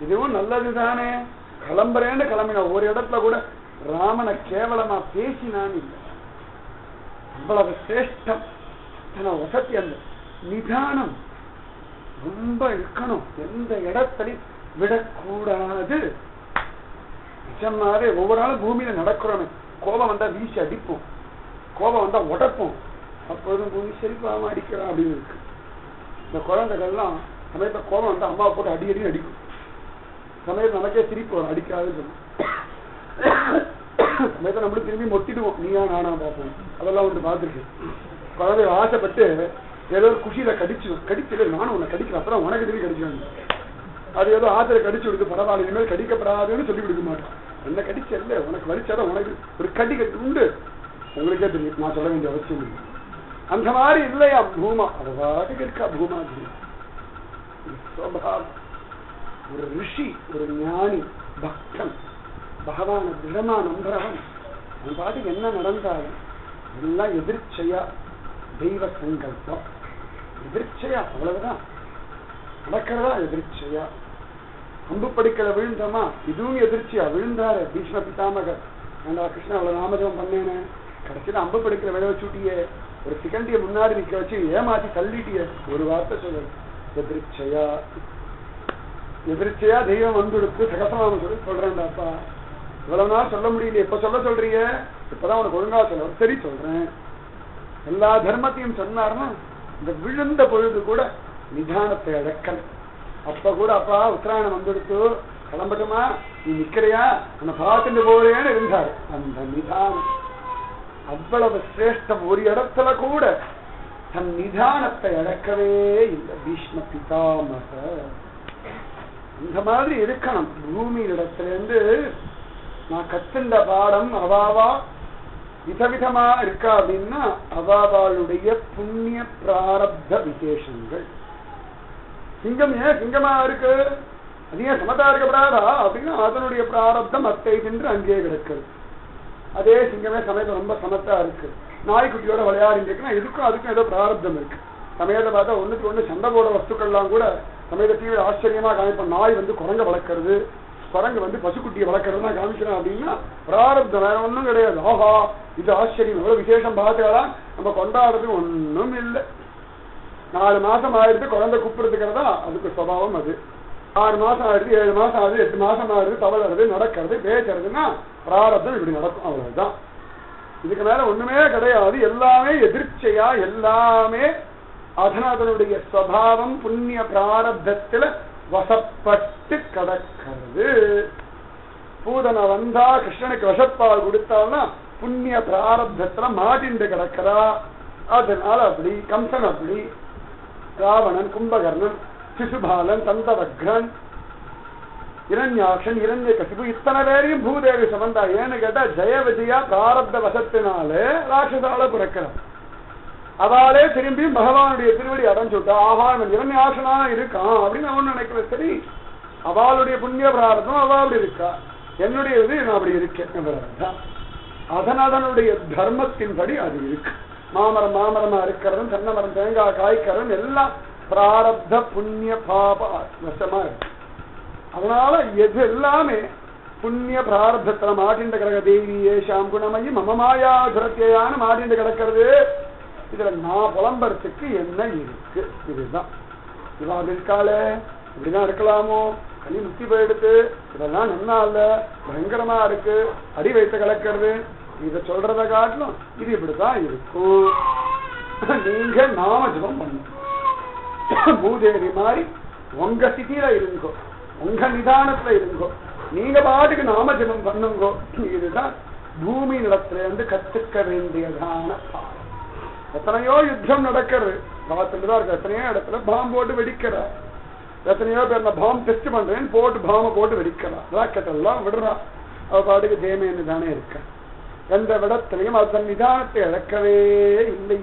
இதுவும் நல்லதுதானே. கிளம்புறேன்னு கிளம்பின ஒரு இடத்துல கூட ராமனை கேவலமா பேசினான்னு இல்லை. அவ்வளவு சிரேஷ்டம், வசதி, அந்த நிதானம் ரொம்ப இருக்கணும். எந்த இடத்துலையும் விடக்கூடாது. நிஜமாவே ஒவ்வொரு நாளும் பூமியில நடக்கிறோமே, கோபம் வந்தா வீசி அடிப்போம், கோபம் வந்தா உடைப்போம், அப்போதும் பூமி செழிப்பாம அடிக்கிறோம் அப்படின்னு இருக்கு. இந்த குழந்தைகள்லாம் சமயத்துல கோபம் வந்தா அம்மாவை போட்டு அடி அடி அடிக்கும். சமயத்தில் நமக்கே சிரிப்பு வரும், அடிக்காதுன்னு சொல்லும். சமயத்தை நம்மளும் திரும்பி மொட்டிடுவோம், நீயா நானா பார்ப்போம். அதெல்லாம் ஒன்று பார்த்துருக்கேன். குழந்தை ஆசைப்பட்டு ஏதோ ஒரு குஷியில கடிச்சு நானும் உன்னை கடிக்கிறேன், அப்புறம் உனக்கு திரும்பி கடிச்சாங்க. அது ஏதோ ஆத்திர கடிச்சு விடுது, பரவாயில்ல இனிமேல் கடிக்கப்படாதுன்னு சொல்லி கொடுக்க மாட்டேன். என்ன கடிச்சல்ல, உனக்கு வலிச்சாதான் உனக்கு ஒரு கடி உண்டு, உங்களுக்கே தெரியும், நான் சொல்ல வேண்டிய அவசியம் இல்லை. அந்த மாதிரி இல்லையா பூமா, அது பாட்டுக்கு இருக்கா பூமா. ஒரு ரிஷி, ஒரு ஞானி, பக்தன், பகவான திடமா நம்புறவன், அவன் பாட்டுக்கு என்ன நடந்தாலும் எல்லாம் எதிர்ச்சையா, தெய்வ சங்கல்பம் எதிர்ச்சையா, அவ்வளவுதான் நடக்கிறதா எதிர்ச்சையா. அம்பு படிக்கல விழுந்தமா, இதுவும் எதிர்ச்சியா விழுந்தாரு பீஷ்ம பிதாமகர். ஏண்டா கிருஷ்ணா அவ்வளவு நாமஜபம் பண்ணேன்னு கடைசியில அம்பு படிக்கல விழ வச்சுட்டியே, ஒரு சிகண்டிய முன்னாடி நிக்க வச்சு ஏமாத்தி தள்ளிட்டிய, ஒரு வார்த்தை சொல்லு எதிர்ச்சையா. எதிர்ச்சையா தெய்வம் வந்துடுத்து சகசநாமம் சொல்லி சொல்றேன்டாப்பா. இவ்வளவு நாள் சொல்ல முடியல, எப்ப சொல்றீங்க, இப்பதான் உனக்கு ஒழுங்கா சொல்ல. சரி சொல்றேன். எல்லா தர்மத்தையும் சொன்னார்னா இந்த விழுந்த பொழுது கூட நிதானத்தை அடக்கல். அப்ப கூட அப்பா உத்தராயணம் வந்துடுத்து, கிளம்பட்டுமா, நீ நிக்கிறையா, உன்னை பார்த்துட்டு போறேன்னு இருந்தார். அந்த நிதானம் அவ்வளவு சிரேஷ்டம். ஒரு இடத்துல கூட தன் நிதானத்தை அடக்கவே இல்லை பீஷ்ம பிதாமக. இந்த மாதிரி இருக்கணும். பூமி இடத்துல இருந்து நான் கத்துண்ட பாடம் அவாவா விதவிதமா இருக்கா அப்படின்னா அவாவாளுடைய புண்ணிய பிராரப்த விசேஷங்கள். சிங்கம் ஏன் சிங்கமா இருக்கு, அது ஏன் சமத்தா இருக்கப்படாதா அப்படின்னா அதனுடைய பிராரப்தம் அத்தை என்று அங்கே கிடக்குது. அதே சிங்கமே சமயத்தை ரொம்ப சமத்தா இருக்கு, நாய்க்குட்டியோட விளையாடிட்டு இருக்குன்னா இதுக்கும் அதுக்கும் ஏதோ பிராரப்தம் இருக்கு. சமயத்தை பார்த்தா ஒண்ணுக்கு ஒண்ணு சண்டை போட வஸ்துக்கள்லாம் கூட சமயத்தை டிவி ஆச்சரியமா காமிப்போம். நாய் வந்து குரங்க வளர்க்கறது, குரங்கு வந்து பசுக்குட்டியை வளர்க்கறதுனா காமிக்கிறோம் அப்படின்னா பிராரப்தம் வேற ஒண்ணும் கிடையாது. ஆஹா இது ஆச்சரியம், எவ்வளவு விசேஷம் பார்த்துக்கலாம், நம்ம கொண்டாடுறது ஒண்ணும் இல்லை. 4 மாசம் ஆயிடுது குழந்தை கூப்பிடுறதுக்கிறதா அதுக்கு சுபாவம். அது 6 மாசம் ஆயிடுது, 7 மாசம் ஆகுது, 8 மாசம் ஆகுது, தவளறது நடக்கிறது பேசுறதுன்னா பிராரப்தம் இப்படி நடக்கும், அவ்வளவுதான். இதுக்கு மேல ஒண்ணுமே கிடையாது. எல்லாமே எதிர்ச்சையா, எல்லாமே அதனுடைய சுபாவம் புண்ணிய பிராரப்தத்துல வசப்பட்டு கிடக்கிறது. பூதனை வந்தா கிருஷ்ணனுக்கு வசப்பால் கொடுத்தால்னா புண்ணிய பிராரப்தத்துல மாட்டிண்டு கிடக்கிறா. அதனால அப்படி கம்சன், அப்படி ராவணன், கும்பகர்ணன், சிசுபாலன், தந்தவக்ரன், இரண்யாக்ஷன், இரண்யகசிபு, இத்தனை பேரையும் பூதேவி சமந்தா. ஏன்னு கேட்டா ஜெய விஜயா பிராரப்த வசத்தினாலே ராட்சசால பிறக்கிறார். அவளே திரும்பி பகவானுடைய திருவடி அடைஞ்சுட்டா. ஆஹா இவன் இரண்யாக்ஷனா இருக்கான் அப்படின்னு அவன் நினைக்கிறது. சரி, அவளுடைய புண்ணிய பிராரதம் அவள் இருக்கா, என்னுடைய இது நான் அப்படி இருக்கேன். அதனுடைய தர்மத்தின்படி அது இருக்கு. மாமரம் மாமரமா இருக்கிறதும், தென்னை மரம் தேங்காய் காய்க்கிறதும் எல்லாம் பிராரப்த புண்ணிய பாப வசமா இருக்கு. அதனால எது எல்லாமே புண்ணிய பிராரப்தத்துல மாட்டின்ற கிடக்க தேவி ஏஷாம் குணமயி மமமாயா துரத்தியான மாட்டின்று கிடக்கிறது. இதுல நான் புலம்பறதுக்கு என்ன இருக்கு? இதுதான் இவா இருக்காளே, இப்படிதான் இருக்கலாமோ, கனி முத்தி போயிடுத்து, இதெல்லாம் நல்லா இல்ல, பயங்கரமா இருக்கு, அடி வைத்து கலக்கிறது, இத சொல்றத காட்டிலும் இது இப்படிதான் இருக்கும். நீங்க நாம ஜபம் பண்ணு, பூதேவி மாதிரி உங்க ஸ்திதியில இருங்கோ, உங்க நிதானத்துல இருங்கோ, நீங்க பாட்டுக்கு நாம ஜபம் பண்ணுங்கோ. இதுதான் பூமி நிலத்துல இருந்து கத்துக்க வேண்டியதான பாடம். எத்தனையோ யுத்தம் நடக்கிறது, பார்த்துட்டுதான் இருக்கு. எத்தனையோ இடத்துல பாம் போட்டு வெடிக்கிற, எத்தனையோ பேர் நான் பாம் டெஸ்ட் பண்றேன்னு போட்டு பாம போட்டு வெடிக்கிறா, ராக்கெட் எல்லாம் விடுறா. அவ பாட்டுக்கு ஜெயமேன்னு தானே இருக்க. எந்த விடத்திலையும் அதன் நிதானத்தை இழக்கவே இல்லை.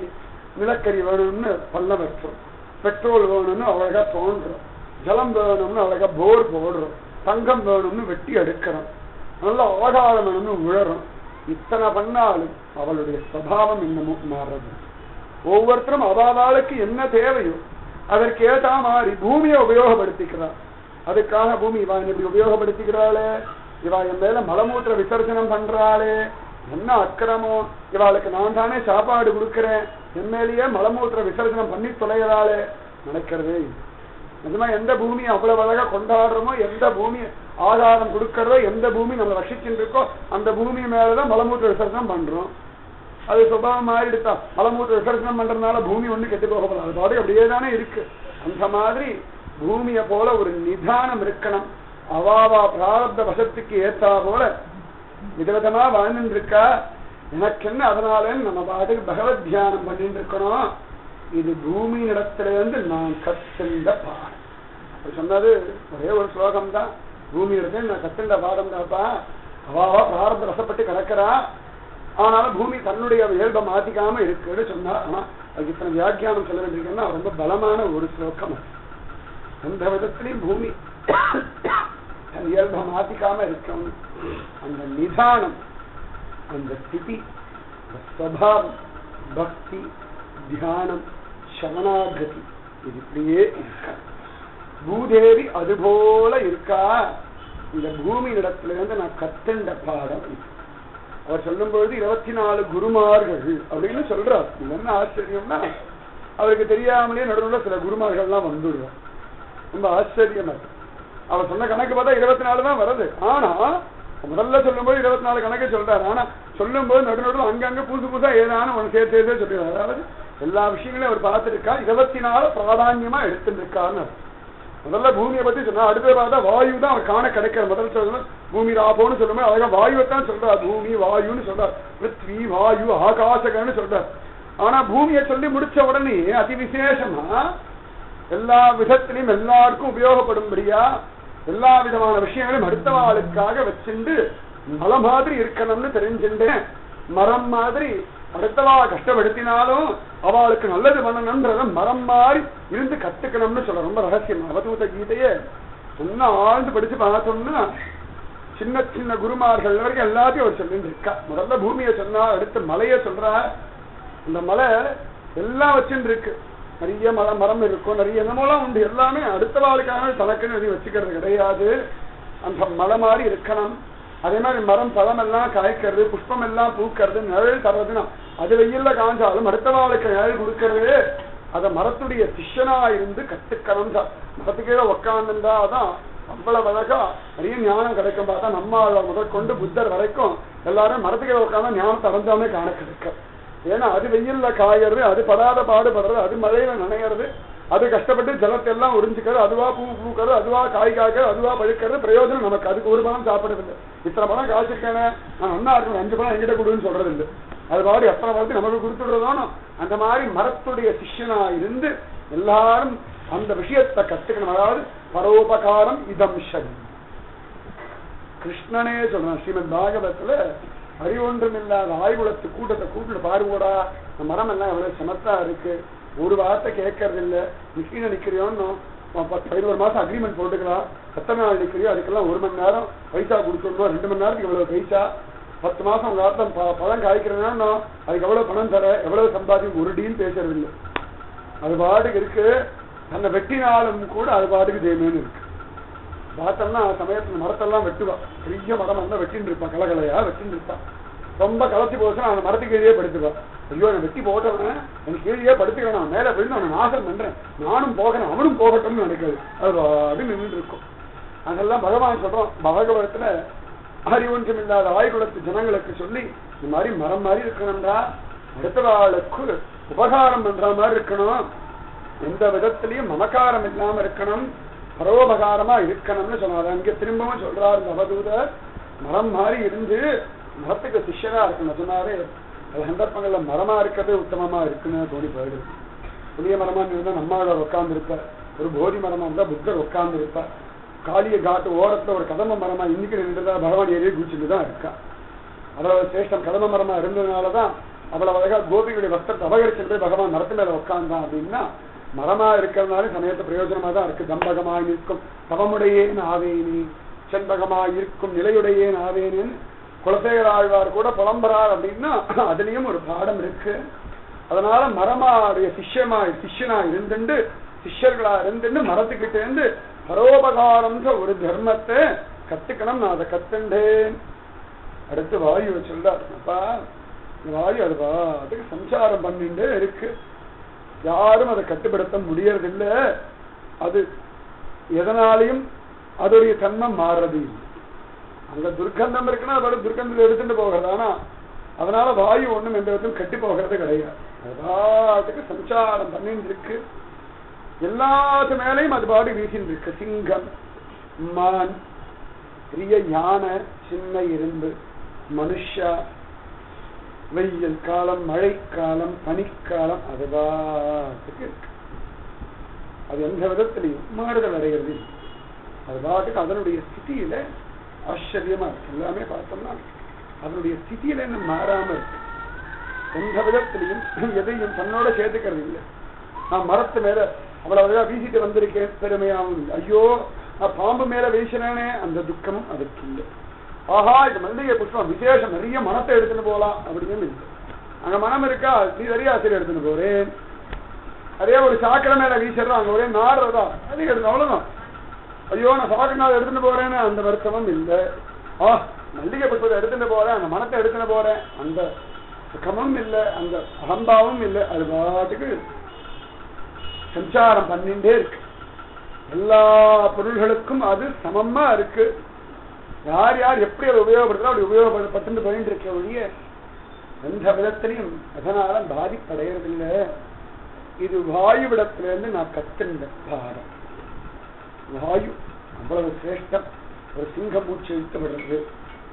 நிலக்கரி வேணும்னு பல்ல வைக்கிறோம், பெட்ரோல் வேணும்னு அழகா தோன்றோம், ஜலம் வேணும்னு அழகா போர் போடுறோம், தங்கம் வேணும்னு வெட்டி எடுக்கிறோம், நல்ல ஆகாரம் வேணும்னு உழறோம். இத்தனை பண்ணாலும் அவளுடைய சுபாவம் இன்னமும் மாறுறது. ஒவ்வொருத்தரும் அவாவாளுக்கு என்ன தேவையோ அதற்கு ஏற்ற மாதிரி பூமியை உபயோகப்படுத்திக்கிறார். அதுக்காக பூமி இவா இப்படி உபயோகப்படுத்திக்கிறாளே, இவா என் மேல மலமூத்திர விசர்ஜனம் பண்றாளே, என்ன அக்கிரமோ, இவாளுக்கு நான் தானே சாப்பாடு கொடுக்கிறேன், என் மேலேயே மலமூத்திர விசர்ஜனம் பண்ணி தொலைகிறாளே நினைக்கிறதே. நிஜமா எந்த பூமி அவ்வளவு அழகா கொண்டாடுறோமோ, எந்த பூமி ஆதாரம் கொடுக்கறதோ, எந்த பூமி நம்ம ரசிச்சுட்டு இருக்கோ அந்த பூமி மேலதான் மலமூத்திர விசர்ஜனம் பண்றோம். அது சுபாவம் மாறிடுத்தா. மலமூத்திர விசர்ஜனம் பண்றதுனால பூமி ஒண்ணு கெட்டு போகப்படாது, அது பாடு அப்படியே தானே இருக்கு. அந்த மாதிரி பூமிய போல ஒரு நிதானம் இருக்கணும். அவாவா பிராரப்த வசத்துக்கு ஏற்றா போல விதவிதமா வாழ்ந்துட்டு இருக்கா. எனக்கு என்ன அதனால நம்ம பாட்டுக்கு பகவத் தியானம் பண்ணிட்டு இருக்கணும். இது பூமி இடத்துல இருந்து நான் கத்துண்ட பாடம் சொன்னது ஒரே ஒரு ஸ்லோகம் தான். பூமி இடத்துல நான் கத்துண்ட பாடம் தான்ப்பா. அவாவா பிராரப்த வசப்பட்டு கிடக்கிறா, ஆனாலும் பூமி தன்னுடைய இயல்பை மாத்திக்காம இருக்குன்னு சொன்னா. ஆனா அதுக்கு இத்தனை வியாக்கியானம் சொல்ல வேண்டியிருக்கேன்னா ரொம்ப பலமான ஒரு ஸ்லோகம். அந்த விதத்திலையும் பூமி தன் இயல்பை மாத்திக்காம இருக்கணும். அந்த நிதானம், அந்த ஸ்திதி, அந்த ஸ்வபாவம், பக்தி, தியானம், சரணாகதி, இது இப்படியே இருக்கா. பூதேவி அதுபோல இருக்கா. இந்த பூமி இடத்துல இருந்து நான் கத்துண்ட பாடம். அவர் சொல்லும் பொழுது 24 குருமார்கள் அப்படின்னு சொல்றார். இது என்ன ஆச்சரியம்னா அவருக்கு தெரியாமலே நடுவில் சில குருமார்கள்லாம் வந்துடுறார். ரொம்ப ஆச்சரியமா இருக்கு. அவர் சொன்ன கணக்கு பார்த்தா 24 தான் வருது. ஆனா முதல்ல சொல்லும் போது 24 கணக்கு சொல்றாரு. ஆனா சொல்லும் போது நடுநடுவில் அங்கங்க புதுசா ஏதான ஒன்று சேர்த்தே சொல்லிடுறாரு. அதாவது எல்லா விஷயங்களையும் அவர் பார்த்துருக்கா. 24 பிராதான்யமா எடுத்துட்டு இருக்காருன்னு. முதல்ல பூமியை பத்தி சொன்னா, அடுத்த பார்த்தா வாயு தான் அவர் காண கிடைக்கிற. முதல் சொல்ல பூமி ராபோன்னு சொல்லும்போது அழகா வாயுவைத்தான் சொல்றார். பூமி வாயுன்னு சொல்றார், பிருத்வி வாயு ஆகாசகன்னு சொல்றார். ஆனா பூமியை சொல்லி முடிச்ச உடனே அதி விசேஷமா எல்லா விதத்திலையும் எல்லாருக்கும் உபயோகப்படும்படியா எல்லா விதமான விஷயங்களையும் அடுத்தவாளுக்காக வச்சுண்டு மலை மாதிரி இருக்கணும்னு தெரிஞ்சுட்டேன். மரம் மாதிரி அடுத்தவா கஷ்டப்படுத்தினாலும் அவளுக்கு நல்லது பண்ணணும்ன்றத மரம் மாதிரி இருந்து கத்துக்கணும்னு சொல்ற. ரொம்ப ரகசியம். அவதூத கீதையே இன்னும் ஆழ்ந்து படிச்சு பார்த்தோம்னா சின்ன சின்ன குருமார்கள் வரைக்கும் எல்லாத்தையும் அவர் சொல்லிட்டு இருக்கா. முதல்ல பூமியை சொன்னா, அடுத்த மலையை சொல்றா. இந்த மலை எல்லாம் வச்சுட்டு இருக்கு. நிறைய மரம் இருக்கும், நிறைய என்னமோலாம் உண்டு. எல்லாமே அடுத்த வாழ்க்காக தனக்குன்னு எதையும் வச்சுக்கிறது கிடையாது. அந்த மலை மாதிரி இருக்கணும். அதே மாதிரி மரம் பழம் எல்லாம் காய்க்கிறது, புஷ்பம் எல்லாம் பூக்கிறது, நிழல் தர்றதுன்னா அது வெயில்ல காஞ்சாலும் அடுத்த நாளுக்கு நிழல் கொடுக்கறது. அத மரத்துடைய சிஷ்யனா இருந்து கத்துக்கணும். மரத்துக்கீழே உட்காந்துருந்தா தான் அவ்வளவு அழகா நிறைய ஞானம் கிடைக்கும். பார்த்தா நம்ம முதற்கொண்டு புத்தர் வரைக்கும் எல்லாரும் மரத்துக்கீழே உட்காந்தா ஞானத்தை அடைஞ்சாமே காண கிடைக்கும். ஏன்னா அது வெயில்ல காயறது, அது படாத பாடுபடுறது, அது மழையில நனைகிறது, அது கஷ்டப்பட்டு ஜலத்தை எல்லாம் உறிஞ்சிக்கிறது, அதுவா பூ பூக்கிறது, அதுவா காய் காய்க்கிறது, அதுவா பழுக்கிறது. பிரயோஜனம் நமக்கு அதுக்கு ஒரு பணம் சாப்பிடுறதில்லை. இத்தனை பணம் காய்ச்சிருக்கேனே நான் ஒன்னா இருக்கணும், 5 பணம் எங்கிட்ட கொடுன்னு சொல்றது இல்லை. அது பாடு எத்தனை பணத்தை நமக்கு கொடுத்துடுறதானோ அந்த மாதிரி மரத்துடைய சிஷ்யனா இருந்து எல்லாரும் அந்த விஷயத்தை கத்துக்கணும். அதாவது பரோபகாரம் இதம் சரி. கிருஷ்ணனே சொல்றான் ஸ்ரீமத் பாகவத்துல, அறிவொன்றும் இல்லாத ஆய்வுலத்து கூட்டத்தை கூட்டிட்டு பாருங்கூடா, இந்த மரம் எல்லாம் எவ்வளவு சமத்தா இருக்கு, ஒரு வார்த்தை கேட்கறது இல்லை, நிக்கிற நிக்கிறியோன்னு 11 மாசம் அக்ரிமெண்ட் போட்டுக்கலாம், எத்தனை நாள் நிக்கிறியோ அதுக்கெல்லாம் 1 மணி நேரம் பைசா கொடுத்துடணும், 2 மணி நேரத்துக்கு இவ்வளவு பைசா, 10 மாசம் உங்க ஆத்தம் பழம் காய்க்கிறதுனா அதுக்கு எவ்வளவு பணம் தர, எவ்வளவு சம்பாதிக்கும், ஒரு டீல் பேசுறது இல்லை. அது பாட்டுக்கு இருக்கு. அந்த வெட்டினாலும் கூட அது பாட்டுக்கு ஜெயமேன்னு இருக்கு. பார்த்தோம்னா சமயத்துல மரத்தெல்லாம் வெட்டுவா, பெரிய மரம் வந்தா வெட்டின்னு இருப்பான், கலகலையா வெட்டின்னு இருப்பான். ரொம்ப கலச்சி போச்சுன்னா அந்த மரத்துக்கு கீழே படுத்துவா. ஐயோ நான் வெட்டி போட்டவன் எனக்கு கீழே படுத்துக்கிறேன், நான் மேல விழுந்து அவனை நாசம் பண்றேன், நானும் போகிறேன் அவனும் போகட்டும்னு நினைக்கிறது. அது அப்படி நின்று இருக்கும். அதெல்லாம் பகவான் சொல்றோம் பாகவதத்துல, அறிவொன்றும் இல்லாத ஆய்குலத்து ஜனங்களுக்கு சொல்லி இந்த மாதிரி மரம் மாதிரி இருக்கணும்டா, அடுத்த ஆளுக்கு உபகாரம் பண்ற மாதிரி இருக்கணும், எந்த விதத்திலையும் மமக்காரம் இல்லாம இருக்கணும், பரோபகாரமா இருக்கணும்னு சொன்னார். அங்க திரும்பவும் சொல்றாரு அவதூதர், மரம் மாதிரி இருந்து மரத்துக்கு சிஷ்யனா இருக்கணும் சொன்னாரு. அது சந்தர்ப்பங்கள்ல மரமா இருக்கிறது உத்தமமா இருக்குன்னு தோணி போயிடுது. புளிய மரமா இருந்தா நம்மளோட உட்கார்ந்து இருப்பார், ஒரு போதி மரமா இருந்தா புத்தர் உட்கார்ந்து இருப்பார், காளிய காட்டு ஓரத்துல ஒரு கதம்ப மரமா இன்னைக்கு நின்றுதா பகவான் ஏரியை குடிச்சுட்டுதான் இருக்கா. அவ்வளவு சேஷ்டம் கதம்ப மரமா இருந்ததுனாலதான் அவ்வளவு அழகா கோபிகளுடைய வஸ்திரத்தை அபகரிச்சுட்டு பகவான் மரத்து மேல உட்கார்ந்தான். அப்படின்னா மரமா இருக்கிறதுனால சமயத்து பிரயோஜனமா தான் இருக்கு. தம்பகமாய் நிற்கும் தவமுடையேன் ஆவேனி, செண்பகமாய் இருக்கும் நிலையுடையேன் ஆவேனேன்னு குலசேகர ஆழ்வார் கூட புலம்புறார். அப்படின்னா அதுலயும் ஒரு பாடம் இருக்கு. அதனால மரமாடைய சிஷ்யனா இருந்துட்டு சிஷ்யர்களா இருந்துட்டு மரத்துக்கிட்ட இருந்து பரோபகாரம்ன்ற ஒரு தர்மத்தை கத்துக்கணும். நான் அதை கத்துண்டேன். அடுத்து வாயு சொல்றாருப்பா, வாயு அதுக்கு சஞ்சாரம் பண்ணிட்டே இருக்கு, யாரும் அதை கட்டுப்படுத்த முடியறதில்லை. அது எதனாலையும் அதோடைய தன்மை மாறுறது இல்லை. அங்க துர்க்கந்தம் இருக்குன்னா அதோட துர்க்கந்தத்தில் எடுத்துட்டு போகிறது. ஆனா அதனால வாயு ஒண்ணும் எந்த விதத்திலும் கட்டி போகிறது கிடையாது. எல்லாத்துக்கும் சஞ்சாரம் பண்ணிட்டு இருக்கு, எல்லாத்து மேலையும் அது பாடு வீசின்னு இருக்கு. சிங்கம், மான், பெரிய யானை, சின்ன இரும்பு, மனுஷா, வெயில் காலம், மழைக்காலம், பனிக்காலம், அது பாட்டுக்கு இருக்கு. அது எந்த விதத்திலையும் மாறுதல் அடைகிறது. அது பாட்டுக்கு அதனுடைய ஸ்திதியில ஆச்சரியமா இருக்கு. எல்லாமே பார்த்தோம்னா அதனுடைய ஸ்திதியில என்ன மாறாம இருக்கு. எந்த விதத்திலையும் எதையும் தன்னோட சேர்த்துக்கிறது இல்லை. நான் மரத்து மேல அவ்வளவு வீசிட்டு வந்திருக்கேன் பெருமையாவும் இல்லை. ஐயோ நான் பாம்பு மேல வீசினேனே அந்த துக்கமும் அதுக்கு இல்லை. ஆஹா இது மல்லிகை புஷ்பம் விசேஷம், நிறைய மனத்தை எடுத்துன்னு போலாம் அப்படின்னு இல்லை. அங்க மனம் இருக்கா, நீ நிறைய ஆசிரியர் எடுத்துன்னு போறேன். அதே ஒரு சாக்கடை மேல வீசுறோம், அங்க ஒரே நாடுறதா அது எடுத்து அவ்வளவுதான். ஐயோ நான் சாக்கடை நாள் எடுத்துட்டு போறேன்னு அந்த வருத்தமும் இல்லை. மல்லிகை புஷ்பத்தை எடுத்துட்டு போறேன், அந்த மனத்தை எடுத்துட்டு போறேன் அந்த சுகமும் இல்லை, அந்த அகம்பாவும் இல்லை. அது பாட்டுக்கு சஞ்சாரம் பண்ணிட்டே இருக்கு. எல்லா பொருள்களுக்கும் அது சமமா இருக்கு. யார் யார் எப்படி அதை உபயோகப்படுத்தலாம் அப்படி உபயோகப்பட்டு போயிட்டு இருக்க ஒழிய எந்த விதத்திலையும் அதனால பாதிப்படையறதில்லை. இது வாயுவிடத்திலிருந்து நான் கத்துண்ட பாடம். வாயு அவ்வளவு சிரேஷ்டம். ஒரு சிங்க மூச்சை இழுத்து விடுறது,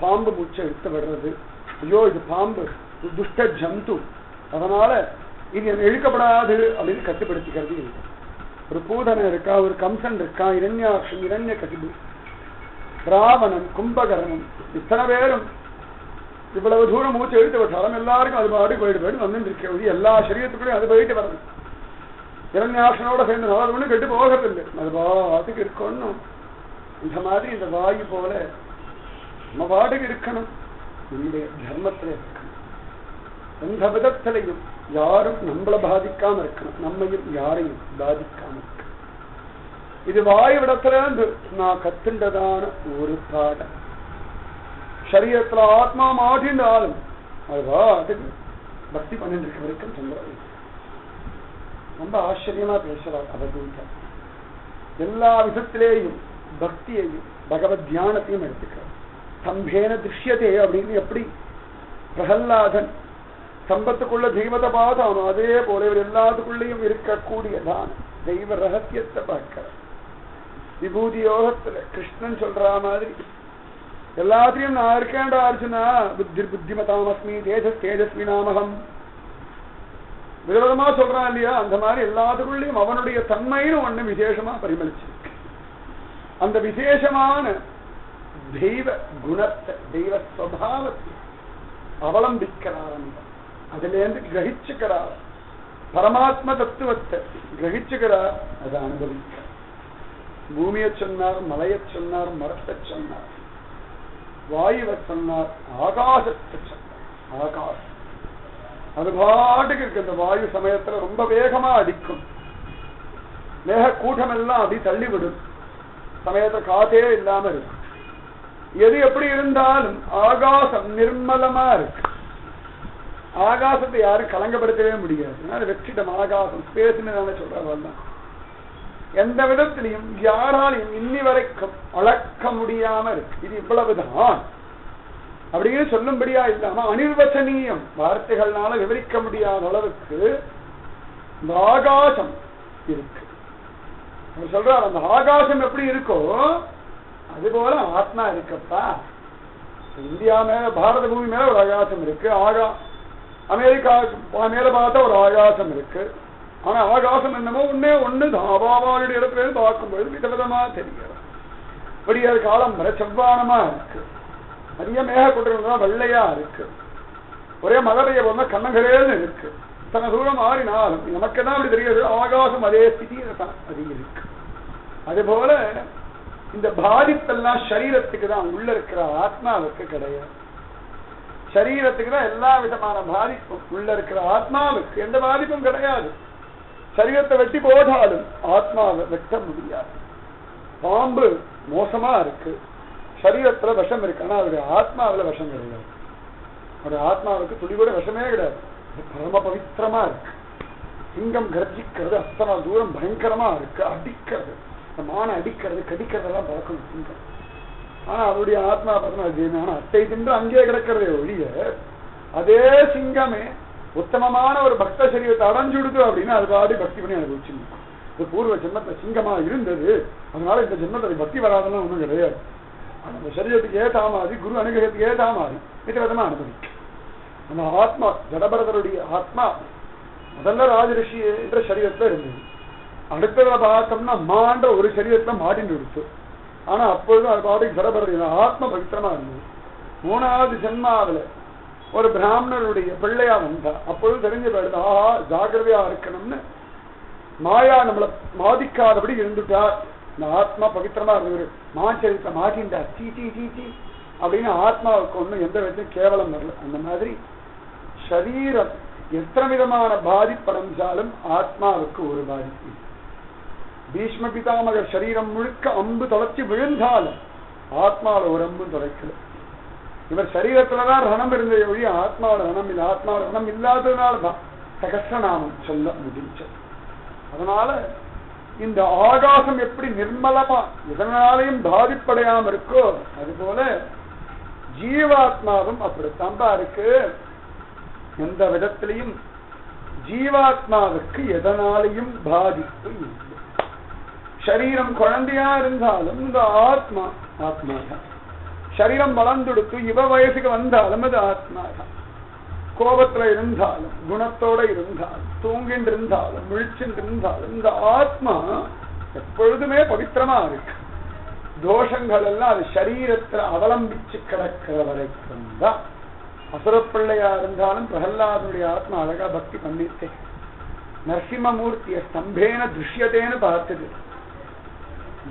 பாம்பு மூச்சை இழுத்து விடுறது. ஐயோ இது பாம்பு துஷ்ட ஜந்து, அதனால இது இழுக்கப்படாது அப்படின்னு கட்டுப்படுத்திக்கிறது இல்லை. ஒரு பூதனை இருக்கா, ஒரு கம்சன் இருக்கா, இரண்யாட்சம், இரண்ய கசிபு, ராவணன், கும்பகரணன், இத்தனை பேரும் இவ்வளவு தூரம் மூச்சு எழுத்து விட்டாலும் எல்லாருக்கும் அது பாடி போயிட்டு வந்து இருக்க. எல்லா சரீரத்துக்குள்ளேயும் அது போயிட்டு வரது. இரண்யாசனோட சேர்ந்து நாலு ஒண்ணு கெட்டு போகிறதில்லை. அது பாட்டுக்கு இருக்கணும். இந்த மாதிரி இந்த வாயு போல நம்ம பாட்டுக்கு இருக்கணும், நம்முடைய தர்மத்துல இருக்கணும். எந்த விதத்திலையும் யாரும் நம்மளை பாதிக்காம இருக்கணும், நம்மையும் யாரையும் பாதிக்காம இருக்கணும். இது வாயுவிடத்துல இருந்து நான் கத்துண்டதான ஒரு பாடம். சரீரத்துல ஆத்மா மாட்டின்றாலும் அது பாட்டுக்கு பக்தி பண்ணிட்டு இருக்க வரைக்கும் சொல்றாரு. ரொம்ப ஆச்சரியமா பேசுறார் அவதூத. எல்லா விதத்திலேயும் பக்தியையும் பகவத் தியானத்தையும் எடுத்துக்கிறார். ஸ்தம்பேன திருஷ்யத்தே அப்படின்னு எப்படி பிரகல்லாதன் ஸ்தம்பத்துக்குள்ள தெய்வத்தை பார்த்தானோ அதே போல இவர் எல்லாத்துக்குள்ளேயும் இருக்கக்கூடியதான் தெய்வ ரகசியத்தை பார்க்கிறார். விபூதி யோகத்துல கிருஷ்ணன் சொல்ற மாதிரி எல்லாத்தையும் நான் இருக்கேன்டா அர்ஜுனா, புத்தி புத்திமதாமஸ்மி தேஜஸ் தேஜஸ்வி நாமகம் விதவிதமா சொல்றான் இல்லையா, அந்த மாதிரி எல்லாத்துக்குள்ளேயும் அவனுடைய தன்மைன்னு ஒண்ணு விசேஷமா பரிமளிச்சிருக்கு. அந்த விசேஷமான தெய்வ குணத்தை தெய்வ ஸ்வபாவத்தை அவலம்பிக்கிறார். அதுல இருந்து கிரகிச்சுக்கிறார். பரமாத்ம தத்துவத்தை கிரகிச்சுக்கிறார். அதை அனுபவிக்கிறார். பூமியை சொன்னார், மலையை சொன்னார், மரத்தை சொன்னார், வாயுவை சொன்னார், ஆகாசத்தை சொன்னார். ஆகாசம் அது பாட்டுக்கு இருக்கு. அந்த வாயு சமயத்துல ரொம்ப வேகமா அடிக்கும். மேக கூட்டம் எல்லாம் அப்படி தள்ளிவிடும். சமயத்துல காத்தே இல்லாம இருக்கும். எது எப்படி இருந்தாலும் ஆகாசம் நிர்மலமா இருக்கு. ஆகாசத்தை யாரும் கலங்கப்படுத்தவே முடியாது. வெற்றிடம் ஆகாசம் ஸ்பேஸ்ன்னு தானே சொல்றாங்க. எந்த விதத்திலையும் யாராலையும் இன்னி வரைக்கும் அளக்க முடியாம இருக்கு. இது இவ்வளவுதான் அப்படின்னு சொல்லும்படியா இல்லாம அனிர்வச்சனீயம், வார்த்தைகள்னால விவரிக்க முடியாத அளவுக்கு இந்த ஆகாசம் இருக்கு. அவர் சொல்றார், அந்த ஆகாசம் எப்படி இருக்கோ அதுபோல ஆத்மா இருக்கப்பா. இந்தியா மேல பாரத பூமி மேல ஒரு ஆகாசம் இருக்கு. அமெரிக்கா மேல பார்த்தா ஒரு ஆகாசம் இருக்கு. ஆனா ஆகாசம் என்னமோ ஒன்னே ஒண்ணுதான். அவாவாளுடைய இடத்துல இருந்து பார்க்கும்போது விதவிதமா தெரிகிறது. விடியற் காலம் வரை செவ்வானமா இருக்கு. நிறைய மேக கூட்டங்கள் வெள்ளையா இருக்கு. ஒரே மழை பெய்ய போனா கண்ணகரேன்னு இருக்கு. தன தூரம் மாறினாலும் நமக்கு தான் அப்படி தெரியாது. ஆகாசம் அதே ஸ்திதியில தான் அது இருக்கு. அதுபோல இந்த பாதிப்பெல்லாம் சரீரத்துக்கு தான், உள்ள இருக்கிற ஆத்மாவுக்கு கிடையாது. சரீரத்துக்கு தான் எல்லா விதமான பாதிப்பும், உள்ள இருக்கிற ஆத்மாவுக்கு எந்த பாதிப்பும் கிடையாது. சரீரத்தை வெட்டி போட்டாலும் ஆத்மாவை வெட்ட முடியாது. பாம்பு மோசமா இருக்கு, சரீரத்துல விஷம் இருக்கு. ஆனா அவருடைய ஆத்மாவில விஷம் கிடையாது. அவருடைய ஆத்மாவுக்கு துளி கூட விஷமே கிடையாது. பரம பவித்திரமா இருக்கு. சிங்கம் கர்ஜிக்கிறது அத்தனை தூரம் பயங்கரமா இருக்கு. அடிக்கிறது, மான அடிக்கிறது, கடிக்கிறதெல்லாம் பார்க்கணும் சிங்கம். ஆனா அவருடைய ஆத்மா பார்த்தோம்னா அட்டை தின்று அங்கே கிடக்கிறதே ஒழிய அதே சிங்கமே உத்தமமான ஒரு பக்த சரீரத்தை அடைஞ்சுடுது அப்படின்னா அது பாடி பக்தி பண்ணி அனுபவிச்சுருக்கும். இது பூர்வ ஜென்மத்துல சிங்கமா இருந்தது, அதனால இந்த ஜென்மத்தை பக்தி வராதெல்லாம் ஒண்ணும் கிடையாது. அந்த சரீரத்துக்கு ஏதா மாதிரி, குரு அனுகிரகத்துக்கு ஏதா மாதிரி விதவிதமா அனுபவிக்கும். அந்த ஆத்மா ஜடபரதருடைய ஆத்மா முதல்ல ராஜரிஷி என்ற சரீரத்துல இருந்தது. அடுத்தத பார்த்தோம்னா மாண்ட ஒரு சரீரத்துல மாட்டின்னு இருக்கு. ஆனா அப்பொழுதும் அது பாட்டுக்கு ஜடபரத ஆத்ம பவித்திரமா இருந்தது. மூணாவது ஜென்மாவில ஒரு பிராமணருடைய பிள்ளையா வந்தா அப்பொழுது தெரிஞ்சு போயிடுது, ஆஹா ஜாகிரதையா இருக்கணும்னு மாயா நம்மளை மாதிக்காதபடி இருந்துட்டா. இந்த ஆத்மா பவித்திரமா இருந்தது, மாச்சரித்த மாட்டின்டா சீ சீ சீ சீ அப்படின்னு ஆத்மாவுக்கு ஒண்ணும் எந்த விதத்தையும் கேவலம் வரல. அந்த மாதிரி சரீரம் எத்தனை விதமான பாதிப்படைஞ்சாலும் ஆத்மாவுக்கு ஒரு பாதிப்பு. பீஷ்ம பிதாமகர் சரீரம் முழுக்க அம்பு தொலைச்சி விழுந்தாலும் ஆத்மாவில் ஒரு அம்பும் தொலைக்கல. இவர் சரீரத்துலதான் ரணம் இருந்ததை ஒழிய ஆத்மாவோட ரணம் இல்லை. ஆத்மாவோட ரணம் இல்லாததுனாலதான் சகஸ்ரநாமம் சொல்ல முடிஞ்சது. அதனால இந்த ஆகாசம் எப்படி நிர்மலமா எதனாலையும் பாதிப்படையாம இருக்கோ அதுபோல ஜீவாத்மாவும் அப்படித்தான்பா இருக்கு. எந்த விதத்திலையும் ஜீவாத்மாவுக்கு எதனாலையும் பாதிப்பு இல்லை. சரீரம் குழந்தையா இருந்தாலும் இந்த ஆத்மா ஆத்மாதான். சரீரம் வளர்ந்துடுத்து இவ வயசுக்கு வந்தாலும் அது ஆத்மாதான். கோபத்துல இருந்தாலும், குணத்தோட இருந்தாலும், தூங்கின்று இருந்தாலும், முழிச்சுட்டு இருந்தாலும் இந்த ஆத்மா எப்பொழுதுமே பவித்திரமா இருக்கு. தோஷங்கள் எல்லாம் அது சரீரத்துல அவலம்பிச்சு கிடக்கிற வரைக்கும் தான். அசுரப்பிள்ளையா இருந்தாலும் பிரகல்லாதனுடைய ஆத்மா அழகா பக்தி பண்ணிட்டேன். நரசிம்மமூர்த்திய ஸ்தம்பேன திருஷ்யத்தேன்னு பார்த்தது.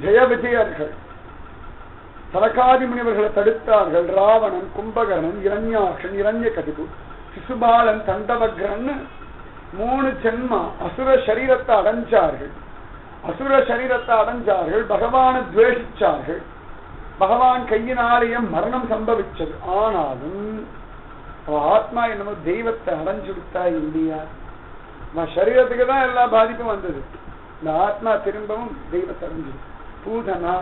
ஜெய விஜயர்கள் சரகாதி முனிவர்களை தடுத்தார்கள். ராவணன், கும்பகர்ணன், இரண்யாக்ஷன், இரண்ய கதிபு, சிசுபாலன், தண்டவக்ரன் 3 ஜென்மா அசுர சரீரத்தை அடைஞ்சார்கள். அசுர சரீரத்தை அடைஞ்சார்கள், பகவானை துவேஷிச்சார்கள், பகவான் கையினாலேயே மரணம் சம்பவிச்சது. ஆனாலும் ஆத்மா என்னமோ தெய்வத்தை அடைஞ்சு விட்டா இல்லையா? சரீரத்துக்கு தான் எல்லா பாதிப்பும் வந்தது. இந்த ஆத்மா திரும்பவும் தெய்வத்தை அடைஞ்சு. பூதனா,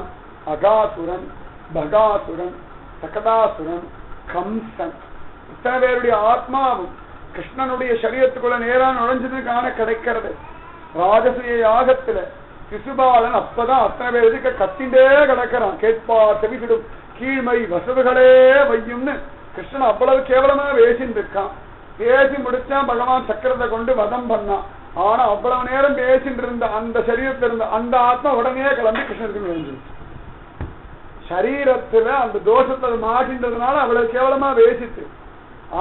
அகாசுரன், பகாசுரன், சகதாசுரன், கம்சன், இத்தனை பேருடைய ஆத்மாவும் கிருஷ்ணனுடைய சரீரத்துக்குள்ள நேரா நுழைஞ்சது காண கிடைக்கிறது. ராஜசூய யாகத்துல சிசுபாலன் அப்பதான் அத்தனை பேர் எதுக்க கத்திண்டே கிடக்கிறான். கேட்பா செவிகிடும் கீழ்மை வசவுகளே வையும்னு கிருஷ்ணன் அவ்வளவு கேவலமா பேசிட்டு இருக்கான். பேசி முடிச்சான், பகவான் சக்கரத்தை கொண்டு வதம் பண்ணான். ஆனா அவ்வளவு நேரம் பேசிட்டு இருந்த அந்த சரீரத்தில் இருந்த அந்த ஆத்மா உடனே கிளம்பி கிருஷ்ணருக்கு விழுந்துருச்சு. சரீரத்துல அந்த தோஷத்தை மாட்டின்றதுனால அவ்வளவு கேவலமா பேசிட்டு,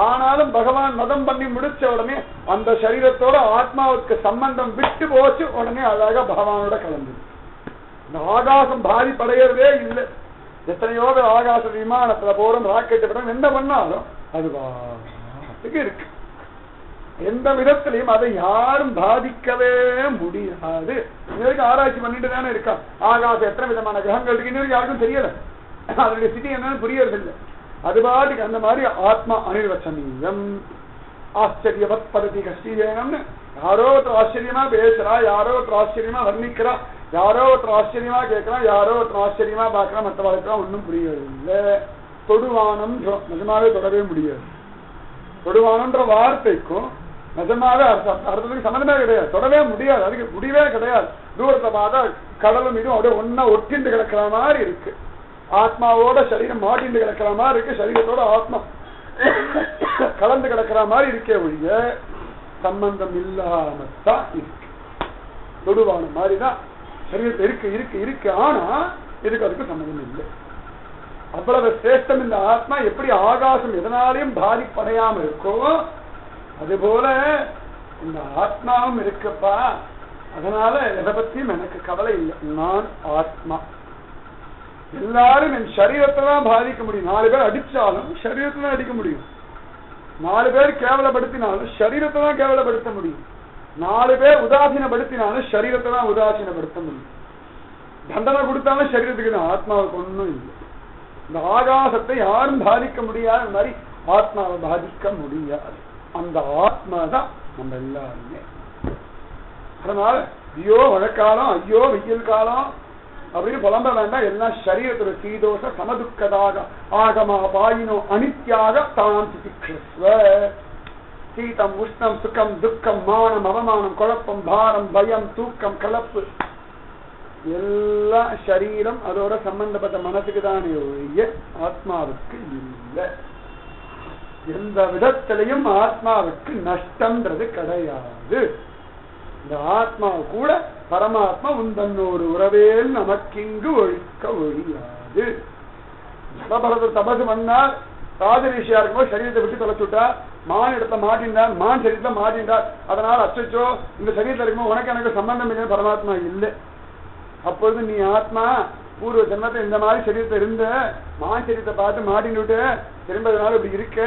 ஆனாலும் பகவான் மதம் பண்ணி முடிச்ச உடனே அந்த சரீரத்தோட ஆத்மாவுக்கு சம்பந்தம் விட்டு போச்சு. உடனே அழகா பகவானோட கலந்து இந்த ஆகாசம் பாதிப்படையறதே இல்லை. எத்தனையோ பேர் ஆகாச விமானத்துல போறோம், ராக்கெட் போறோம், என்ன பண்ணாலும் அது பாட்டுக்கு இருக்கு. எந்த விதத்திலையும் அதை யாரும் பாதிக்கவே முடியாது. இன்னைக்கு ஆராய்ச்சி பண்ணிட்டு தானே இருக்கா. ஆகாசம் எத்தனை விதமான கிரகங்கள் இருக்கு இன்னும் யாருக்கும் தெரியல. அதனுடைய ஸ்திதி என்னன்னு புரியறது இல்லை. அது பாட்டுக்கு அந்த மாதிரி ஆத்மா அனிர்வச்சனீயம் ஆச்சரியவத் பததி கஷ்டீயம்னு யாரோ ஒருத்தர் ஆச்சரியமா பேசுறா, யாரோ ஒருத்தர் ஆச்சரியமா வர்ணிக்கிறா, யாரோ ஒருத்தர் ஆச்சரியமா கேட்கலாம், யாரோ ஒருத்தர் ஆச்சரியமா பார்க்கலாம், மற்றவர்களுக்கு ஒன்றும் புரியவில்லை. தொடுவானம் நிஜமாவே தொடவே முடியாது. தொடுவானன்ற வார்த்தைக்கும் நிஜமாவே அர்த்தத்துக்கு சம்மந்தமே கிடையாது, தொடவே முடியாது, அதுக்கு முடிவே கிடையாது. தூரத்தை பார்த்தா கடலும் இதுவும் அப்படியே ஒன்னா ஒட்டிண்டு கிடக்கிற மாதிரி இருக்கு. ஆத்மாவோட சரீரம் மாட்டிண்டு கிடக்கிற மாதிரி இருக்கு, சரீரத்தோட ஆத்மா கலந்து கிடக்கிற மாதிரி இருக்கே ஒழிய சம்பந்தம் இல்லாமத்தான் இருக்கு. தொடுவான மாதிரிதான் சரீரத்தை இருக்கு இருக்கு இருக்கு, ஆனா இதுக்கு அதுக்கு சம்பந்தம் இல்லை. அவ்வளவு சிரேஷ்டம் இந்த ஆத்மா. எப்படி ஆகாசம் எதனாலையும் பாதிப்படையாம இருக்கோ அதுபோல இந்த ஆத்மாவும் இருக்குப்பா. அதனால எதை பத்தியும் எனக்கு கவலை இல்லை. நான் ஆத்மா. எல்லாரும் என் சரீரத்தை தான் பாதிக்க முடியும். 4 பேர் அடிச்சாலும் சரீரத்தை தான் அடிக்க முடியும். 4 பேர் கேவலப்படுத்தினாலும் சரீரத்தை தான் கேவலப்படுத்த முடியும். 4 பேர் உதாசீனப்படுத்தினாலும் சரீரத்தை தான் உதாசீனப்படுத்த முடியும். தண்டனை கொடுத்தாலும் சரீரத்துக்கு தான், ஆத்மாவுக்கு ஒன்றும் இல்லை. இந்த ஆகாசத்தை யாரும் பாதிக்க முடியாத மாதிரி ஆத்மாவை பாதிக்க முடியாது. அந்த ஆத்மா தான் நம்ம எல்லாருமே. அதனால ஐயோ மழைக்காலம், ஐயோ வெயில் காலம் அப்படின்னு புலம்ப வேண்டாம். எல்லாம் சரீரத்துல சீதோஷ சமதுக்கதாக ஆகமா பாயினோ அனித்யாக தான் திதிக்ஷஸ்வ. சீதம் உஷ்ணம் சுகம் துக்கம் மானம் அவமானம் குழப்பம் பாரம் பயம் தூக்கம் கலப்பு எல்லாம் சரீரம் அதோட சம்பந்தப்பட்ட மனசுக்கு தானே ஒழிய ஆத்மாவுக்கு இல்லை. எந்த விதத்திலையும் ஆத்மாவுக்கு நஷ்டம்ன்றது கிடையாது. இந்த ஆத்மா கூட பரமாத்மா உந்தன்னோடு உறவேல் நமக்கிங்கு ஒழிக்க ஒழியாது. ஜடபரதர் தபசு பண்ணார், ராஜரிஷியா இருக்கும்போது சரீரத்தை விட்டு தொலைச்சுட்டார். மான் இடத்தை மாட்டின்றார், மான் சரீரத்தை மாட்டின்றார். அதனால அச்சோ இந்த சரீரத்தில் இருக்கும்போது உனக்கு எனக்கு சம்பந்தம் இல்லை, பரமாத்மா இல்லை. அப்பொழுது நீ ஆத்மா பூர்வ ஜன்மத்தை இந்த மாதிரி சரீரத்தை இருந்த மான் சரீரத்தை பார்த்து மாட்டின்னுட்டு திரும்பதனால இப்படி இருக்க,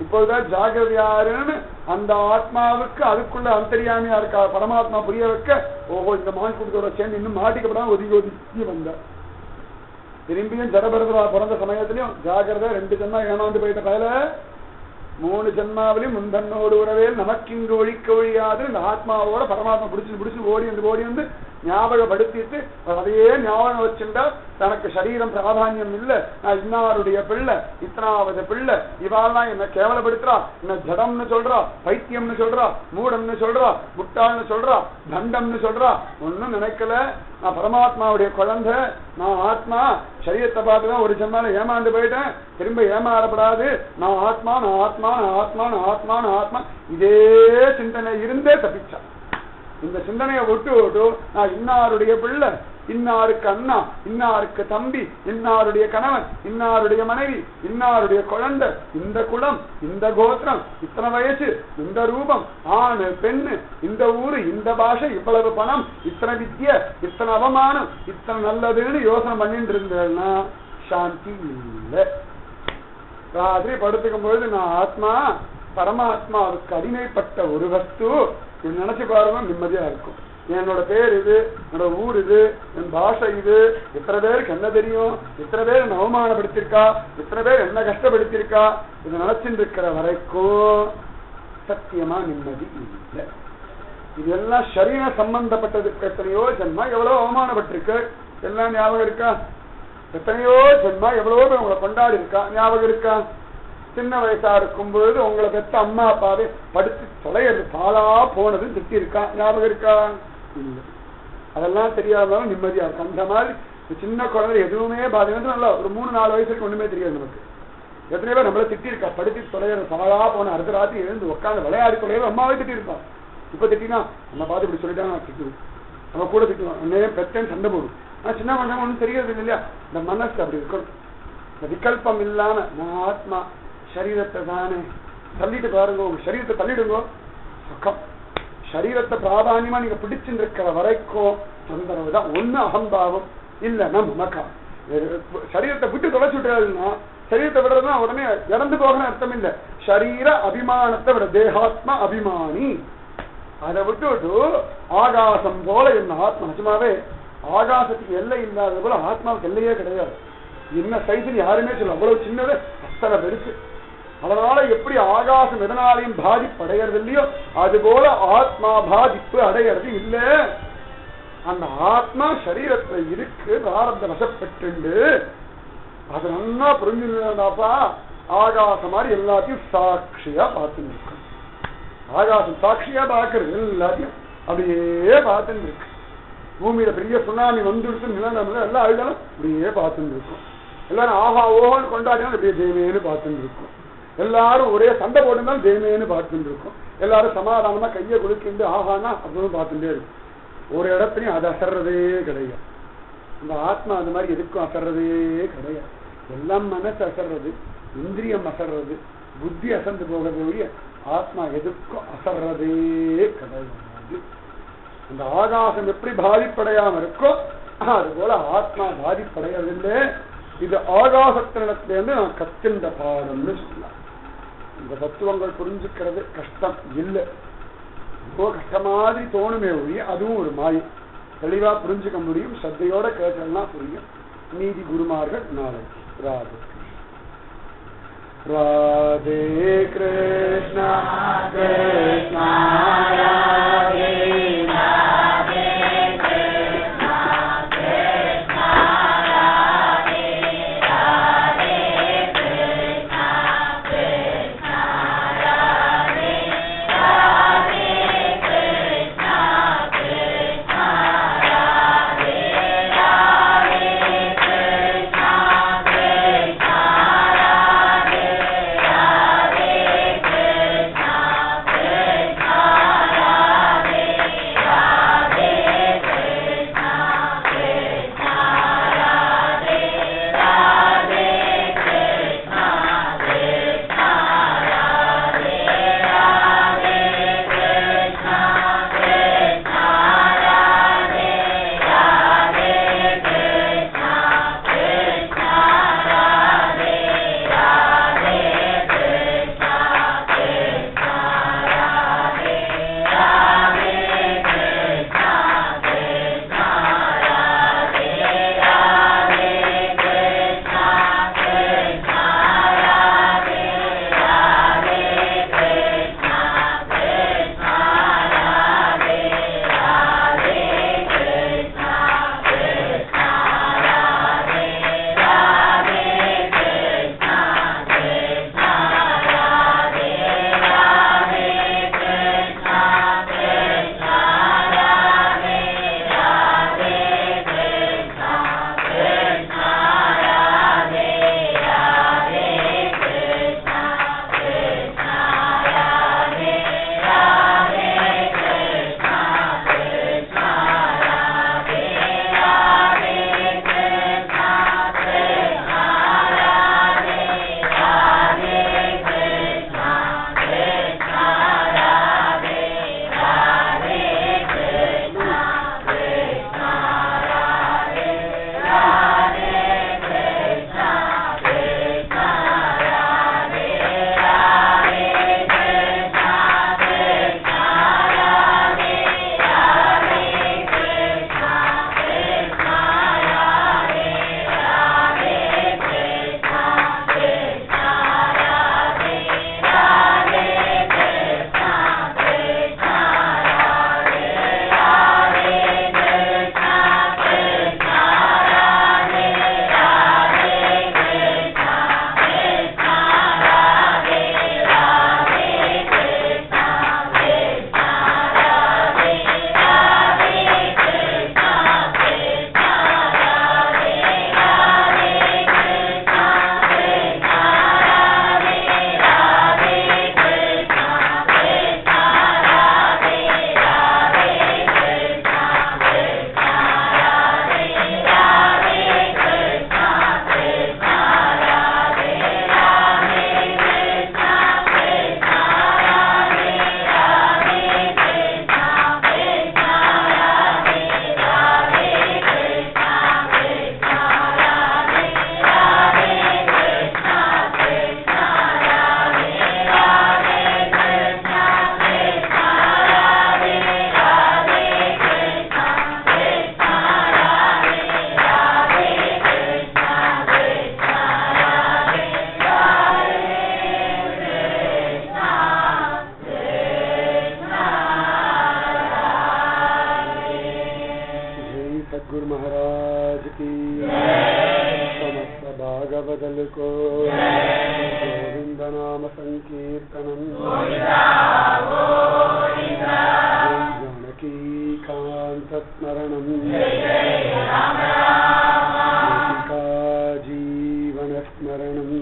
இப்போதுதான் ஜாகிரதையாருன்னு அந்த ஆத்மாவுக்கு அதுக்குள்ள அந்தரியாமையா இருக்கா பரமாத்மா புரிய வைக்க, ஓஹோ இந்த மான் கூட்டத்தோட சேர்ந்து இன்னும் மாட்டிக்கப்படாம ஒதுக்கி ஒதுக்கி வந்த. திரும்பியும் ஜடபரதா பிறந்த சமயத்திலையும் ஜாகிரதை 2 ஜன்மா ஏமாந்து போயிட்ட பயல 3 ஜன்மாவிலையும் முந்தன்னோடு உறவேல் நமக்கிங்கு ஒழிக்க ஒழியாது. இந்த ஆத்மாவோட பரமாத்மா பிடிச்சு ஓடி வந்து ஞாபகப்படுத்திட்டு அதையே ஞாபகம் வச்சுட்டா தனக்கு சரீரம் பிராதானியம் இல்ல, நான் இன்னாருடைய பிள்ளை, இத்தனாவது பிள்ளை, இவாள்லாம் என்ன கேவலப்படுத்துறா, என்ன ஜடம்னு சொல்றா, பைத்தியம்னு சொல்றா, மூடம்னு சொல்றா, முட்டாள்னு சொல்றா, தண்டம்னு சொல்றா, ஒன்னும் நினைக்கல. நான் பரமாத்மாவுடைய குழந்தை, நான் ஆத்மா. சரீரத்தை பார்த்துதான் ஒரு ஜன்மால ஏமாந்து போயிட்டேன், திரும்ப ஏமாறப்படாது. நான் ஆத்மா, நான் ஆத்மா, நான் ஆத்மா, நான் ஆத்மா, நான் ஆத்மா, இதே சிந்தனை இருந்தே தப்பிச்சான். இந்த சிந்தனையை விட்டு நான் இன்னாருடைய பிள்ளை, இன்னாருக்கு அண்ணா, இன்னாருக்கு தம்பி, இன்னாருடைய கணவன், இன்னாருடைய மனைவி, இன்னாருடைய குழந்தை, இந்த குலம், இந்த கோத்திரம், இத்தனை வயசு, இந்த ரூபம், ஆணு பெண்ணு, இந்த ஊரு, இந்த பாஷை, இவ்வளவு பணம், இத்தனை வித்திய, இத்தனை அவமானம், இத்தனை நல்லதுன்னு யோசனை பண்ணிட்டு இருந்தேன்னா சாந்தி இல்லை. ராத்திரி படுத்துக்கும் பொழுது நான் ஆத்மா, பரமாத்மாவுக்கு அடிமைப்பட்ட ஒரு வஸ்து நினைச்சு பாருங்க, நிம்மதியா இருக்கும். என்னோட பேர் இது, என்னோட ஊர் இது, என் பாஷை இது, எத்தனை பேருக்கு என்ன தெரியும், எத்தனை பேர் என்ன அவமானப்படுத்திருக்கா, எத்தனை பேர் என்ன கஷ்டப்படுத்திருக்கா, இதை நினைச்சுட்டு இருக்கிற வரைக்கும் சத்தியமா நிம்மதி இல்லை. இதெல்லாம் சரீர சம்பந்தப்பட்டது. எத்தனையோ ஜென்மா எவ்வளவு அவமானப்பட்டிருக்கு எல்லாம் ஞாபகம் இருக்கா? எத்தனையோ ஜென்மா எவ்வளவோ பேர் உங்களை கொண்டாடி இருக்கா ஞாபகம் இருக்கா? சின்ன வயசா இருக்கும் பொழுது உங்களை பெற்ற அம்மா அப்பாவே படுத்து தொலைகிறது பாலா போனது திட்டி இருக்கா ஞாபகம் இருக்கா? இல்லை. அதெல்லாம் தெரியாதாலும் நிம்மதியா இருக்கும். அந்த மாதிரி சின்ன குழந்தை எதுவுமே பாத்தீங்கன்னா நல்லா ஒரு 3-4 வயசுக்கு ஒண்ணுமே தெரியாது நமக்கு. எத்தனை பேர் நம்மள திட்டி இருக்கா? படுத்து தொலைகிறது பாலா போன அடுத்த ராத்திரி எழுந்து உட்காந்து விளையாடி தொலைகிறது அம்மாவே திட்டி இருப்பான். இப்ப திட்டினா நம்ம பார்த்து இப்படி சொல்லிட்டா நான் திட்டுவோம், நம்ம கூட திட்டுவோம், என்னையே பெற்றேன்னு சண்டை போடும். ஆனா சின்ன மனுஷன் ஒன்றும் தெரியாது இல்லையா? இந்த மனசு அப்படி இருக்கணும். இந்த விகல்பம் இல்லாம நான் ஆத்மா சரீரத்தை தானே தள்ளிட்டு பாருங்க. உங்க சரீரத்தை தள்ளிடுங்க சுகம். சரீரத்தை பிராதானியமா நீங்க பிடிச்சுட்டு இருக்கிற வரைக்கும் தொந்தரவு தான். ஒண்ணு அகம்பாவம் இல்லைன்னா மமக்காரம். சரீரத்தை விட்டு தொலைச்சு விட்டுறாதுன்னா சரீரத்தை விடுறதுன்னா உடனே இறந்து போகணும் அர்த்தம் இல்லை. சரீர அபிமானத்தை விட தேகாத்மா அபிமானி. அதை விட்டு ஆகாசம் போல என்ன ஆத்மா. நிஜமாவே ஆகாசத்துக்கு எல்லை இல்லாத போல ஆத்மாவுக்கு எல்லையே கிடையாது. என்ன சைஸ்ன்னு யாருமே சொல்ல, அவ்வளவு சின்னது அத்தனை பெருசு. அதனால எப்படி ஆகாசம் எதனாலையும் பாதிப்படைகிறது இல்லையோ அதுபோல ஆத்மா பாதிப்பு அடையிறது இல்ல. அந்த ஆத்மா சரீரத்துல இருக்கு, பிராரப்த வசப்பட்டு அது நல்லா புரிஞ்சுதாப்பா. ஆகாசம் மாதிரி எல்லாத்தையும் சாட்சியா பார்த்துட்டு இருக்கு. ஆகாசம் சாட்சியா பார்க்கறது எல்லாத்தையும் அப்படியே பார்த்துட்டு இருக்கு. பூமியில பெரிய சுனாமி வந்துடுச்சு நிலநடுக்கம் எல்லாம் அழுதாலும் அப்படியே பார்த்துட்டு இருக்கும். எல்லாரும் ஆஹா ஓஹோன்னு கொண்டாடினாலும் அப்படியே தேவேன்னு பார்த்துட்டு இருக்கும். எல்லாரும் ஒரே சண்டை போட்டுனாலும் தேவேன்னு பார்த்துட்டு இருக்கும். எல்லாரும் சமாதானமா கையை குலுக்கிண்டு ஆஹானா அப்படின்னு பார்த்துட்டே இருக்கும். ஒரு இடத்துலையும் அது அசர்றதே கிடையாது. இந்த ஆத்மா அது மாதிரி எதுக்கும் அசர்றதே கிடையாது. எல்லாம் மனசு அசர்றது, இந்திரியம் அசர்றது, புத்தி அசர்ந்து போகக்கூடிய ஆத்மா எதுக்கும் அசர்றதே கிடையாது. அந்த ஆகாசம் எப்படி பாதிப்படையாம இருக்கோ அது போல ஆத்மா பாதிப்படையதில்லை. இது ஆகாசத்தினிடத்திலிருந்து நான் கத்தின்ற பாடம்னு சொல்லலாம். இந்த தத்துவங்கள் புரிஞ்சுக்கிறது கஷ்டம் இல்லை. ரொம்ப கஷ்ட மாதிரி தோணுமே ஒழிய அதுவும் ஒரு மாயை. தெளிவா புரிஞ்சுக்க முடியும். சத்தையோட கேட்டா புரியும். நீதி குருமார்கள் நாளைக்கு. ராதே ராதே கிருஷ்ணா கிருஷ்ணா ராதே ராதே கிருஷ்ணா கிருஷ்ணா ராதே ராதே கிருஷ்ணா கிருஷ்ணா ராதே ராதே கிருஷ்ணா கிருஷ்ணா ராதே ராதே கிருஷ்ணா கிருஷ்ணா ராதே ராதே கிருஷ்ணா கிருஷ்ணா ராதே सद्गुरु महाराज की समस्त भागवदल को गोविंद नाम संकीर्तनम जानकी कांत स्मरणम गोपिका जीवन स्मरणम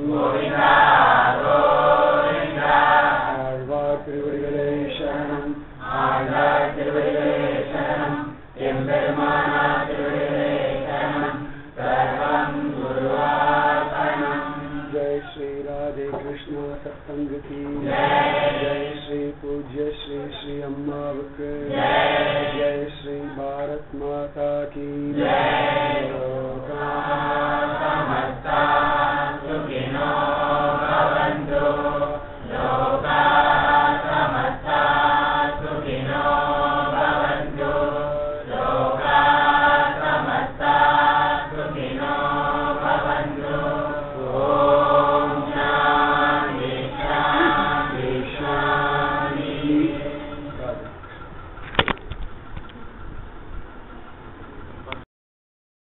आழ்வார் திருவடிகளே சரணம் ஆழ்வார் திருவடிகளே சரணம் எம்பெருமானார் திருவடிகளே சரணம் சர்வம் குருவார்ப்பணம் जय श्री राधे कृष्ण सत्संग की जय श्री पूज्य श्री श्री अम्मावक जय श्री भारत माता की जय